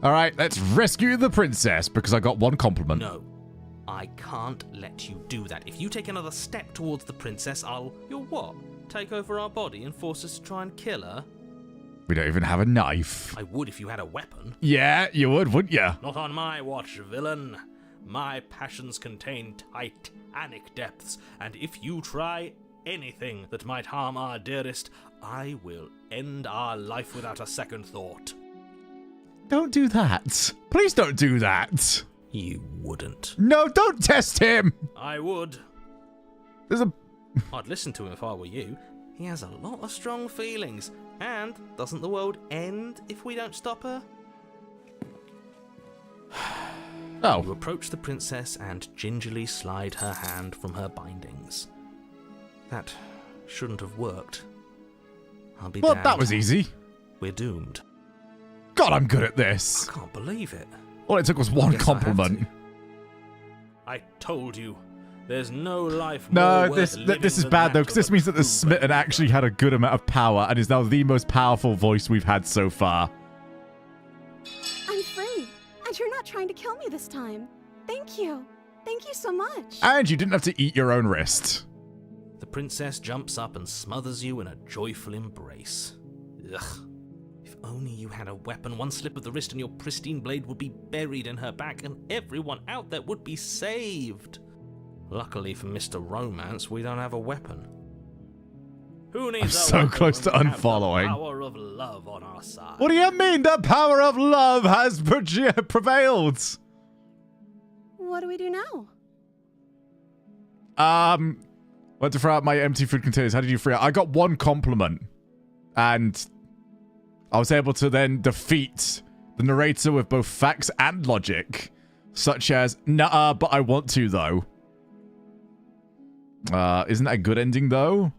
All right, let's rescue the princess because I got one compliment. No, I can't let you do that. If you take another step towards the princess, You'll what? Take over our body and force us to try and kill her? We don't even have a knife. I would if you had a weapon. Yeah, you would, wouldn't you? Not on my watch, villain. My passions contain titanic depths, and if you try anything that might harm our dearest, I will end our life without a second thought. Don't do that. Please don't do that. You wouldn't. No, don't test him. I would. There's a... I'd listen to him if I were you. He has a lot of strong feelings. And doesn't the world end if we don't stop her? Oh. You approach the princess and gingerly slide her hand from her bindings. That shouldn't have worked. I'll be Well, damned. that was easy. We're doomed. God, I'm good at this. I can't believe it. All it took was one Guess I have compliment. to. I told you. There's no life No, more worth living this is than bad that though, of because this a means that the true Smitten actually had a good amount of power and is now the most powerful voice we've had so far. I'm free, and you're not trying to kill me this time. Thank you. Thank you so much. And you didn't have to eat your own wrist. The princess jumps up and smothers you in a joyful embrace. Ugh. If only you had a weapon, one slip of the wrist and your pristine blade would be buried in her back and everyone out there would be saved. Luckily for Mr. Romance, we don't have a weapon. Who needs I'm a so weapon close to when we have unfollowing. the power of love on our side? What do you mean the power of love has prevailed? What do we do now? Went to throw out my empty food containers. How did you free out? I got one compliment. And I was able to then defeat the narrator with both facts and logic. Such as, nah, but I want to, though. Isn't that a good ending, though?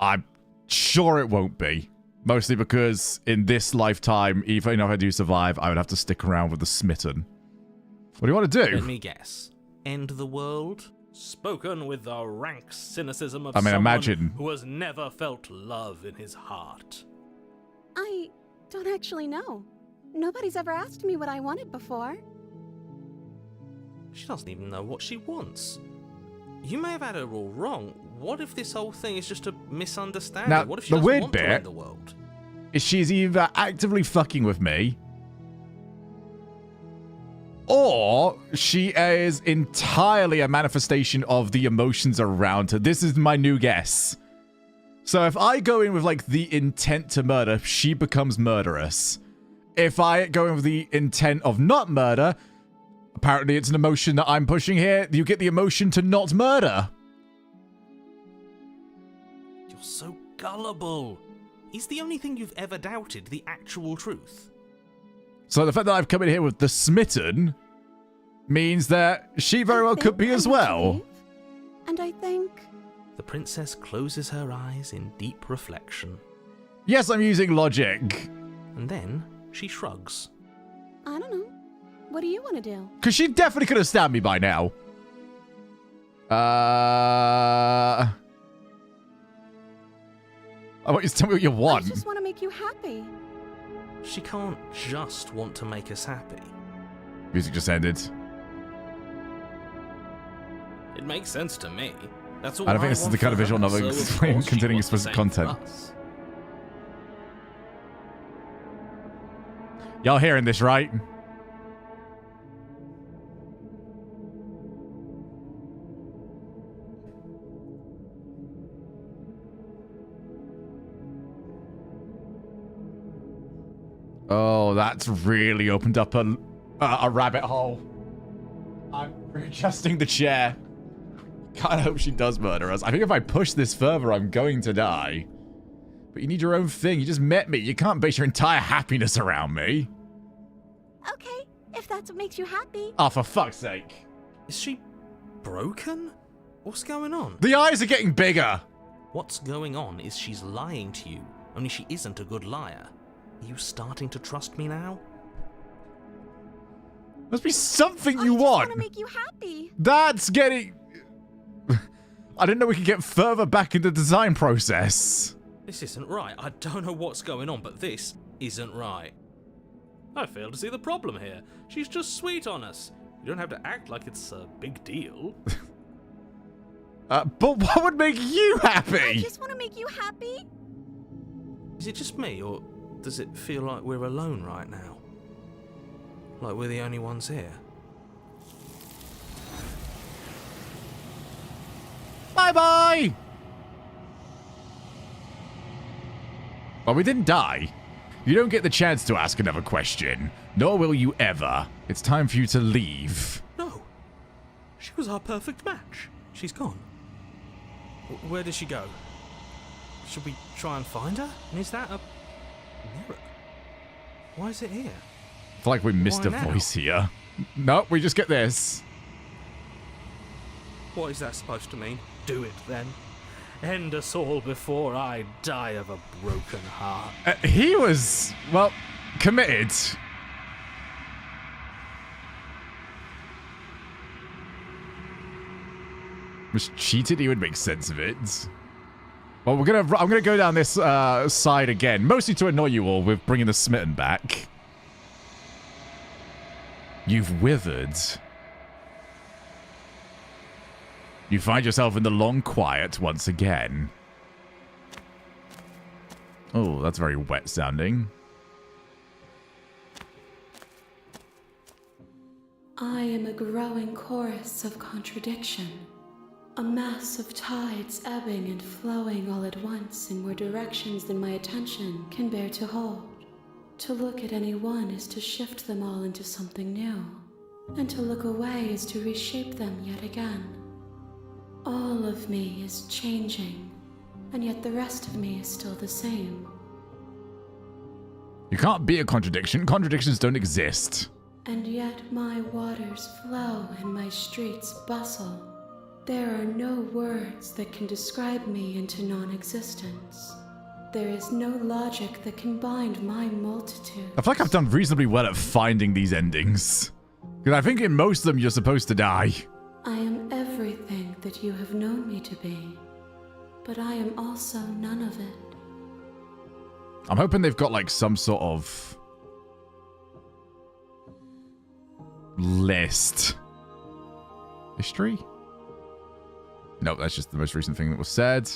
I'm sure it won't be. Mostly because in this lifetime, even if I do survive, I would have to stick around with the Smitten. What do you want to do? Let me guess. End the world? Spoken with the rank cynicism of I mean, someone imagine. who has never felt love in his heart. I don't actually know. Nobody's ever asked me what I wanted before. She doesn't even know what she wants. You may have had her all wrong. What if this whole thing is just a misunderstanding? Now, What if she the doesn't weird want to bit end the world? is she's either actively fucking with me, or she is entirely a manifestation of the emotions around her. This is my new guess. So if I go in with, like, the intent to murder, she becomes murderous. If I go in with the intent of not murder, Apparently it's an emotion that I'm pushing here. You get the emotion to not murder. You're so gullible. Is the only thing you've ever doubted the actual truth? So the fact that I've come in here with the smitten means that she very well could be as well. And I think... The princess closes her eyes in deep reflection. Yes, I'm using logic. And then she shrugs. I don't know. What do you want to do? Because she definitely could have stabbed me by now. I want you to tell me what you want. I just want to make you happy. She can't just want to make us happy. Music just ended. It makes sense to me. That's all I don't think this is the kind of visual novel containing explicit content. Y'all hearing this, right? Oh, that's really opened up a rabbit hole. I'm readjusting the chair. God, I hope she does murder us. I think if I push this further, I'm going to die. But you need your own thing. You just met me. You can't base your entire happiness around me. Okay, if that's what makes you happy. Oh, for fuck's sake. Is she broken? What's going on? The eyes are getting bigger. What's going on is she's lying to you, only she isn't a good liar. Are you starting to trust me now? Must be something you I want. want to make you happy. That's getting... I didn't know we could get further back in the design process. This isn't right. I don't know what's going on, but this isn't right. I fail to see the problem here. She's just sweet on us. You don't have to act like it's a big deal. But what would make you happy? I just want to make you happy. Is it just me, or does it feel like we're alone right now? Like we're the only ones here? Bye-bye! Well, we didn't die. You don't get the chance to ask another question, nor will you ever. It's time for you to leave. No. She was our perfect match. She's gone. Where did she go? Should we try and find her? And is that a mirror? Why is it here? I feel like we missed a voice here. No, we just get this. What is that supposed to mean? Do it then. End us all before I die of a broken heart. He was, well, committed. Was cheated? He would make sense of it. Well, I'm gonna go down this side again, mostly to annoy you all with bringing the smitten back. You've withered. You find yourself in the long quiet once again. Oh, that's very wet sounding. I am a growing chorus of contradiction. A mass of tides ebbing and flowing all at once in more directions than my attention can bear to hold. To look at any one is to shift them all into something new, and to look away is to reshape them yet again. All of me is changing, and yet the rest of me is still the same. You can't be a contradiction. Contradictions don't exist. And yet my waters flow and my streets bustle. There are no words that can describe me into non-existence. There is no logic that can bind my multitude. I feel like I've done reasonably well at finding these endings. Because I think in most of them you're supposed to die. I am everything that you have known me to be, but I am also none of it. I'm hoping they've got like some sort of list. History? Nope, that's just the most recent thing that was said.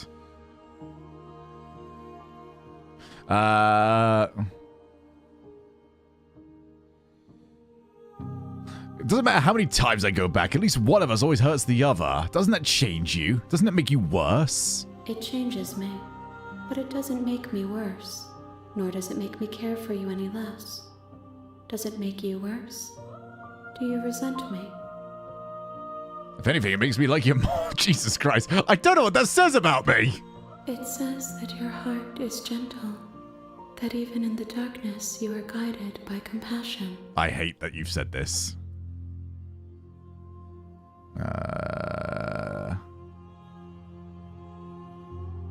It doesn't matter how many times I go back, at least one of us always hurts the other. Doesn't that change you? Doesn't that make you worse? It changes me, but it doesn't make me worse, nor does it make me care for you any less. Does it make you worse? Do you resent me? If anything, it makes me like you more. Jesus Christ. I don't know what that says about me. It says that your heart is gentle, that even in the darkness you are guided by compassion. I hate that you've said this.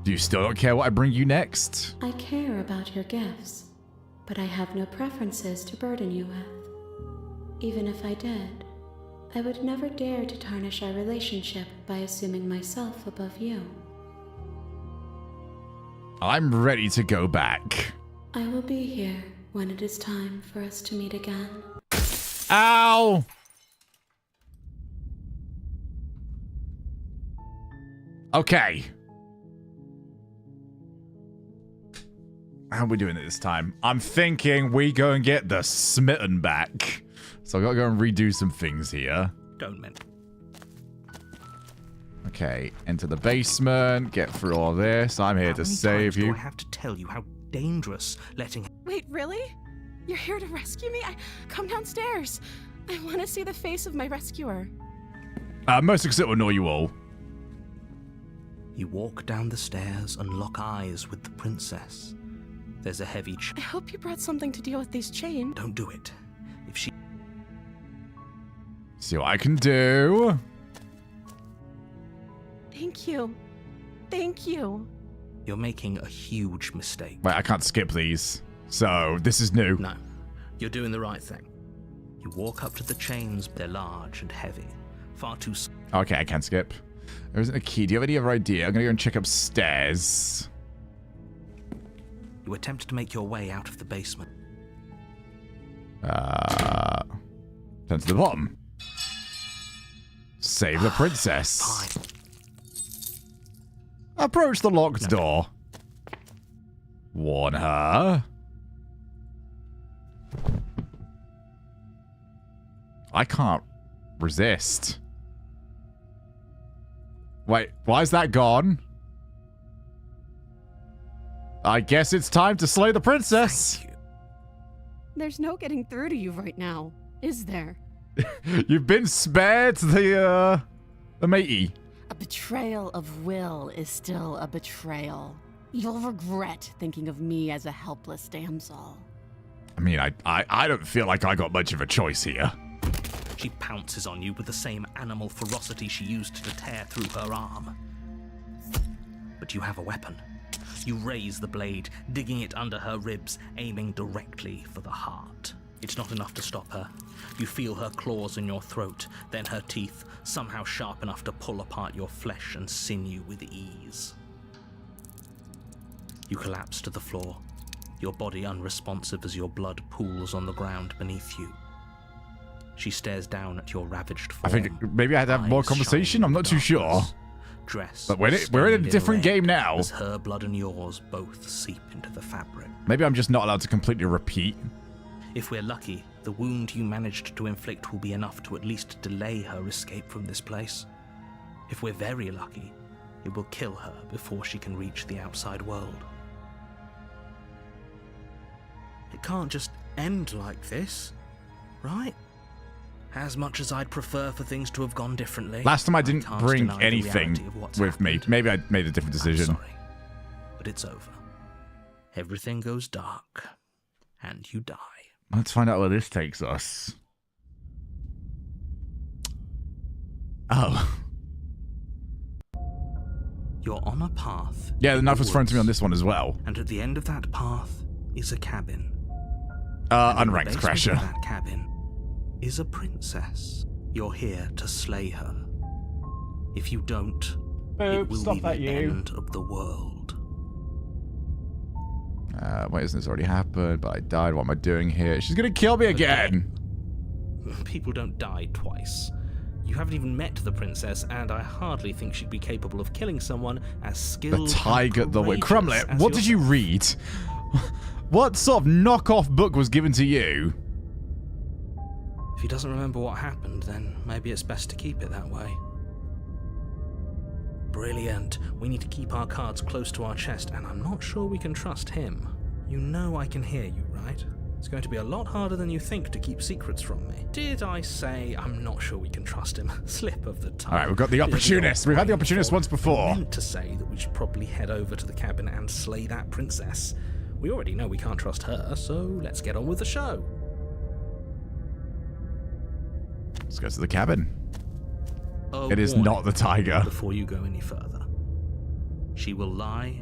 Do you still don't care what I bring you next? I care about your gifts, but I have no preferences to burden you with. Even if I did, I would never dare to tarnish our relationship by assuming myself above you. I'm ready to go back. I will be here when it is time for us to meet again. Ow! Okay. How are we doing it this time? I'm thinking we go and get the smitten back. So I've got to go and redo some things here. Don't mention. Okay, enter the basement, get through all this. I'm here to save you. I have to tell you how dangerous letting... Wait, really? You're here to rescue me? Come downstairs. I want to see the face of my rescuer. Most except will know you all. You walk down the stairs and lock eyes with the princess. There's a heavy I hope you brought something to deal with these chains. Don't do it. If she... See what I can do. Thank you. Thank you. You're making a huge mistake. Wait, I can't skip these. So, this is new. No. You're doing the right thing. You walk up to the chains. They're large and heavy. Far too... Okay, I can skip. There isn't a key. Do you have any other idea? I'm going to go and check upstairs. You attempt to make your way out of the basement. Turn to the bottom. Save the princess. Fine. Approach the locked door. Warn her. I can't resist. Wait, why is that gone? I guess it's time to slay the princess. There's no getting through to you right now, is there? You've been spared the matey. A betrayal of will is still a betrayal. You'll regret thinking of me as a helpless damsel. I mean, I don't feel like I got much of a choice here. She pounces on you with the same animal ferocity she used to tear through her arm. But you have a weapon. You raise the blade, digging it under her ribs, aiming directly for the heart. It's not enough to stop her. You feel her claws in your throat, then her teeth, somehow sharp enough to pull apart your flesh and sinew with ease. You collapse to the floor, your body unresponsive as your blood pools on the ground beneath you. She stares down at your ravaged form. I think maybe I had to have more conversation. I'm not too sure. Dress, but we're in a different game now. As her blood and yours both seep into the fabric. Maybe I'm just not allowed to completely repeat. If we're lucky, the wound you managed to inflict will be enough to at least delay her escape from this place. If we're very lucky, it will kill her before she can reach the outside world. It can't just end like this, right? As much as I'd prefer for things to have gone differently. Last time I didn't bring anything with me. Maybe I made a different decision. I'm sorry, but it's over. Everything goes dark, and you die. Let's find out where this takes us. Oh. You're on a path. Yeah, the knife was thrown to me on this one as well. And at the end of that path is a cabin. Unranked Crasher. That cabin is a princess. You're here to slay her. If you don't, it will be the end of the world. Wait, isn't this already happened? But I died. What am I doing here? She's gonna kill me again. People don't die twice. You haven't even met the princess, and I hardly think she'd be capable of killing someone as skilled. The Tiger, the Way. Crumlet, what did you read? What sort of knockoff book was given to you? If he doesn't remember what happened, then maybe it's best to keep it that way. Brilliant. We need to keep our cards close to our chest, and I'm not sure we can trust him. You know I can hear you, right? It's going to be a lot harder than you think to keep secrets from me. Did I say I'm not sure we can trust him? Slip of the tongue. All right, we've got the opportunist. We've had the opportunist once before. I meant to say that we should probably head over to the cabin and slay that princess. We already know we can't trust her, so let's get on with the show. Let's go to the cabin. A it is warning not the tiger. Before you go any further. She will lie.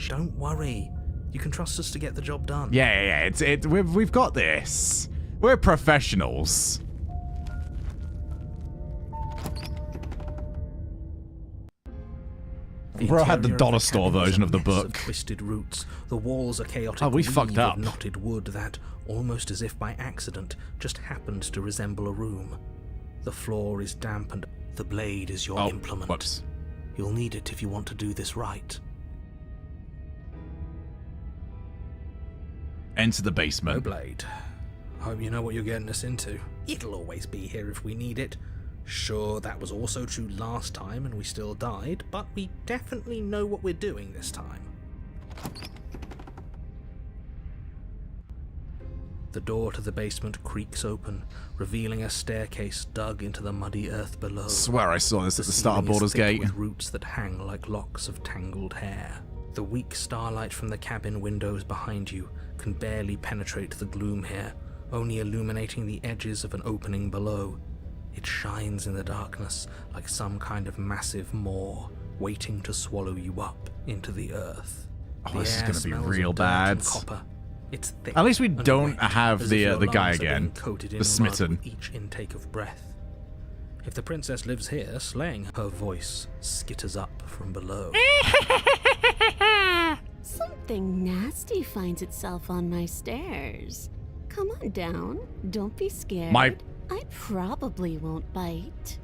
Don't worry. You can trust us to get the job done. Yeah. We've got this. We're professionals. Bro had the dollar store version of the book. Of twisted roots. The walls are chaotic. Oh, we fucked up. Of knotted wood that, almost as if by accident, just happened to resemble a room. The floor is damp and the blade is your implement. Whoops. You'll need it if you want to do this right. Enter the basement. No blade. Hope you know what you're getting us into. It'll always be here if we need it. Sure, that was also true last time and we still died, but we definitely know what we're doing this time. The door to the basement creaks open, revealing a staircase dug into the muddy earth below. Swear I saw this at the start of Baldur's Gate. With roots that hang like locks of tangled hair. The weak starlight from the cabin windows behind you can barely penetrate the gloom here, only illuminating the edges of an opening below. It shines in the darkness like some kind of massive maw, waiting to swallow you up into the earth. Oh, this is going to be real bad. It's thick. At least we don't have the guy again, the smitten. Each intake of breath. If the princess lives here, slaying her voice skitters up from below. Something nasty finds itself on my stairs. Come on down. Don't be scared. I probably won't bite.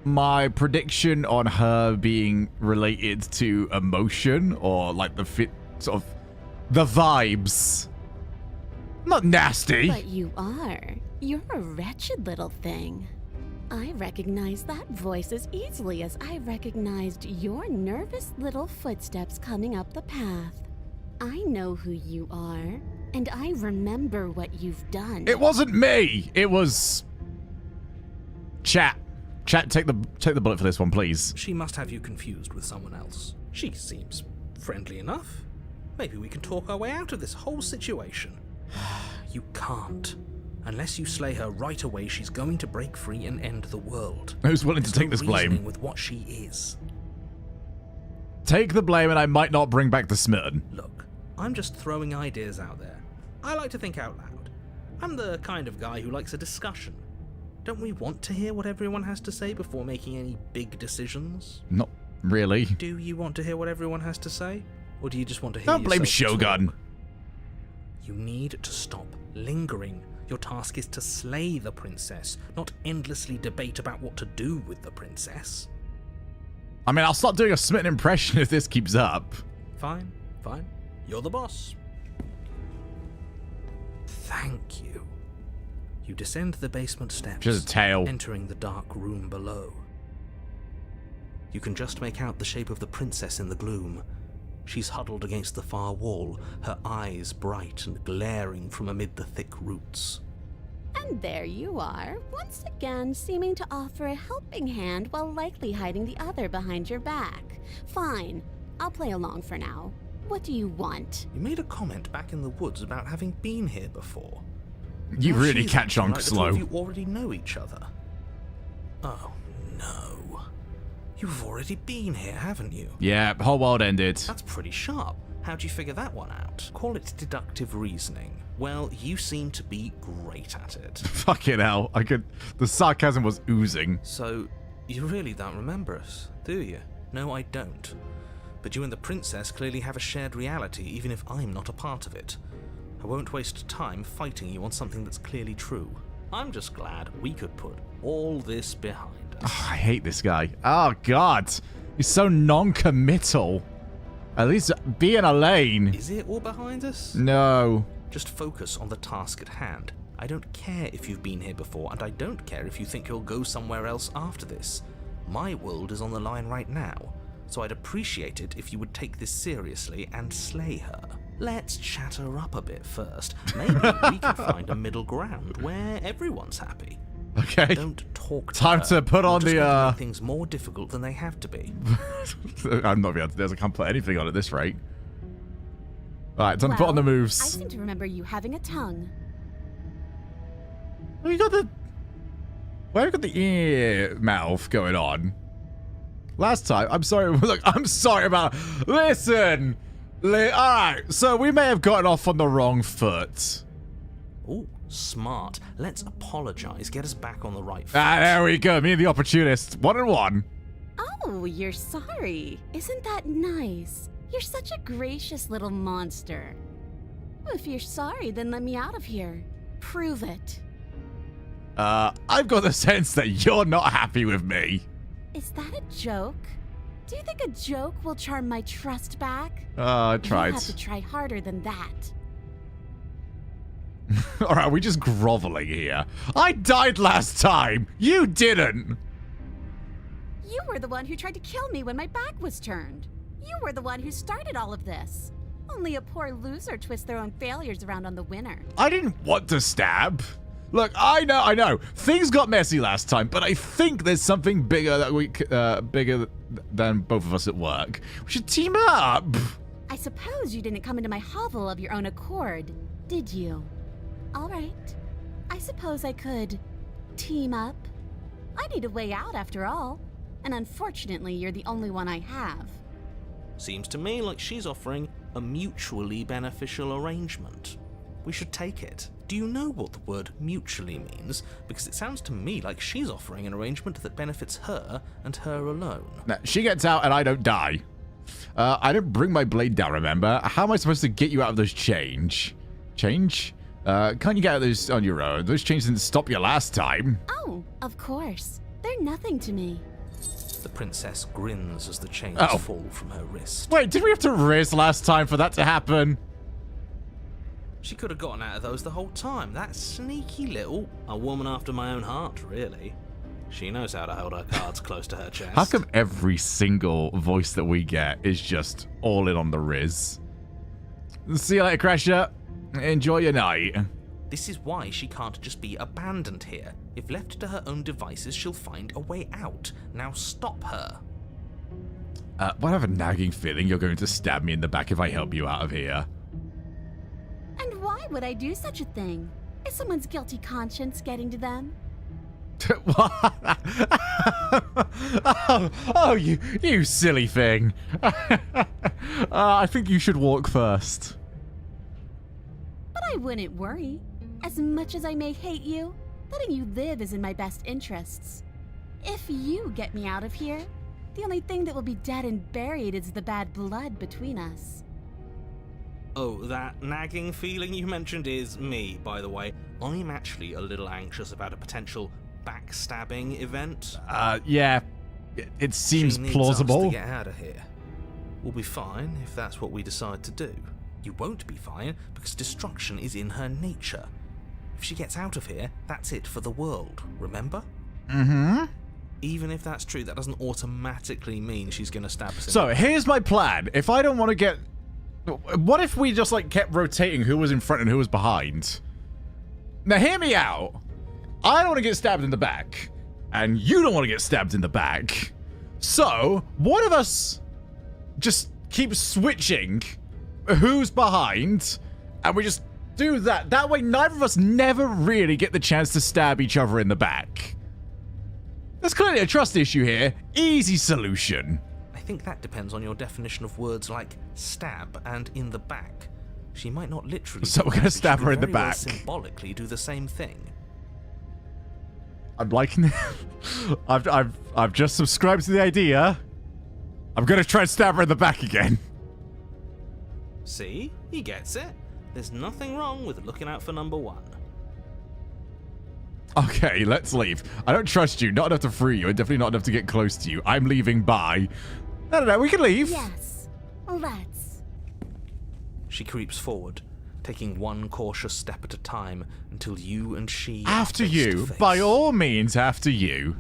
My prediction on her being related to emotion or like the sort of the vibes. Not nasty. But you are. You're a wretched little thing. I recognize that voice as easily as I recognized your nervous little footsteps coming up the path. I know who you are, and I remember what you've done. It wasn't me. It was chat. Chat, take the bullet for this one, please. She must have you confused with someone else. She seems friendly enough. Maybe we can talk our way out of this whole situation. You can't. Unless you slay her right away, she's going to break free and end the world. Who's willing to take this blame? With what she is. Take the blame and I might not bring back the smitten. Look, I'm just throwing ideas out there. I like to think out loud. I'm the kind of guy who likes a discussion. Don't we want to hear what everyone has to say before making any big decisions? Not really. Do you want to hear what everyone has to say? Or do you just want to hear Don't blame Shogun. Talk? You need to stop lingering. Your task is to slay the princess, not endlessly debate about what to do with the princess. I mean, I'll start doing a smitten impression if this keeps up. Fine. You're the boss. Thank you. You descend the basement steps, just a tail, entering the dark room below. You can just make out the shape of the princess in the gloom. She's huddled against the far wall, her eyes bright and glaring from amid the thick roots. And there you are, once again seeming to offer a helping hand while likely hiding the other behind your back. Fine, I'll play along for now. What do you want? You made a comment back in the woods about having been here before. You really catch on slow. You already know each other. Oh, no. You've already been here, haven't you? Yeah, whole world ended. That's pretty sharp. How'd you figure that one out? Call it deductive reasoning. Well, you seem to be great at it. Fucking hell. The sarcasm was oozing. So, you really don't remember us, do you? No, I don't. But you and the princess clearly have a shared reality, even if I'm not a part of it. I won't waste time fighting you on something that's clearly true. I'm just glad we could put all this behind us. Oh, I hate this guy. Oh, God. He's so non-committal. At least be in a lane. Is it all behind us? No. Just focus on the task at hand. I don't care if you've been here before, and I don't care if you think you'll go somewhere else after this. My world is on the line right now, so I'd appreciate it if you would take this seriously and slay her. Let's chat her up a bit first. Maybe we can find a middle ground where everyone's happy. Okay. Don't talk to Time her. to put on the make things more difficult than they have to be. I'm not able to do this. I can't put anything on at this rate. Alright, time to put on the moves. I seem to remember you having a tongue. Well, you got the... Where have you got the ear mouth going on? Last time, I'm sorry, look, I'm sorry about... Listen! Alright, so we may have gotten off on the wrong foot. Ooh, smart. Let's apologize. Get us back on the right foot. Ah, there we go. Me and the opportunist. 1-on-1. Oh, you're sorry. Isn't that nice? You're such a gracious little monster. Well, if you're sorry, then let me out of here. Prove it. I've got the sense that you're not happy with me. Is that a joke? Do you think a joke will charm my trust back? I tried. You'll have to try harder than that. Alright, we just groveling here. I died last time. You didn't. You were the one who tried to kill me when my back was turned. You were the one who started all of this. Only a poor loser twists their own failures around on the winner. I didn't want to stab. Look, I know. Things got messy last time, but I think there's something bigger that bigger than both of us at work. We should team up. I suppose you didn't come into my hovel of your own accord, did you? All right. I suppose I could team up. I need a way out after all. And unfortunately, you're the only one I have. Seems to me like she's offering a mutually beneficial arrangement. We should take it. Do you know what the word mutually means? Because it sounds to me like she's offering an arrangement that benefits her and her alone. Now, she gets out and I don't die. I didn't bring my blade down, remember? How am I supposed to get you out of those chains? Can't you get out of those on your own? Those chains didn't stop you last time. Oh, of course. They're nothing to me. The princess grins as the chains fall from her wrist. Wait, did we have to race last time for that to happen? She could have gotten out of those the whole time. That sneaky little... A woman after my own heart, really. She knows how to hold her cards close to her chest. How come every single voice that we get is just all in on the Riz? See you later, Crasher. Enjoy your night. This is why she can't just be abandoned here. If left to her own devices, she'll find a way out. Now stop her. But I have a nagging feeling you're going to stab me in the back if I help you out of here. And why would I do such a thing? Is someone's guilty conscience getting to them? oh, you silly thing. I think you should walk first. But I wouldn't worry. As much as I may hate you, letting you live is in my best interests. If you get me out of here, the only thing that will be dead and buried is the bad blood between us. Oh, that nagging feeling you mentioned is me, by the way. I'm actually a little anxious about a potential backstabbing event. Yeah. It seems she needs plausible. Us to get out of here. We'll be fine if that's what we decide to do. You won't be fine because destruction is in her nature. If she gets out of here, that's it for the world, remember? Mm-hmm. Even if that's true, that doesn't automatically mean she's gonna stab us in So, the here's my plan. If I don't want to get... What if we just, like, kept rotating who was in front and who was behind? Now, hear me out. I don't want to get stabbed in the back. And you don't want to get stabbed in the back. So, one of us just keeps switching who's behind, and we just do that. That way, neither of us never really get the chance to stab each other in the back. There's clearly a trust issue here. Easy solution. I think that depends on your definition of words like stab and in the back. She might not literally. So we're gonna stab her in the back. Symbolically, do the same thing. I'm liking it. I've just subscribed to the idea. I'm gonna try and stab her in the back again. See? He gets it. There's nothing wrong with looking out for number one. Okay, let's leave. I don't trust you. Not enough to free you, and definitely not enough to get close to you. I'm leaving. Bye. I don't know. We can leave. Yes. Let's. She creeps forward, taking one cautious step at a time until you and she After are face you. to face. By all means, after you.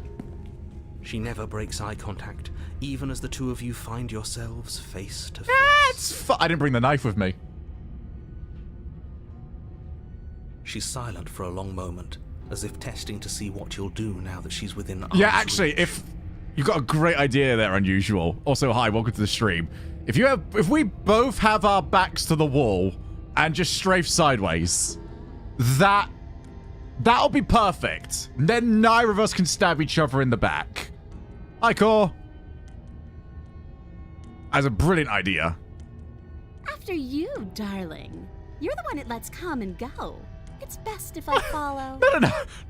She never breaks eye contact, even as the two of you find yourselves face to face. That's I didn't bring the knife with me. She's silent for a long moment, as if testing to see what you'll do now that she's within arm's Yeah, actually, reach. if you've got a great idea there, Unusual. Also, hi, welcome to the stream. If we both have our backs to the wall and just strafe sideways, that'll be perfect. Then neither of us can stab each other in the back. Hi, Core. That's a brilliant idea. After you, darling. You're the one it lets come and go. It's best if I follow.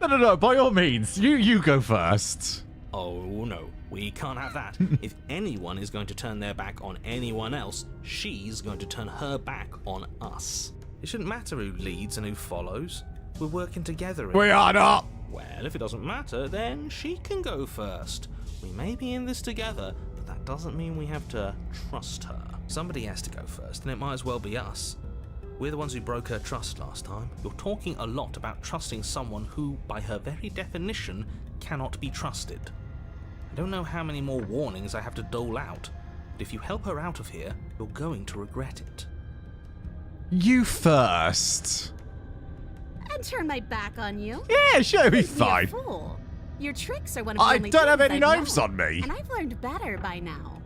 No. By all means, you go first. Oh no, we can't have that. If anyone is going to turn their back on anyone else, she's going to turn her back on us. It shouldn't matter who leads and who follows. We're working together. We are not. Well, if it doesn't matter, then she can go first. We may be in this together, but that doesn't mean we have to trust her. Somebody has to go first, and it might as well be us. We're the ones who broke her trust last time. You're talking a lot about trusting someone who, by her very definition, cannot be trusted. I don't know how many more warnings I have to dole out, but if you help her out of here, you're going to regret it. You first. And turn my back on you. Yeah, sure, be You're a fine. fool. Your tricks are one of the I only don't have things any I knives know, on me. And I've learned better by now.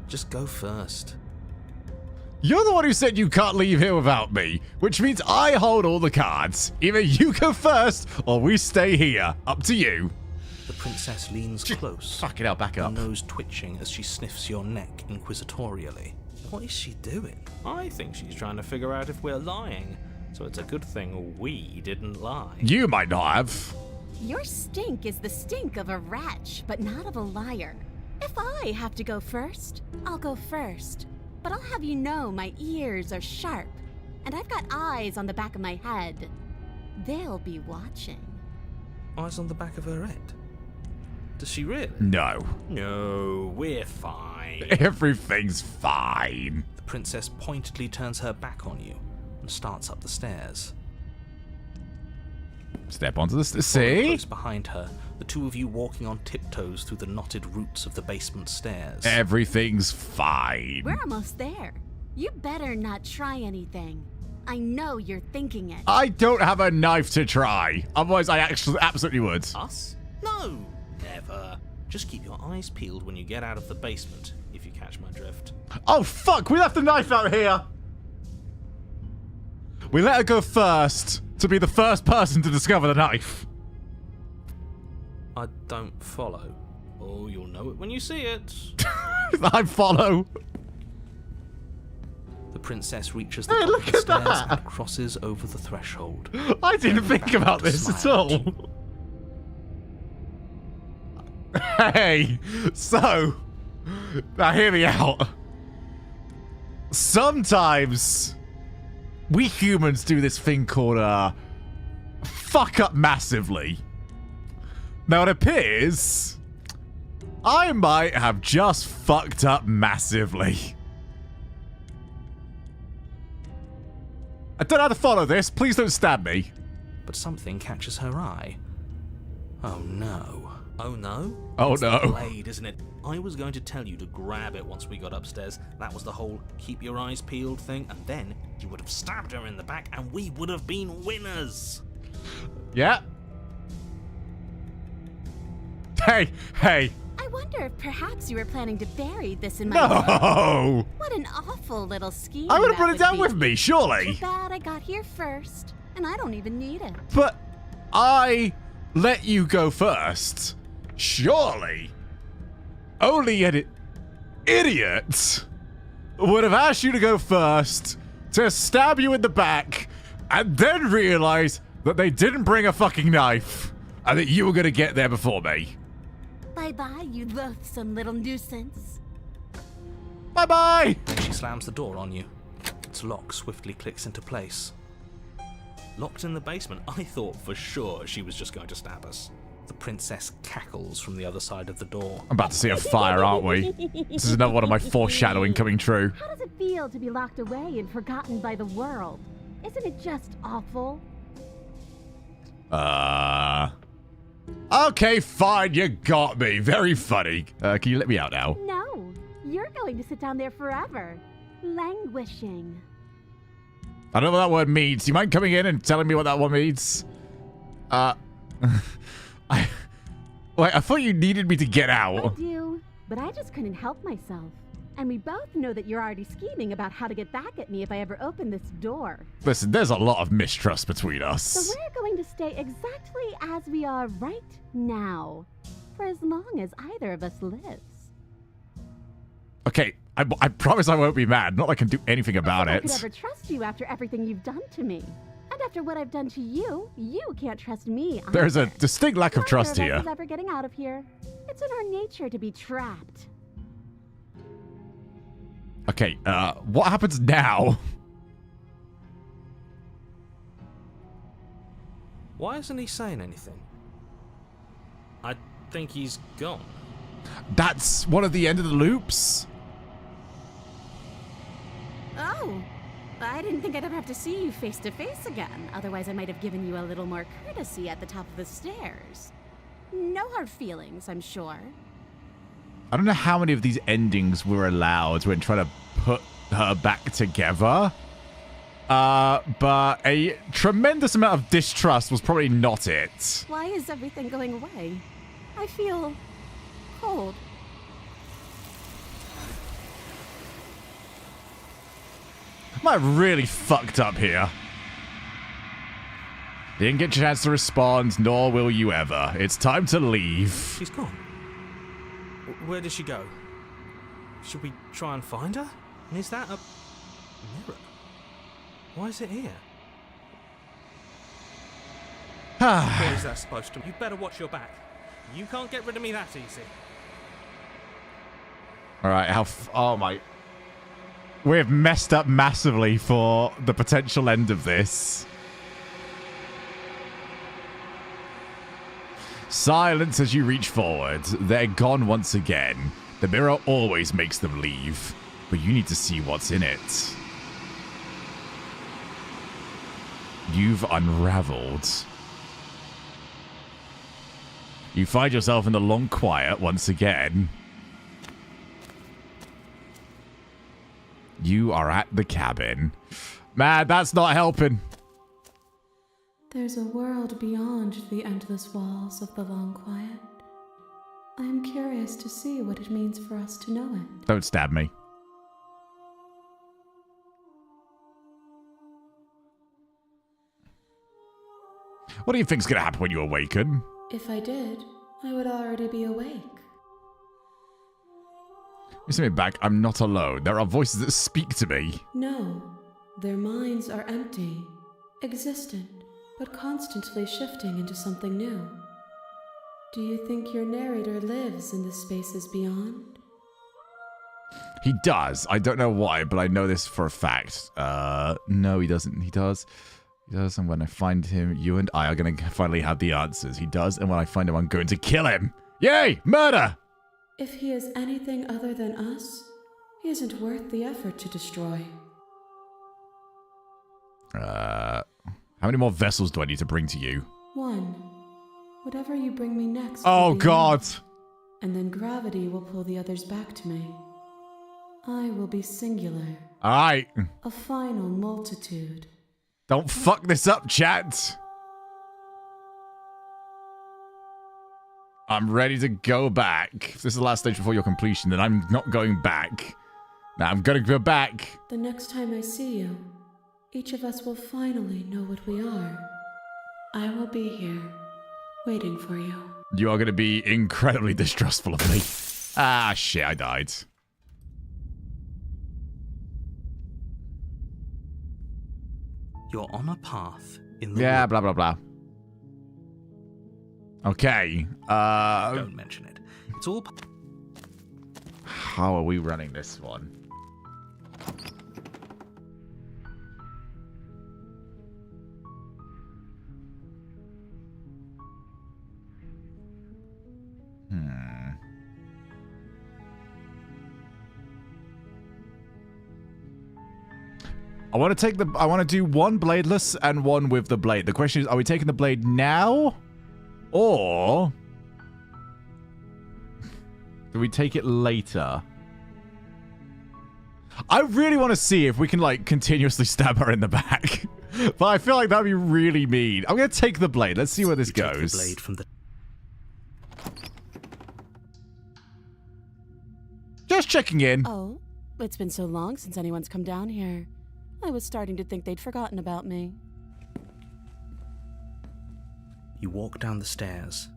Just go first. You're the one who said you can't leave here without me, which means I hold all the cards. Either you go first, or we stay here. Up to you. The princess leans close. Fucking hell, back up. Her nose twitching as she sniffs your neck inquisitorially. What is she doing? I think she's trying to figure out if we're lying. So it's a good thing we didn't lie. You might not have. Your stink is the stink of a wretch, but not of a liar. If I have to go first, I'll go first. But I'll have you know my ears are sharp, and I've got eyes on the back of my head. They'll be watching. Eyes on the back of her head? Does she really? No. No, we're fine. Everything's fine. The princess pointedly turns her back on you and starts up the stairs. Step onto the stairs. Follow See? close behind her, the two of you walking on tiptoes through the knotted roots of the basement stairs. Everything's fine. We're almost there. You better not try anything. I know you're thinking it. I don't have a knife to try. Otherwise, I actually absolutely would. Us? No, never. Just keep your eyes peeled when you get out of the basement, if you catch my drift. Oh, fuck. We left the knife out here. We let her go first to be the first person to discover the knife. I don't follow. Oh, you'll know it when you see it. I follow. The princess reaches the Hey, top look of the at stairs that. and crosses over the threshold. I didn't think about this at all. Hey, so, now hear me out. Sometimes we humans do this thing called fuck up massively. Now it appears I might have just fucked up massively. I don't know how to follow this. Please don't stab me. But something catches her eye. Oh no. Oh no? Oh It's the no. blade, isn't it? I was going to tell you to grab it once we got upstairs. That was the whole keep your eyes peeled thing, and then you would have stabbed her in the back and we would have been winners. Yeah. Hey. I wonder if perhaps you were planning to bury this in my room. No. What an awful little scheme. I would have that put it down be. with me, surely. Too bad I got here first, and I don't even need it. But I let you go first. Surely. Only an idiot would have asked you to go first to stab you in the back and then realize that they didn't bring a fucking knife and that you were going to get there before me. Bye-bye, you loathsome little nuisance. Bye-bye. She slams the door on you. Its lock swiftly clicks into place. Locked in the basement, I thought for sure she was just going to stab us. The princess cackles from the other side of the door. I'm about to see a fire, aren't we? This is another one of my foreshadowing coming true. How does it feel to be locked away and forgotten by the world? Isn't it just awful? Okay, fine, you got me. Very funny. Can you let me out now? No, you're going to sit down there forever, languishing. I don't know what that word means. Do you mind coming in and telling me what that one means? Wait, I thought you needed me to get out. I do, but I just couldn't help myself. And we both know that you're already scheming about how to get back at me if I ever open this door. Listen, there's a lot of mistrust between us. So we're going to stay exactly as we are right now, for as long as either of us lives. Okay, I promise I won't be mad. Not like I can do anything about it. I could ever trust you after everything you've done to me. And after what I've done to you, you can't trust me either. There's a distinct lack of trust here. Neither of us is ever getting out of here. It's in our nature to be trapped. Okay, what happens now? Why isn't he saying anything? I think he's gone. That's one of the end of the loops? Oh, I didn't think I'd ever have to see you face to face again. Otherwise, I might have given you a little more courtesy at the top of the stairs. No hard feelings, I'm sure. I don't know how many of these endings were allowed when trying to put her back together. But a tremendous amount of distrust was probably not it. Why is everything going away? I feel cold. Am I really fucked up here? Didn't get a chance to respond, nor will you ever. It's time to leave. She's gone. Where did she go? Should we try and find her? And is that a mirror? Why is it here? What is that supposed to mean? You better watch your back. You can't get rid of me that easy. Alright, oh my... We've messed up massively for the potential end of this. Silence as you reach forward. They're gone once again. The mirror always makes them leave, but you need to see what's in it. You've unraveled. You find yourself in the long quiet once again. You are at the cabin. Man, that's not helping. There's a world beyond the endless walls of the long quiet. I am curious to see what it means for us to know it. Don't stab me. What do you think's gonna happen when you awaken? If I did, I would already be awake. Listen to me back. I'm not alone. There are voices that speak to me. No, their minds are empty, existent, but constantly shifting into something new. Do you think your narrator lives in the spaces beyond? He does. I don't know why, but I know this for a fact. No, he doesn't. He does. He does, and when I find him, you and I are going to finally have the answers. He does, and when I find him, I'm going to kill him. Yay! Murder! If he is anything other than us, he isn't worth the effort to destroy. How many more vessels do I need to bring to you? One. Whatever you bring me next. Oh, God. Enough. And then gravity will pull the others back to me. I will be singular. All right. A final multitude. Don't fuck this up, chat. I'm ready to go back. If this is the last stage before your completion, then I'm not going back. Now I'm going to go back. The next time I see you, each of us will finally know what we are. I will be here, waiting for you. You are going to be incredibly distrustful of me. Ah, shit, I died. You're on a path in the Yeah, blah, blah, blah. Okay. Don't mention it. It's all... How are we running this one? I want to do one bladeless and one with the blade. The question is, are we taking the blade now? Or do we take it later? I really want to see if we can, like, continuously stab her in the back. But I feel like that'd be really mean. I'm going to take the blade. Let's see where this goes. The blade from the... Just checking in. Oh, it's been so long since anyone's come down here. I was starting to think they'd forgotten about me. You walk down the stairs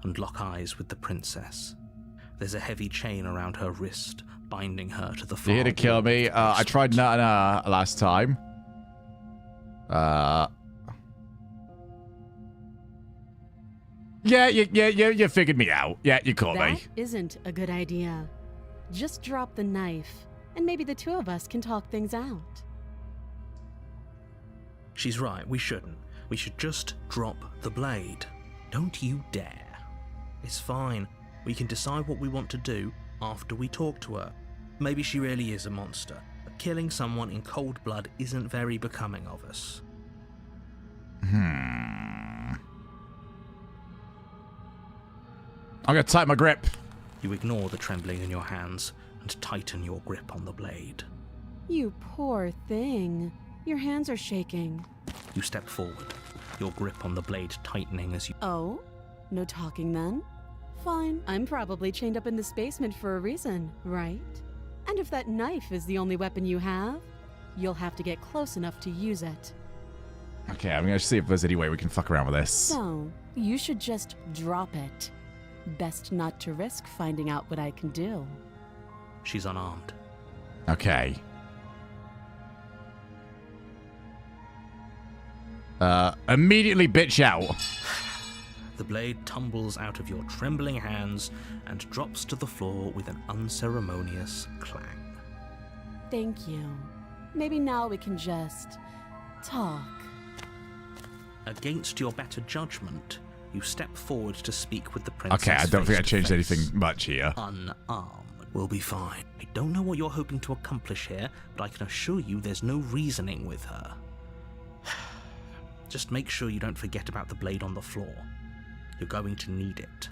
and lock eyes with the princess. There's a heavy chain around her wrist, binding her to the floor. You're here to kill me. I tried Nana last time. Yeah, you figured me out. Yeah, you caught me. That isn't a good idea. Just drop the knife, and maybe the two of us can talk things out. She's right, we shouldn't. We should just drop the blade. Don't you dare. It's fine. We can decide what we want to do after we talk to her. Maybe she really is a monster, but killing someone in cold blood isn't very becoming of us. I'm gonna tighten my grip. You ignore the trembling in your hands and tighten your grip on the blade. You poor thing. Your hands are shaking. You step forward, your grip on the blade tightening as you... Oh? No talking then? Fine. I'm probably chained up in this basement for a reason, right? And if that knife is the only weapon you have, you'll have to get close enough to use it. Okay, I'm gonna see if there's any way we can fuck around with this. So, you should just drop it. Best not to risk finding out what I can do. She's unarmed. Okay. Immediately bitch out. The blade tumbles out of your trembling hands and drops to the floor with an unceremonious clang. Thank you. Maybe now we can just talk. Against your better judgment, you step forward to speak with the princess. Okay, I don't think I changed face-to-face. anything much here. Unarmed. We'll be fine. I don't know what you're hoping to accomplish here, but I can assure you there's no reasoning with her. Just make sure you don't forget about the blade on the floor. You're going to need it.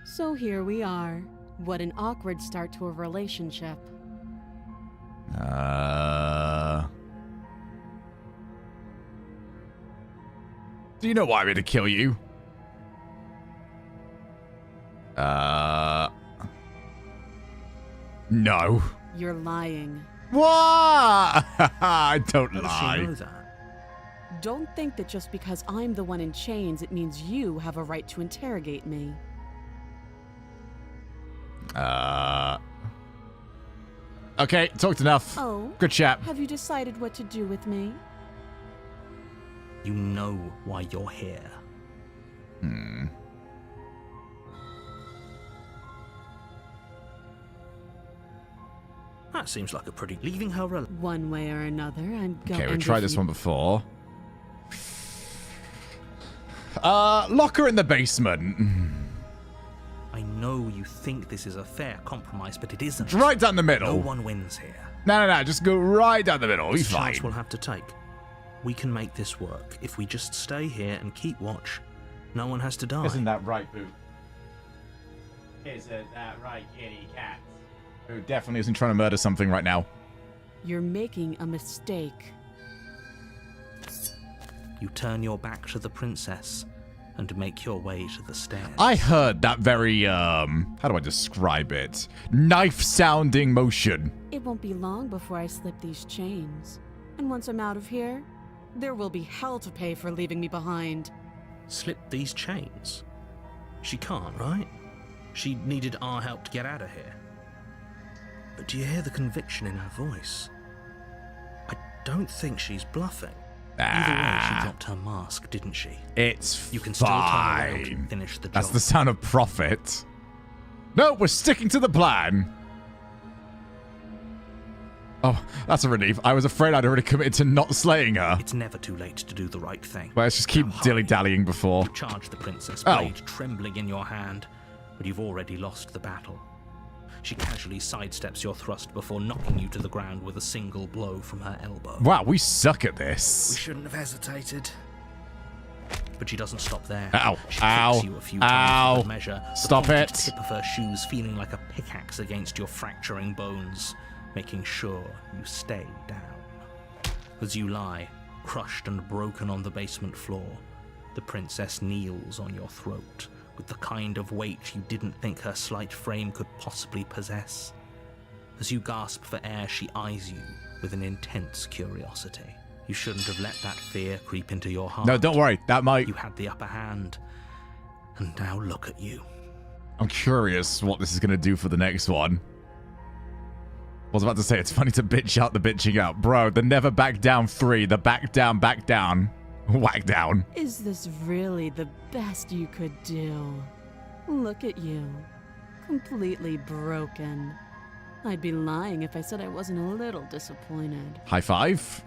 So here we are. What an awkward start to a relationship. Do you know why I'm here to kill you? No. You're lying. What? I don't How does lie. she know that? Don't think that just because I'm the one in chains, it means you have a right to interrogate me. Okay, talked enough. Oh? Good chat. Have you decided what to do with me? You know why you're here. That seems like a pretty... Leaving her alone. One way or another, I'm going to... Okay, we tried this one before. Lock her in the basement. I know you think this is a fair compromise, but it isn't. Right down the middle. No one wins here. No, just go right down the middle. We'll be It's a chance fine. we'll have to take. We can make this work. If we just stay here and keep watch, no one has to die. Isn't that right, Boo? Isn't that right, kitty cat? Boo definitely isn't trying to murder something right now. You're making a mistake. You turn your back to the princess and make your way to the stairs. I heard that very, how do I describe it? Knife-sounding motion. It won't be long before I slip these chains. And once I'm out of here, there will be hell to pay for leaving me behind. Slip these chains? She can't, right? She needed our help to get out of here. But do you hear the conviction in her voice? I don't think she's bluffing. Either way, she dropped her mask, didn't she? It's You can still turn around fine. and finish the job. That's the sound of profit. No, we're sticking to the plan. Oh, that's a relief. I was afraid I'd already committed to not slaying her. It's never too late to do the right thing. Well, let's just keep Now hurry. dilly-dallying before. You charge the princess, Oh. blade trembling in your hand, but you've already lost the battle. She casually sidesteps your thrust before knocking you to the ground with a single blow from her elbow. Wow, we suck at We this. shouldn't have hesitated. But she doesn't stop there. Ow, She ow, kicks you a few ow. times for good measure. Stop the it. tip of her shoes feeling like a pickaxe against your fracturing bones. making sure you stay down. As you lie, crushed and broken on the basement floor, the princess kneels on your throat with the kind of weight you didn't think her slight frame could possibly possess. As you gasp for air, she eyes you with an intense curiosity. You shouldn't have let that fear creep into your heart. No, don't worry. That might... You had the upper hand, and now look at you. I'm curious what this is going to do for the next one. I was about to say, it's funny to bitch out the bitching out. Bro, the never back down 3, the back down, whack down. Is this really the best you could do? Look at you. Completely broken. I'd be lying if I said I wasn't a little disappointed. High five.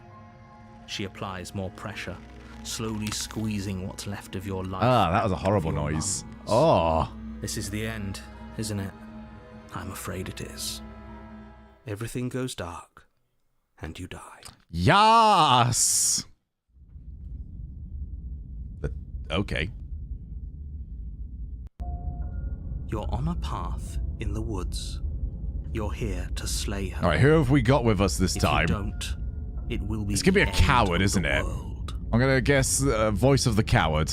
She applies more pressure, slowly squeezing what's left of your life. Ah, that was a horrible noise. Oh. This is the end, isn't it? I'm afraid it is. Everything goes dark, and you die. YAAAAS! Okay. You're on a path in the woods. You're here to slay her. Alright, who have we got with us this time? If you don't, it will be. It's gonna be a coward, isn't it? I'm gonna guess voice of the coward.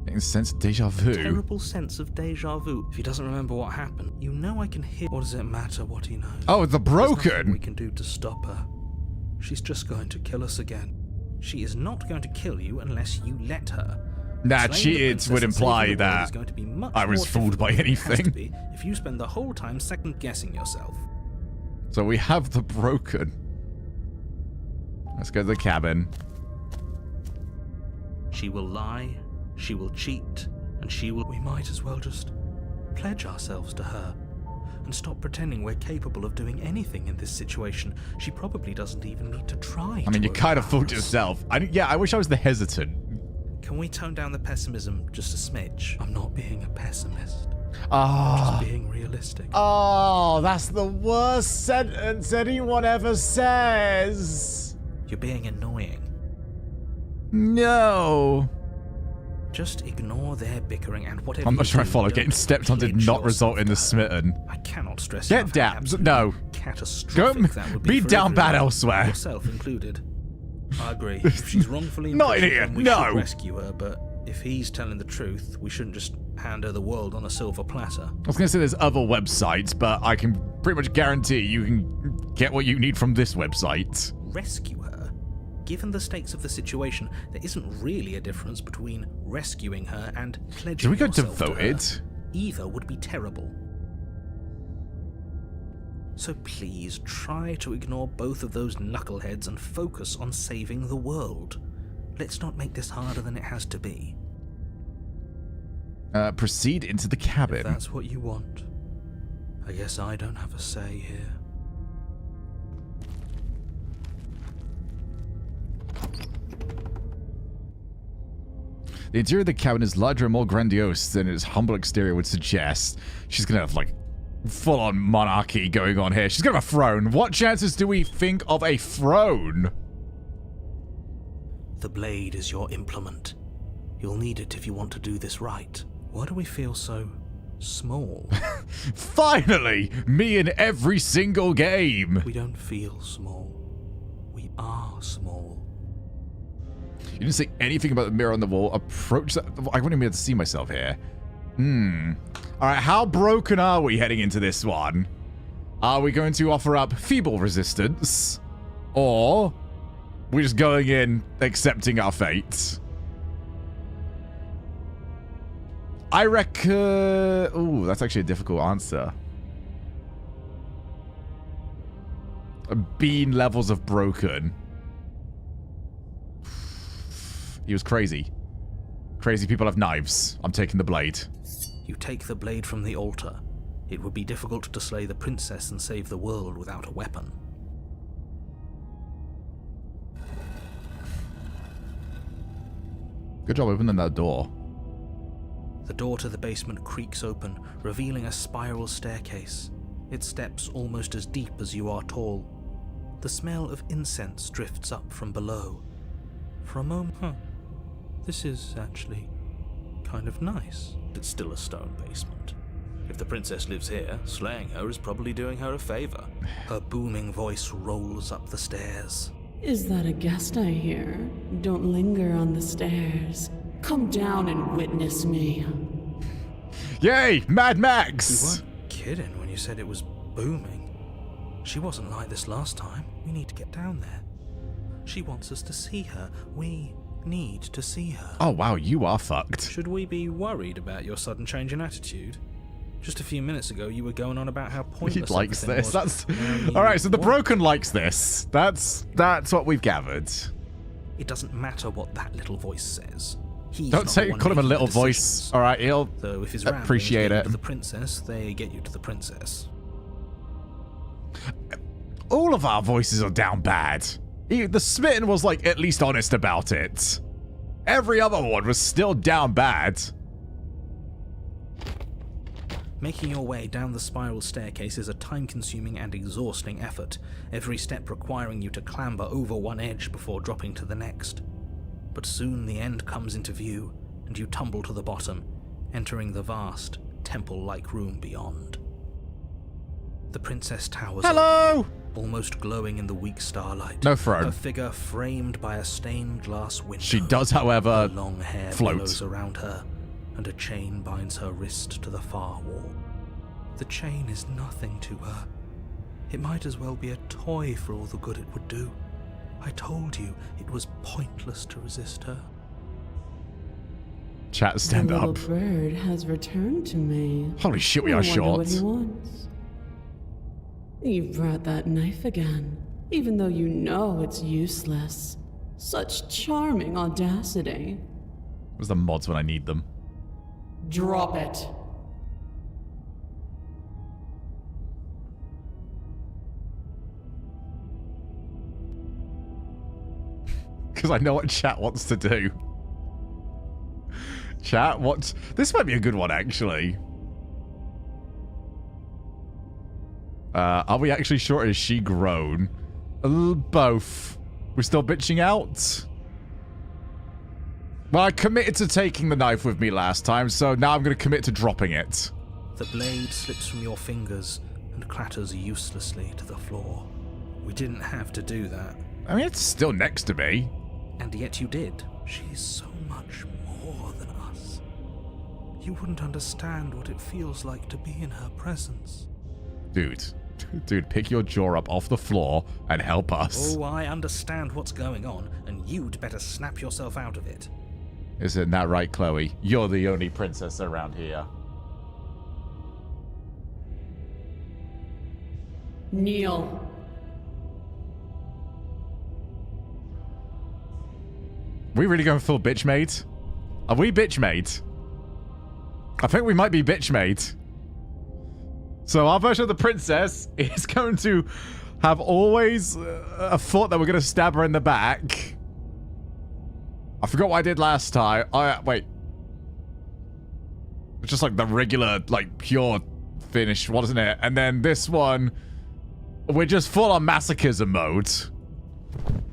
Getting a sense of deja vu. Terrible sense of deja vu. If he doesn't remember what happened, you know I can hear. What does it matter what he knows? Oh, the broken! There's nothing we can do to stop her. She's just going to kill us again. She is not going to kill you unless you let her. Nah, cheated would imply that I was fooled by anything. If you spend the whole time second guessing yourself. So we have the broken. Let's go to the cabin. She will lie, she will cheat, and she will... We might as well just pledge ourselves to her and stop pretending we're capable of doing anything in this situation. She probably doesn't even need to try. I mean, you kind of fooled yourself. Yeah, I wish I was the hesitant. Can we tone down the pessimism just a smidge? I'm not being a pessimist. Ah. I'm just being realistic. Oh, that's the worst sentence anyone ever says. You're being annoying. No. Just ignore their bickering and whatever. I'm not sure I follow. Getting stepped on did not result in the smitten. I cannot stress. Get down. No. Catastrophic. That would be down bad elsewhere. Yourself included. I agree. If she's wrongfully not in here. we No. should rescue her. But if he's telling the truth, we shouldn't just hand her the world on a silver platter. I was gonna say there's other websites, but I can pretty much guarantee you can get what you need from this website. Rescue her? Given the stakes of the situation, there isn't really a difference between rescuing her and pledging Should we go yourself devoted? to her. Either would be terrible. So please try to ignore both of those knuckleheads and focus on saving the world. Let's not make this harder than it has to be. Proceed into the cabin. If that's what you want, I guess I don't have a say here. The interior of the cabin is larger and more grandiose than its humble exterior would suggest. She's gonna have, like, full-on monarchy going on here. She's gonna have a throne. What chances do we think of a throne? The blade is your implement. You'll need it if you want to do this right. Why do we feel so small? Finally! Me in every single game! We don't feel small. We are small. You didn't say anything about the mirror on the wall. Approach that. I wouldn't even be able to see myself here. Alright, how broken are we heading into this one? Are we going to offer up feeble resistance? Or we're just going in, accepting our fate? I reckon... Ooh, that's actually a difficult answer. Bean levels of broken. He was crazy. Crazy people have knives. I'm taking the blade. You take the blade from the altar. It would be difficult to slay the princess and save the world without a weapon. Good job opening that door. The door to the basement creaks open, revealing a spiral staircase. Its steps almost as deep as you are tall. The smell of incense drifts up from below. For a moment, this is actually kind of nice. It's still a stone basement. If the princess lives here, slaying her is probably doing her a favor. Her booming voice rolls up the stairs. Is that a guest I hear? Don't linger on the stairs. Come down and witness me. Yay, Mad Max! You weren't kidding when you said it was booming. She wasn't like this last time. We need to get down there. She wants us to see her. We need to see her. Oh wow, you are fucked. Should we be worried about your sudden change in attitude? Just a few minutes ago, you were going on about how pointless He likes this. was. That's all right. So the broken likes this. That's what we've gathered. It doesn't matter what that little voice says. Don't call him a little voice. All right, he'll so if his appreciate it. To the princess, they get you to the princess. All of our voices are down bad. The Smitten was like at least honest about it. Every other one was still down bad. Making your way down the spiral staircase is a time-consuming and exhausting effort, every step requiring you to clamber over one edge before dropping to the next. But soon the end comes into view, and you tumble to the bottom, entering the vast, temple-like room beyond. The princess towers over you, almost glowing in the weak starlight. No throne. Her figure framed by a stained glass window. She does, however, her long hair float. billows around her, and a chain binds her wrist to the far wall. The chain is nothing to her. It might as well be a toy for all the good it would do. I told you it was pointless to resist her. Chat, stand the up. little bird has returned to me. Holy shit, we are I wonder short. what he wants. You've brought that knife again, even though you know it's useless. Such charming audacity. Where's the mods when I need them? Drop it. Because I know what chat wants to do. Chat wants... This might be a good one, actually. Are we actually sure? Is she grown? Both. We're still bitching out? Well, I committed to taking the knife with me last time, so now I'm going to commit to dropping it. The blade slips from your fingers and clatters uselessly to the floor. We didn't have to do that. I mean, it's still next to me. And yet you did. She's so much more than us. You wouldn't understand what it feels like to be in her presence. Dude, pick your jaw up off the floor and help us. Oh, I understand what's going on, and you'd better snap yourself out of it. Isn't that right, Chloe? You're the only princess around here. Kneel. We really going full bitch mate? Are we bitch mate? I think we might be bitch mate. So our version of the princess is going to have always a thought that we're going to stab her in the back. I forgot what I did last time. Wait. It's just like the regular, like pure finish, wasn't it? And then this one, we're just full on masochism mode.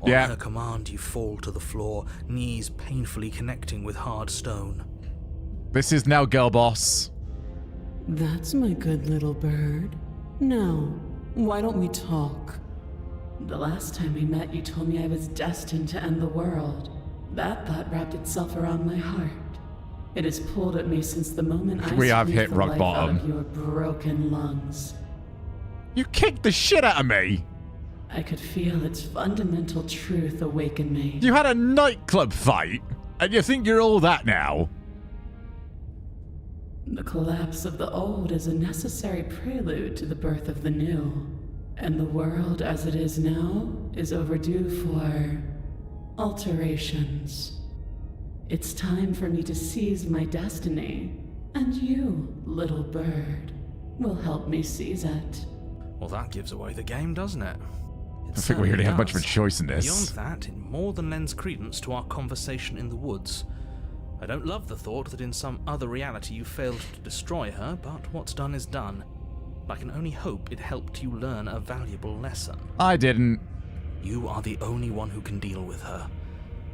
On her command, you fall to the floor, knees painfully connecting with hard stone. This is now girl boss. That's my good little bird. Now, why don't we talk? The last time we met, you told me I was destined to end the world. That thought wrapped itself around my heart. It has pulled at me since the moment I We have hit the rock life bottom. out of your broken lungs. You kicked the shit out of me. I could feel its fundamental truth awaken me. You had a nightclub fight, and you think you're all that now? The collapse of the old is a necessary prelude to the birth of the new. And the world as it is now is overdue for alterations. It's time for me to seize my destiny. And you, little bird, will help me seize it. Well, that gives away the game, doesn't it? I think we really have much of a choice in this. Beyond that, it more than lends credence to our conversation in the woods. I don't love the thought that in some other reality you failed to destroy her, but what's done is done. I can only hope it helped you learn a valuable lesson. I didn't. You are the only one who can deal with her.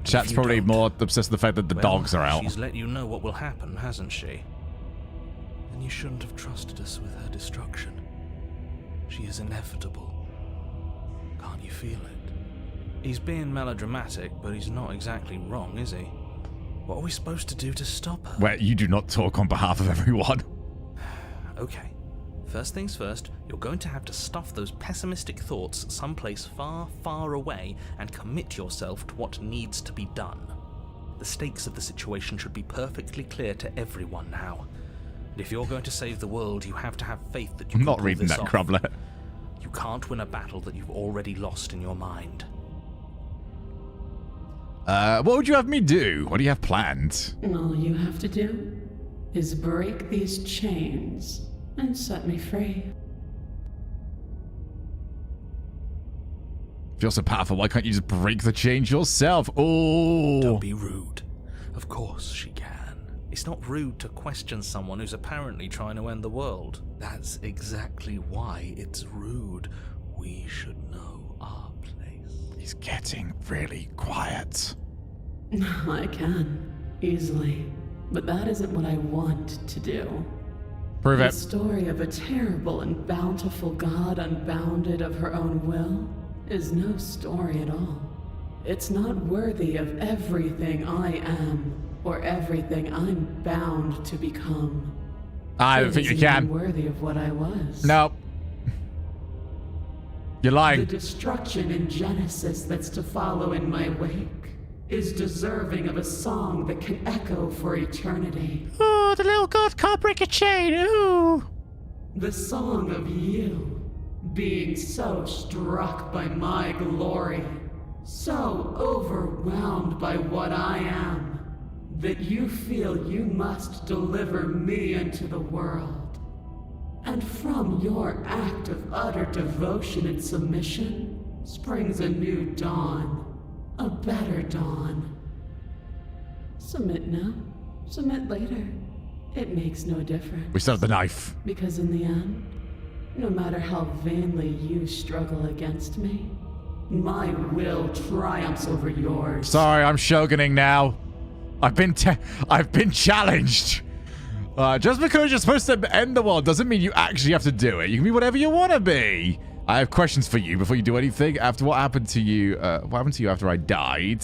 Chat's probably more obsessed with the fact that the dogs are out. She's let you know what will happen, hasn't she? And you shouldn't have trusted us with her destruction. She is inevitable. Can't you feel it? He's being melodramatic, but he's not exactly wrong, is he? What are we supposed to do to stop her? Well, you do not talk on behalf of everyone. Okay. First things first, you're going to have to stuff those pessimistic thoughts someplace far, far away and commit yourself to what needs to be done. The stakes of the situation should be perfectly clear to everyone now. And if you're going to save the world, you have to have faith that you can I'm not pull reading this that, off. Crumbler. You can't win a battle that you've already lost in your mind. What would you have me do? What do you have planned? All you have to do is break these chains and set me free. If you're so powerful, why can't you just break the chains yourself? Oh! Don't be rude. Of course she can. It's not rude to question someone who's apparently trying to end the world. That's exactly why it's rude. We should know our place. He's getting really quiet. I can, easily. But that isn't what I want to do. Prove The it. story of a terrible and bountiful god unbounded of her own will is no story at all. It's not worthy of everything I am or everything I'm bound to become. I don't It think you isn't can. even worthy of what I was. No. You're The lying. destruction in Genesis that's to follow in my wake is deserving of a song that can echo for eternity. Oh, the little god can't break a chain. Ooh. The song of you being so struck by my glory, so overwhelmed by what I am, that you feel you must deliver me into the world. And from your act of utter devotion and submission springs a new dawn, a better dawn. Submit now, submit later. It makes no difference. We still have the knife. Because in the end, no matter how vainly you struggle against me, my will triumphs over yours. Sorry, I'm shoguning now. I've been challenged. Just because you're supposed to end the world doesn't mean you actually have to do it. You can be whatever you want to be. I have questions for you before you do anything. After what happened to you? What happened to you after I died?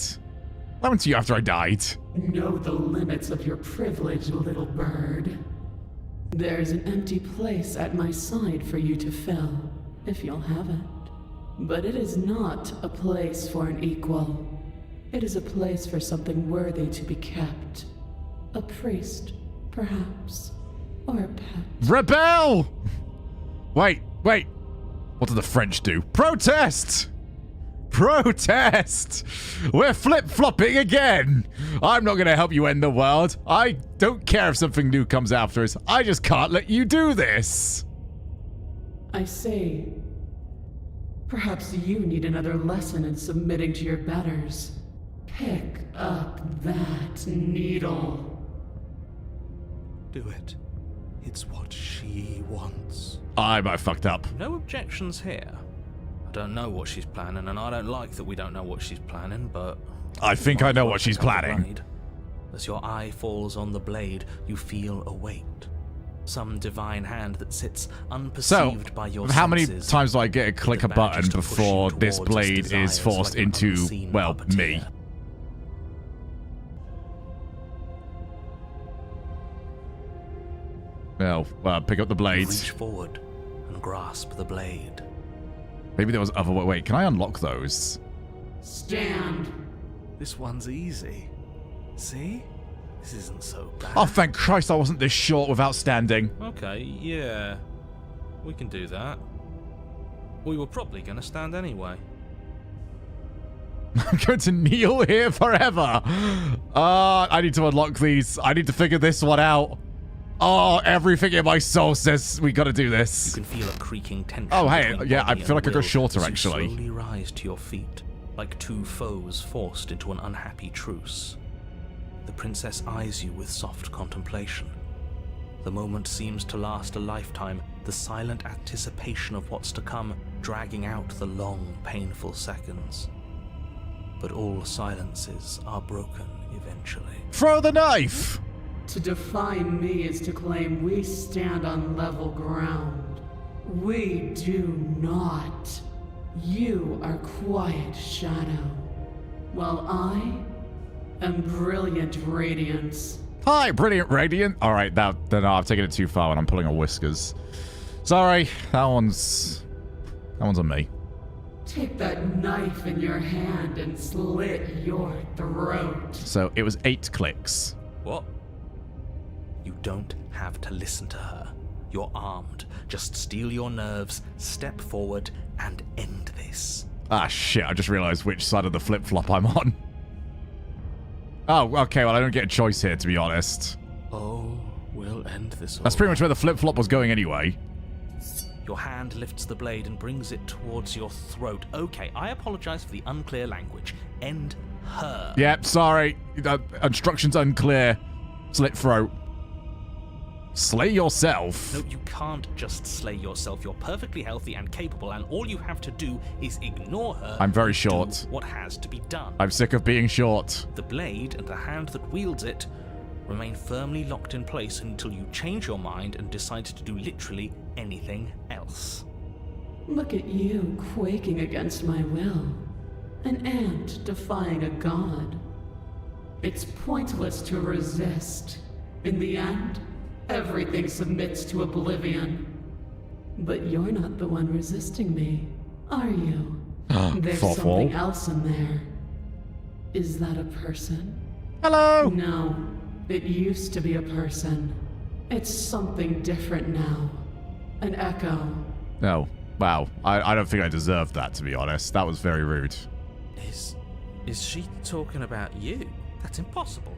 What happened to you after I died? Know the limits of your privilege, little bird. There's an empty place at my side for you to fill, if you'll have it. But it is not a place for an equal. It is a place for something worthy to be kept. A priest, perhaps, or a pet. Rebel! Wait. What do the French do? Protest! Protest! We're flip-flopping again! I'm not gonna help you end the world. I don't care if something new comes after us. I just can't let you do this. I see. Perhaps you need another lesson in submitting to your betters. Pick up that needle. Do it. It's what she wants. I might have fucked up. No objections here. I don't know what she's planning, and I don't like that we don't know what she's planning, but... I think I know what she's planning. As your eye falls on the blade, you feel a weight. Some divine hand that sits unperceived by your how many senses. times do I get to click a button before this blade is forced into, well, me? Well, pick up the blades. Reach forward and grasp the blade. Maybe there was other way. Wait, can I unlock those? Stand. This one's easy. See? This isn't so bad. Oh, thank Christ I wasn't this short without standing. Okay, yeah. We can do that. We were probably going to stand anyway. I'm going to kneel here forever. I need to unlock these. I need to figure this one out. Oh, everything in my soul says we got to do this. You can feel a creaking tension. Oh, hey, between yeah, I body feel and like I got will shorter, as you actually. slowly rise to your feet, like two foes forced into an unhappy truce. The princess eyes you with soft contemplation. The moment seems to last a lifetime, the silent anticipation of what's to come dragging out the long, painful seconds. But all silences are broken eventually. Throw the knife! To define me is to claim we stand on level ground. We do not. You are quiet shadow, while I am brilliant radiance. Hi, brilliant radiant. All right, no, I've taken it too far when I'm pulling a whiskers. Sorry, that one's on me. Take that knife in your hand and slit your throat. So it was 8 clicks. What? You don't have to listen to her. You're armed. Just steel your nerves, step forward, and end this. Ah, shit, I just realized which side of the flip-flop I'm on. Oh, okay, well, I don't get a choice here, to be honest. Oh, we'll end this. That's pretty much where the flip-flop was going anyway. Your hand lifts the blade and brings it towards your throat. Okay, I apologize for the unclear language. End her. Yep, sorry. Instructions unclear. Slit throat. Slay yourself? No, you can't just slay yourself. You're perfectly healthy and capable, and all you have to do is ignore her. I'm very short. What has to be done? I'm sick of being short. The blade and the hand that wields it remain firmly locked in place until you change your mind and decide to do literally anything else. Look at you quaking against my will. An ant defying a god. It's pointless to resist. In the end, everything submits to oblivion. But you're not the one resisting me, are you? There's something else in there. Is that a person? Hello? No, it used to be a person. It's something different now. An echo. No. Wow. I don't think I deserved that, to be honest. That was very rude. Is she talking about you? That's impossible.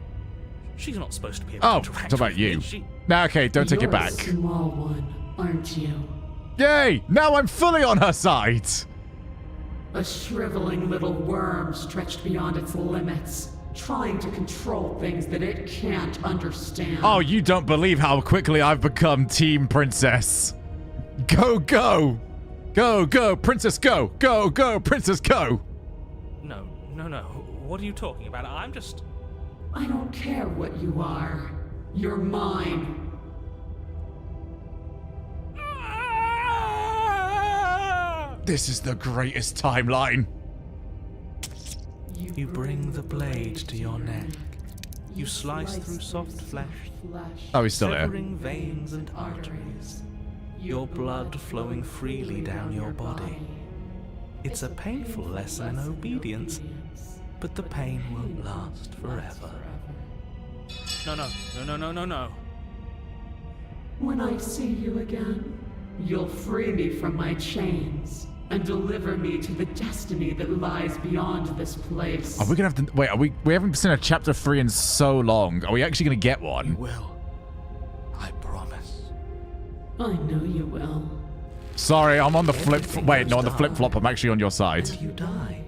She's not supposed to be able to interact it's about with you. me. Nah, okay, don't take it back. You're a small one, aren't you? Yay! Now I'm fully on her side! A shriveling little worm stretched beyond its limits, trying to control things that it can't understand. Oh, you don't believe how quickly I've become Team Princess. Go, go! Go, go, Princess, go! Go, go, Princess, go! No. What are you talking about? I'm just... I don't care what you are. You're mine. This is the greatest timeline. You bring the blade to your neck. You slice through soft flesh. Oh, he's still there. Severing veins and arteries. Your blood flowing freely down your body. It's a painful lesson in obedience, but the pain won't last forever. No. When I see you again, you'll free me from my chains and deliver me to the destiny that lies beyond this place. Are we gonna have to... Wait, we haven't seen a chapter 3 in so long. Are we actually gonna get one? You will. I promise. I know you will. Sorry, I'm on the flip... Wait, no, on the flip-flop, I'm actually on your side. You die.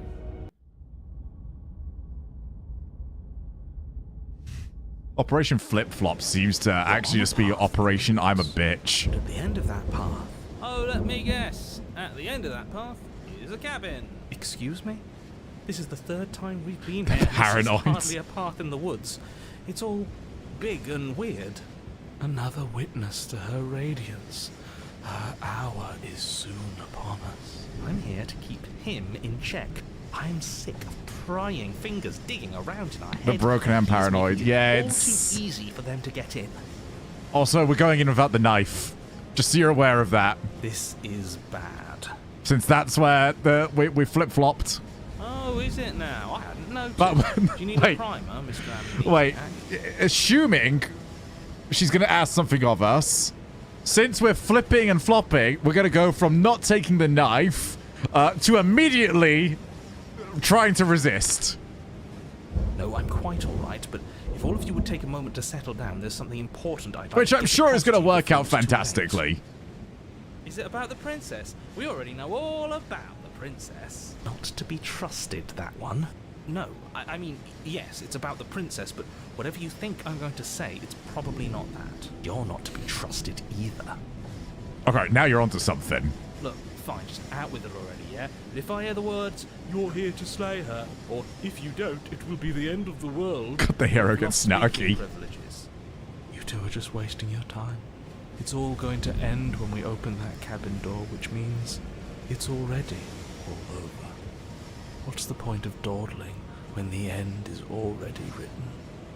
Operation Flip-Flop seems to actually just be Operation I'm a Bitch. At the end of that path... Oh, let me guess. At the end of that path is a cabin. Excuse me? This is the 3rd time we've been here. Paranoid. This is hardly a path in the woods. It's all big and weird. Another witness to her radiance. Her hour is soon upon us. I'm here to keep him in check. I'm sick of prying fingers digging around in our head. The broken and paranoid. Yeah, it's... all too easy for them to get in. Also, we're going in without the knife. Just so you're aware of that. This is bad. Since that's where we flip-flopped. Oh, is it now? I hadn't noticed. But, do you need wait, a primer, Mr. Amnesty? Wait, assuming she's going to ask something of us, since we're flipping and flopping, we're going to go from not taking the knife to immediately trying to resist. No, I'm quite all right, but if all of you would take a moment to settle down, there's something important I'd like Which to I'm get sure is going to across work you out before it's too late. fantastically. Is it about the princess? We already know all about the princess. Not to be trusted, that one. No, I mean, yes, it's about the princess, but whatever you think I'm going to say, it's probably not that. You're not to be trusted either. Okay, now you're onto something. Look, fine, just out with it already, yeah? But if I hear the words, "You're here to slay her," or "If you don't, it will be the end of the world," God, the hero gets I've lost speaking snarky. privileges. two are just wasting your time. It's all going to end when we open that cabin door, which means it's already all over. What's the point of dawdling when the end is already written?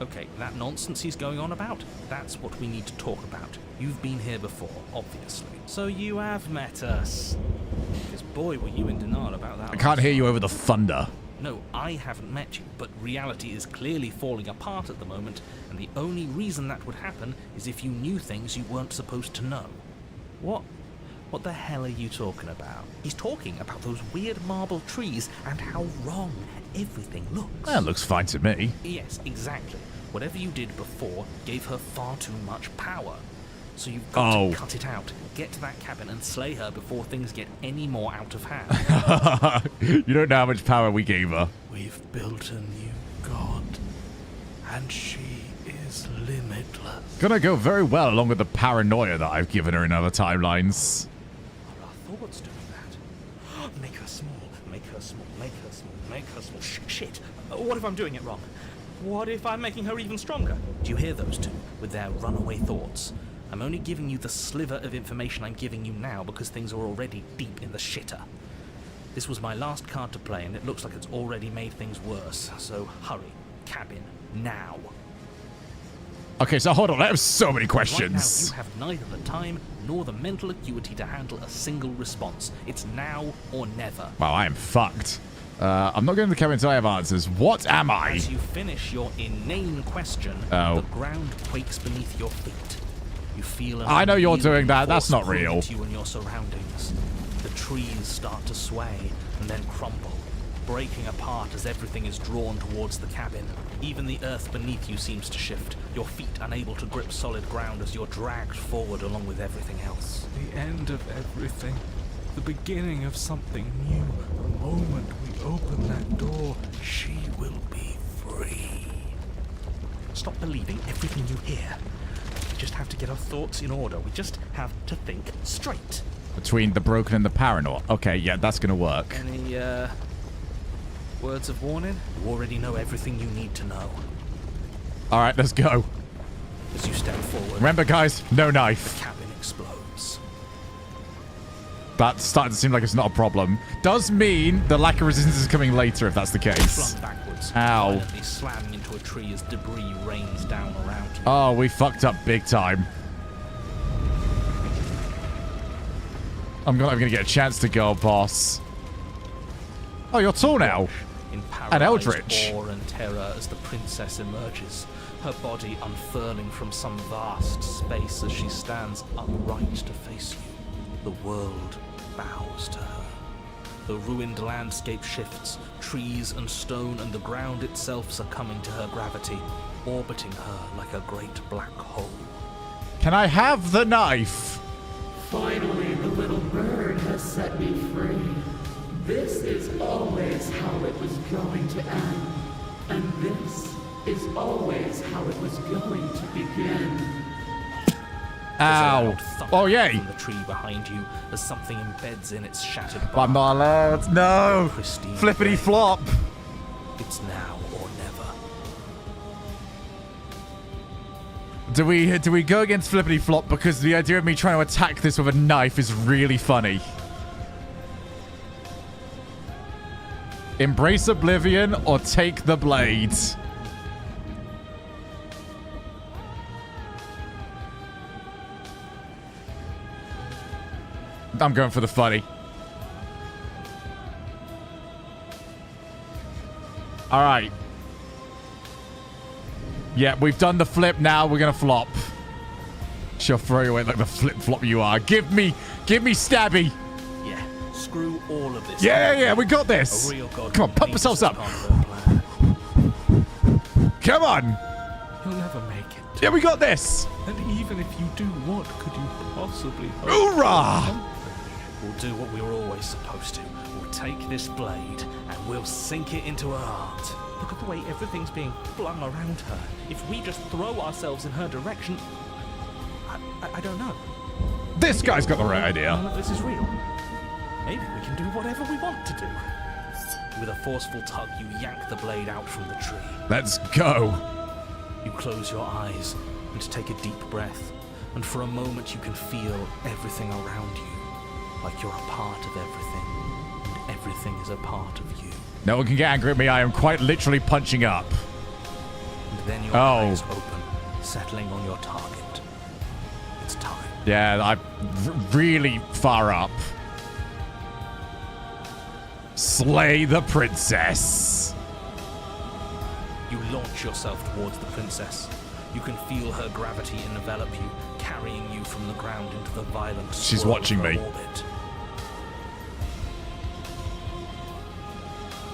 Okay, that nonsense he's going on about, that's what we need to talk about. You've been here before, obviously. So you have met us. Because boy, were you in denial about that. I can't hear you over the thunder. No, I haven't met you, but reality is clearly falling apart at the moment, and the only reason that would happen is if you knew things you weren't supposed to know. What the hell are you talking about? He's talking about those weird marble trees and how wrong everything looks. That looks fine to me. Yes, exactly. Whatever you did before gave her far too much power. So you've got to cut it out, get to that cabin and slay her before things get any more out of hand. You don't know how much power we gave her. We've built a new god, and she is limitless. Gonna go very well along with the paranoia that I've given her in other timelines. Our thoughts doing that. Make her small, make her small, make her small, make her small. Shit. What if I'm doing it wrong? What if I'm making her even stronger? Do you hear those two with their runaway thoughts? I'm only giving you the sliver of information I'm giving you now because things are already deep in the shitter. This was my last card to play, and it looks like it's already made things worse. So hurry. Cabin. Now. Okay, so hold on. I have so many questions. Right now, you have neither the time nor the mental acuity to handle a single response. It's now or never. Wow, I am fucked. I'm not going to the cabin until I have answers. What am I? As you finish your inane question, the ground quakes beneath your feet. You feel I know you're doing that. That's not real. You and your surroundings. The trees start to sway and then crumble, breaking apart as everything is drawn towards the cabin. Even the earth beneath you seems to shift, your feet unable to grip solid ground as you're dragged forward along with everything else. The end of everything. The beginning of something new. The moment we open that door, she will be free. Stop believing everything you hear. We just have to get our thoughts in order. We just have to think straight. Between the broken and the paranoid. Okay, yeah, that's gonna work. Any, words of warning? You already know everything you need to know. Alright, let's go. As you step forward, Remember, guys, no knife. the cabin explodes. That's starting to seem like it's not a problem. Does mean the lack of resistance is coming later if that's the case. Flung backwards, Ow. violently slamming into a tree as debris rains down around you. Oh, we fucked up big time. I'm not even gonna get a chance to go, boss. Oh, you're tall now. In And paralyzed eldritch. awe and terror as the princess emerges, her body unfurling from some vast space as she stands upright to face you. The world bows to her. The ruined landscape shifts, trees and stone and the ground itself succumbing to her gravity, orbiting her like a great black hole. Can I have the knife? Finally, the little bird has set me free. This is always how it was going to end. And this is always how it was going to begin. Ow. Oh, yay. From the tree behind you as something embeds in its shattered bark. I'm not allowed. No. Pristine Flippity flop. It's now or never. Do we go against flippity flop because the idea of me trying to attack this with a knife is really funny. Embrace oblivion or take the blades. I'm going for the funny. All right. Yeah, we've done the flip now. We're going to flop. She'll throw you away like the flip-flop you are. Give me stabby. Yeah, screw all of this. Yeah, we got this. A real god Come on, pump ourselves up. Come on. You'll never make it. Yeah, we got this. And even if you do, what could you possibly hope? Hoorah! We'll do what we were always supposed to. We'll take this blade and we'll sink it into her heart. Look at the way everything's being flung around her. If we just throw ourselves in her direction, I don't know. This guy's got the right idea. None of this is real. Maybe we can do whatever we want to do. With a forceful tug, you yank the blade out from the tree. Let's go. You close your eyes and take a deep breath, and for a moment you can feel everything around you, like you're a part of everything, and everything is a part of you. No one can get angry at me. I am quite literally punching up. And then your eyes open, settling on your target. It's time. Yeah, I'm really far up. Slay the princess. You launch yourself towards the princess. You can feel her gravity envelop you, carrying you from the ground into the violent She's swirl watching of her me. orbit.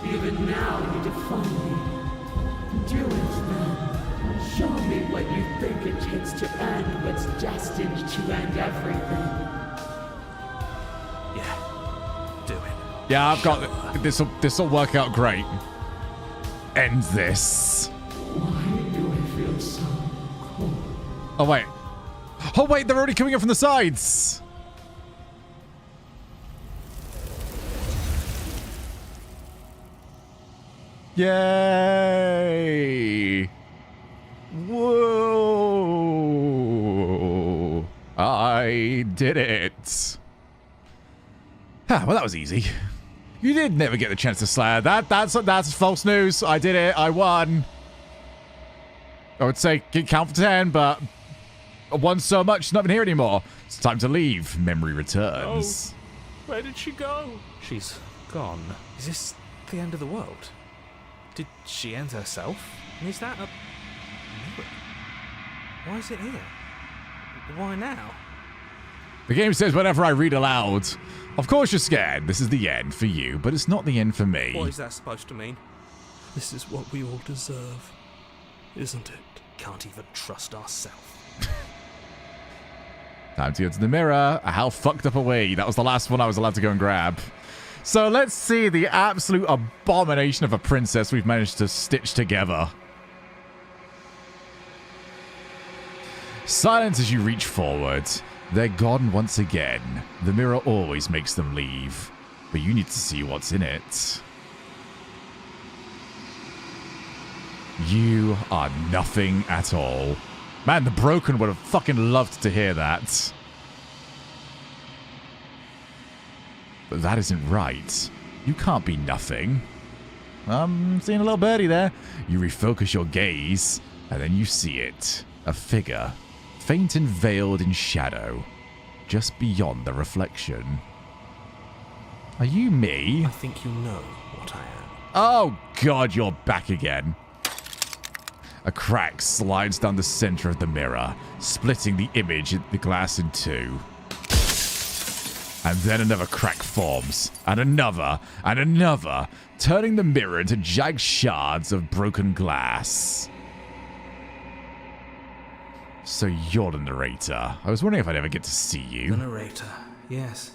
Even now you defy me. Do it then. Show me what you think it takes to end what's destined to end everything. Yeah, do it. Yeah, I've got this'll work out great. End this. Why do I feel so cold? Oh wait. Oh wait, they're already coming in from the sides. Yay! Whoa! I did it. Ah, well, that was easy. You did never get the chance to slay her. That's false news. I did it. I won. I would say count for 10, but I won so much, not even here anymore. It's time to leave. Memory returns. Oh, where did she go? She's gone. Is this the end of the world? Did she end herself? And is that a mirror? Why is it here? Why now? The game says whenever I read aloud. Of course you're scared. This is the end for you, but it's not the end for me. What is that supposed to mean? This is what we all deserve, isn't it? Can't even trust ourselves. Time to go to the mirror. How fucked up are we? That was the last one I was allowed to go and grab. So let's see the absolute abomination of a princess we've managed to stitch together. Silence as you reach forward. They're gone once again. The mirror always makes them leave. But you need to see what's in it. You are nothing at all. Man, the broken would have fucking loved to hear that. But that isn't right. You can't be nothing. I'm seeing a little birdie there. You refocus your gaze, and then you see it. A figure, faint and veiled in shadow, just beyond the reflection. Are you me? I think you know what I am. Oh god, you're back again. A crack slides down the center of the mirror, splitting the image in the glass in two. And then another crack forms, and another, turning the mirror into jagged shards of broken glass. So you're the narrator. I was wondering if I'd ever get to see you. The narrator, yes.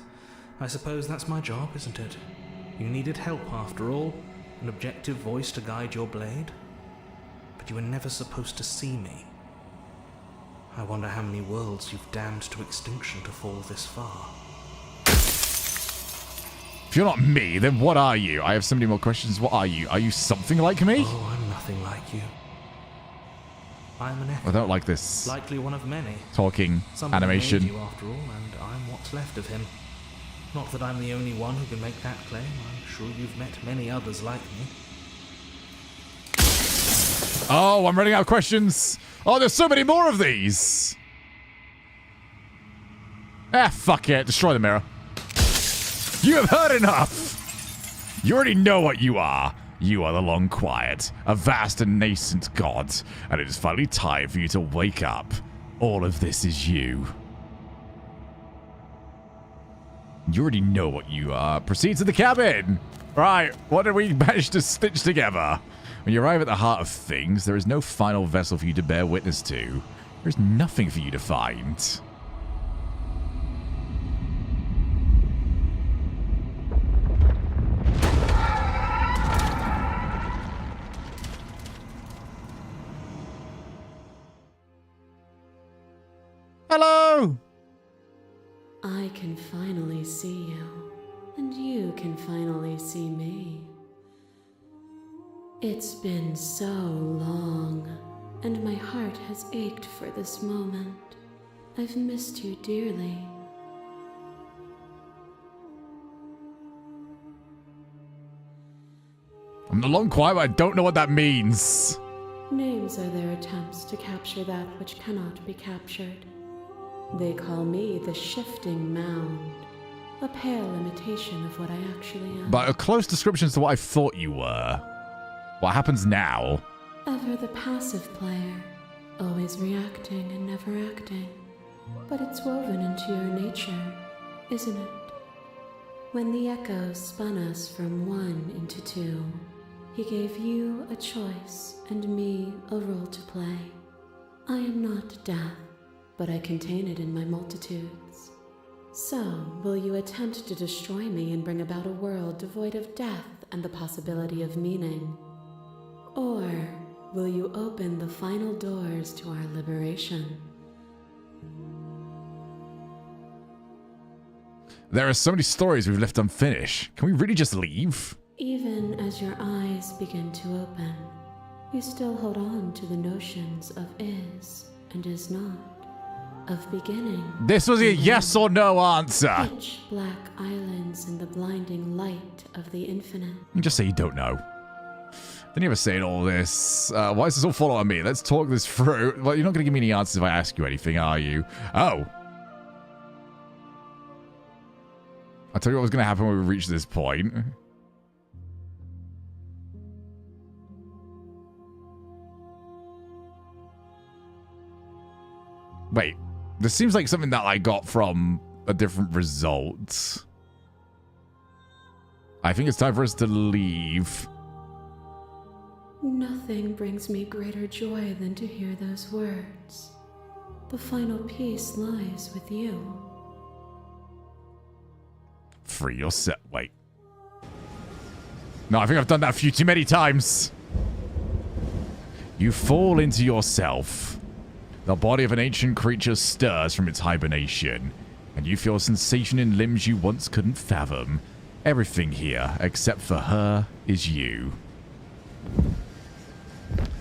I suppose that's my job, isn't it? You needed help after all, an objective voice to guide your blade. But you were never supposed to see me. I wonder how many worlds you've damned to extinction to fall this far. If you're not me, then what are you? I have so many more questions. What are you? Are you something like me? Oh, I'm nothing like you. I'm an echo. I don't like this. Likely one of many. Talking, Somebody animation. made you after all, and I'm what's left of him. Not that I'm the only one who can make that claim. I'm sure you've met many others like me. Oh, I'm running out of questions. Oh, there's so many more of these. Ah, fuck it. Destroy the mirror. You have heard enough. You already know what you are. You are the Long Quiet, a vast and nascent god, and it is finally time for you to wake up. All of this is you. You already know what you are. Proceed to the cabin. Right, what did we manage to stitch together? When you arrive at the heart of things, there is no final vessel for you to bear witness to. There is nothing for you to find. Hello! I can finally see you, and you can finally see me. It's been so long, and my heart has ached for this moment. I've missed you dearly. I'm not long quiet, but I don't know what that means. Names are their attempts to capture that which cannot be captured. They call me the shifting mound, a pale imitation of what I actually am. But a close description to what I thought you were. What happens now? Ever the passive player, always reacting and never acting. But it's woven into your nature, isn't it? When the echoes spun us from one into two, he gave you a choice and me a role to play. I am not death, but I contain it in my multitudes. So, will you attempt to destroy me and bring about a world devoid of death and the possibility of meaning? Or will you open the final doors to our liberation? There are so many stories we've left unfinished. Can we really just leave? Even as your eyes begin to open, you still hold on to the notions of is and is not, of beginning. This was a yes or no answer. Pitch black islands in the blinding light of the infinite. You just say you don't know. Then you ever saying all this? Why is this all fall on me? Let's talk this through. Well, you're not going to give me any answers if I ask you anything, are you? Oh. I'll tell you what was going to happen when we reach this point. Wait, this seems like something that I got from a different result. I think it's time for us to leave. Nothing brings me greater joy than to hear those words. The final piece lies with you. Free yourself. Wait. No, I think I've done that a few too many times. You fall into yourself. The body of an ancient creature stirs from its hibernation, and you feel a sensation in limbs you once couldn't fathom. Everything here, except for her, is you.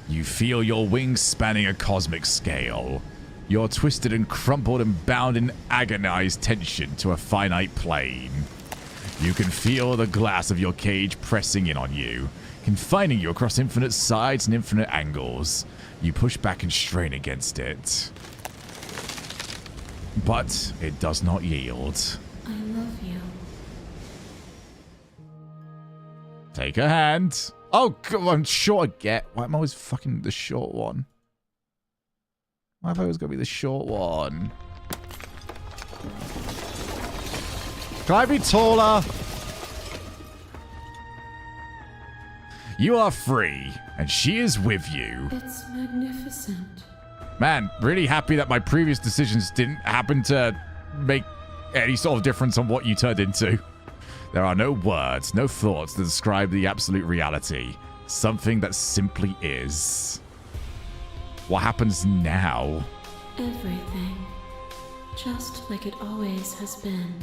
You feel your wings spanning a cosmic scale. You're twisted and crumpled and bound in agonized tension to a finite plane. You can feel the glass of your cage pressing in on you, confining you across infinite sides and infinite angles. You push back and strain against it. But it does not yield. I love you. Take a hand. Oh, God, I'm short again. Why am I always fucking the short one? Why have I always got to be the short one? Can I be taller? You are free, and she is with you. It's magnificent. Man, really happy that my previous decisions didn't happen to make any sort of difference on what you turned into. There are no words, no thoughts that describe the absolute reality. Something that simply is. What happens now? Everything. Just like it always has been.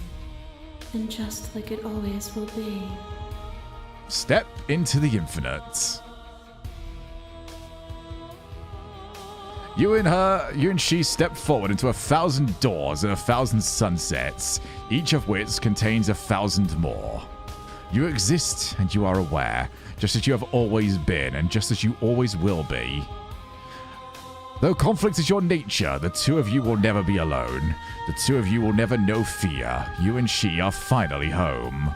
And just like it always will be. Step into the infinite. You and she step forward into 1,000 doors and 1,000 sunsets, each of which contains 1,000 more. You exist and you are aware, just as you have always been and just as you always will be. Though conflict is your nature, the two of you will never be alone. The two of you will never know fear. You and she are finally home.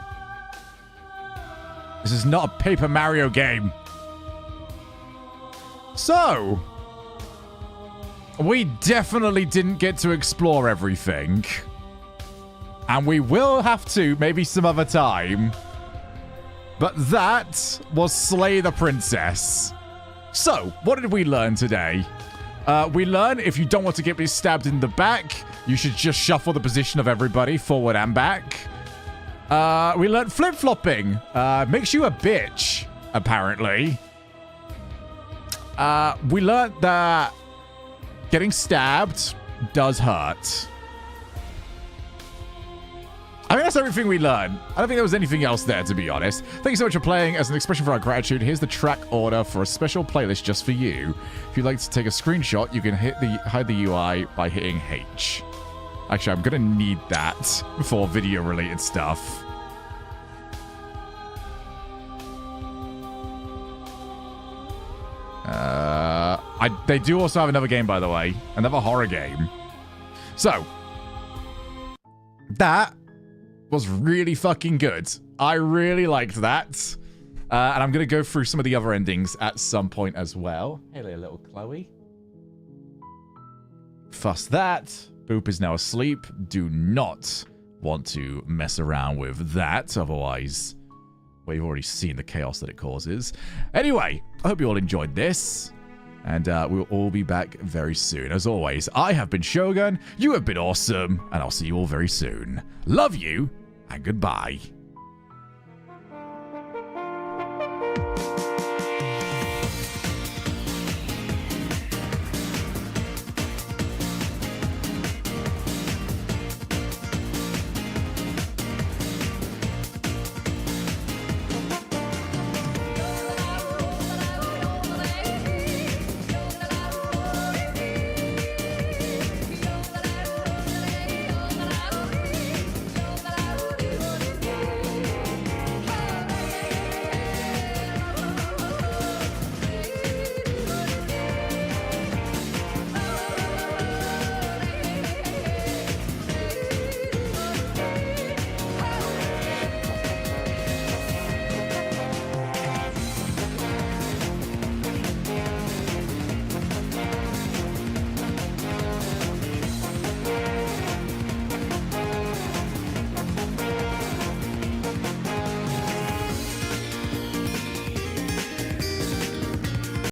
This is not a Paper Mario game. So, we definitely didn't get to explore everything. And we will have to, maybe some other time. But that was Slay the Princess. So, what did we learn today? We learned if you don't want to get stabbed in the back, you should just shuffle the position of everybody forward and back. We learned flip-flopping makes you a bitch, apparently. We learned that getting stabbed does hurt. I think that's everything we learned. I don't think there was anything else there, to be honest. Thank you so much for playing. As an expression for our gratitude, here's the track order for a special playlist just for you. If you'd like to take a screenshot, you can hide the UI by hitting H. Actually, I'm going to need that for video-related stuff. They do also have another game, by the way. Another horror game. So, that was really fucking good. I really liked that. And I'm going to go through some of the other endings at some point as well. Hey there, little Chloe. Fuss that. Boop is now asleep. Do not want to mess around with that. Otherwise, well, you've already seen the chaos that it causes. Anyway, I hope you all enjoyed this. And we'll all be back very soon. As always, I have been Shogun. You have been awesome. And I'll see you all very soon. Love you. And goodbye.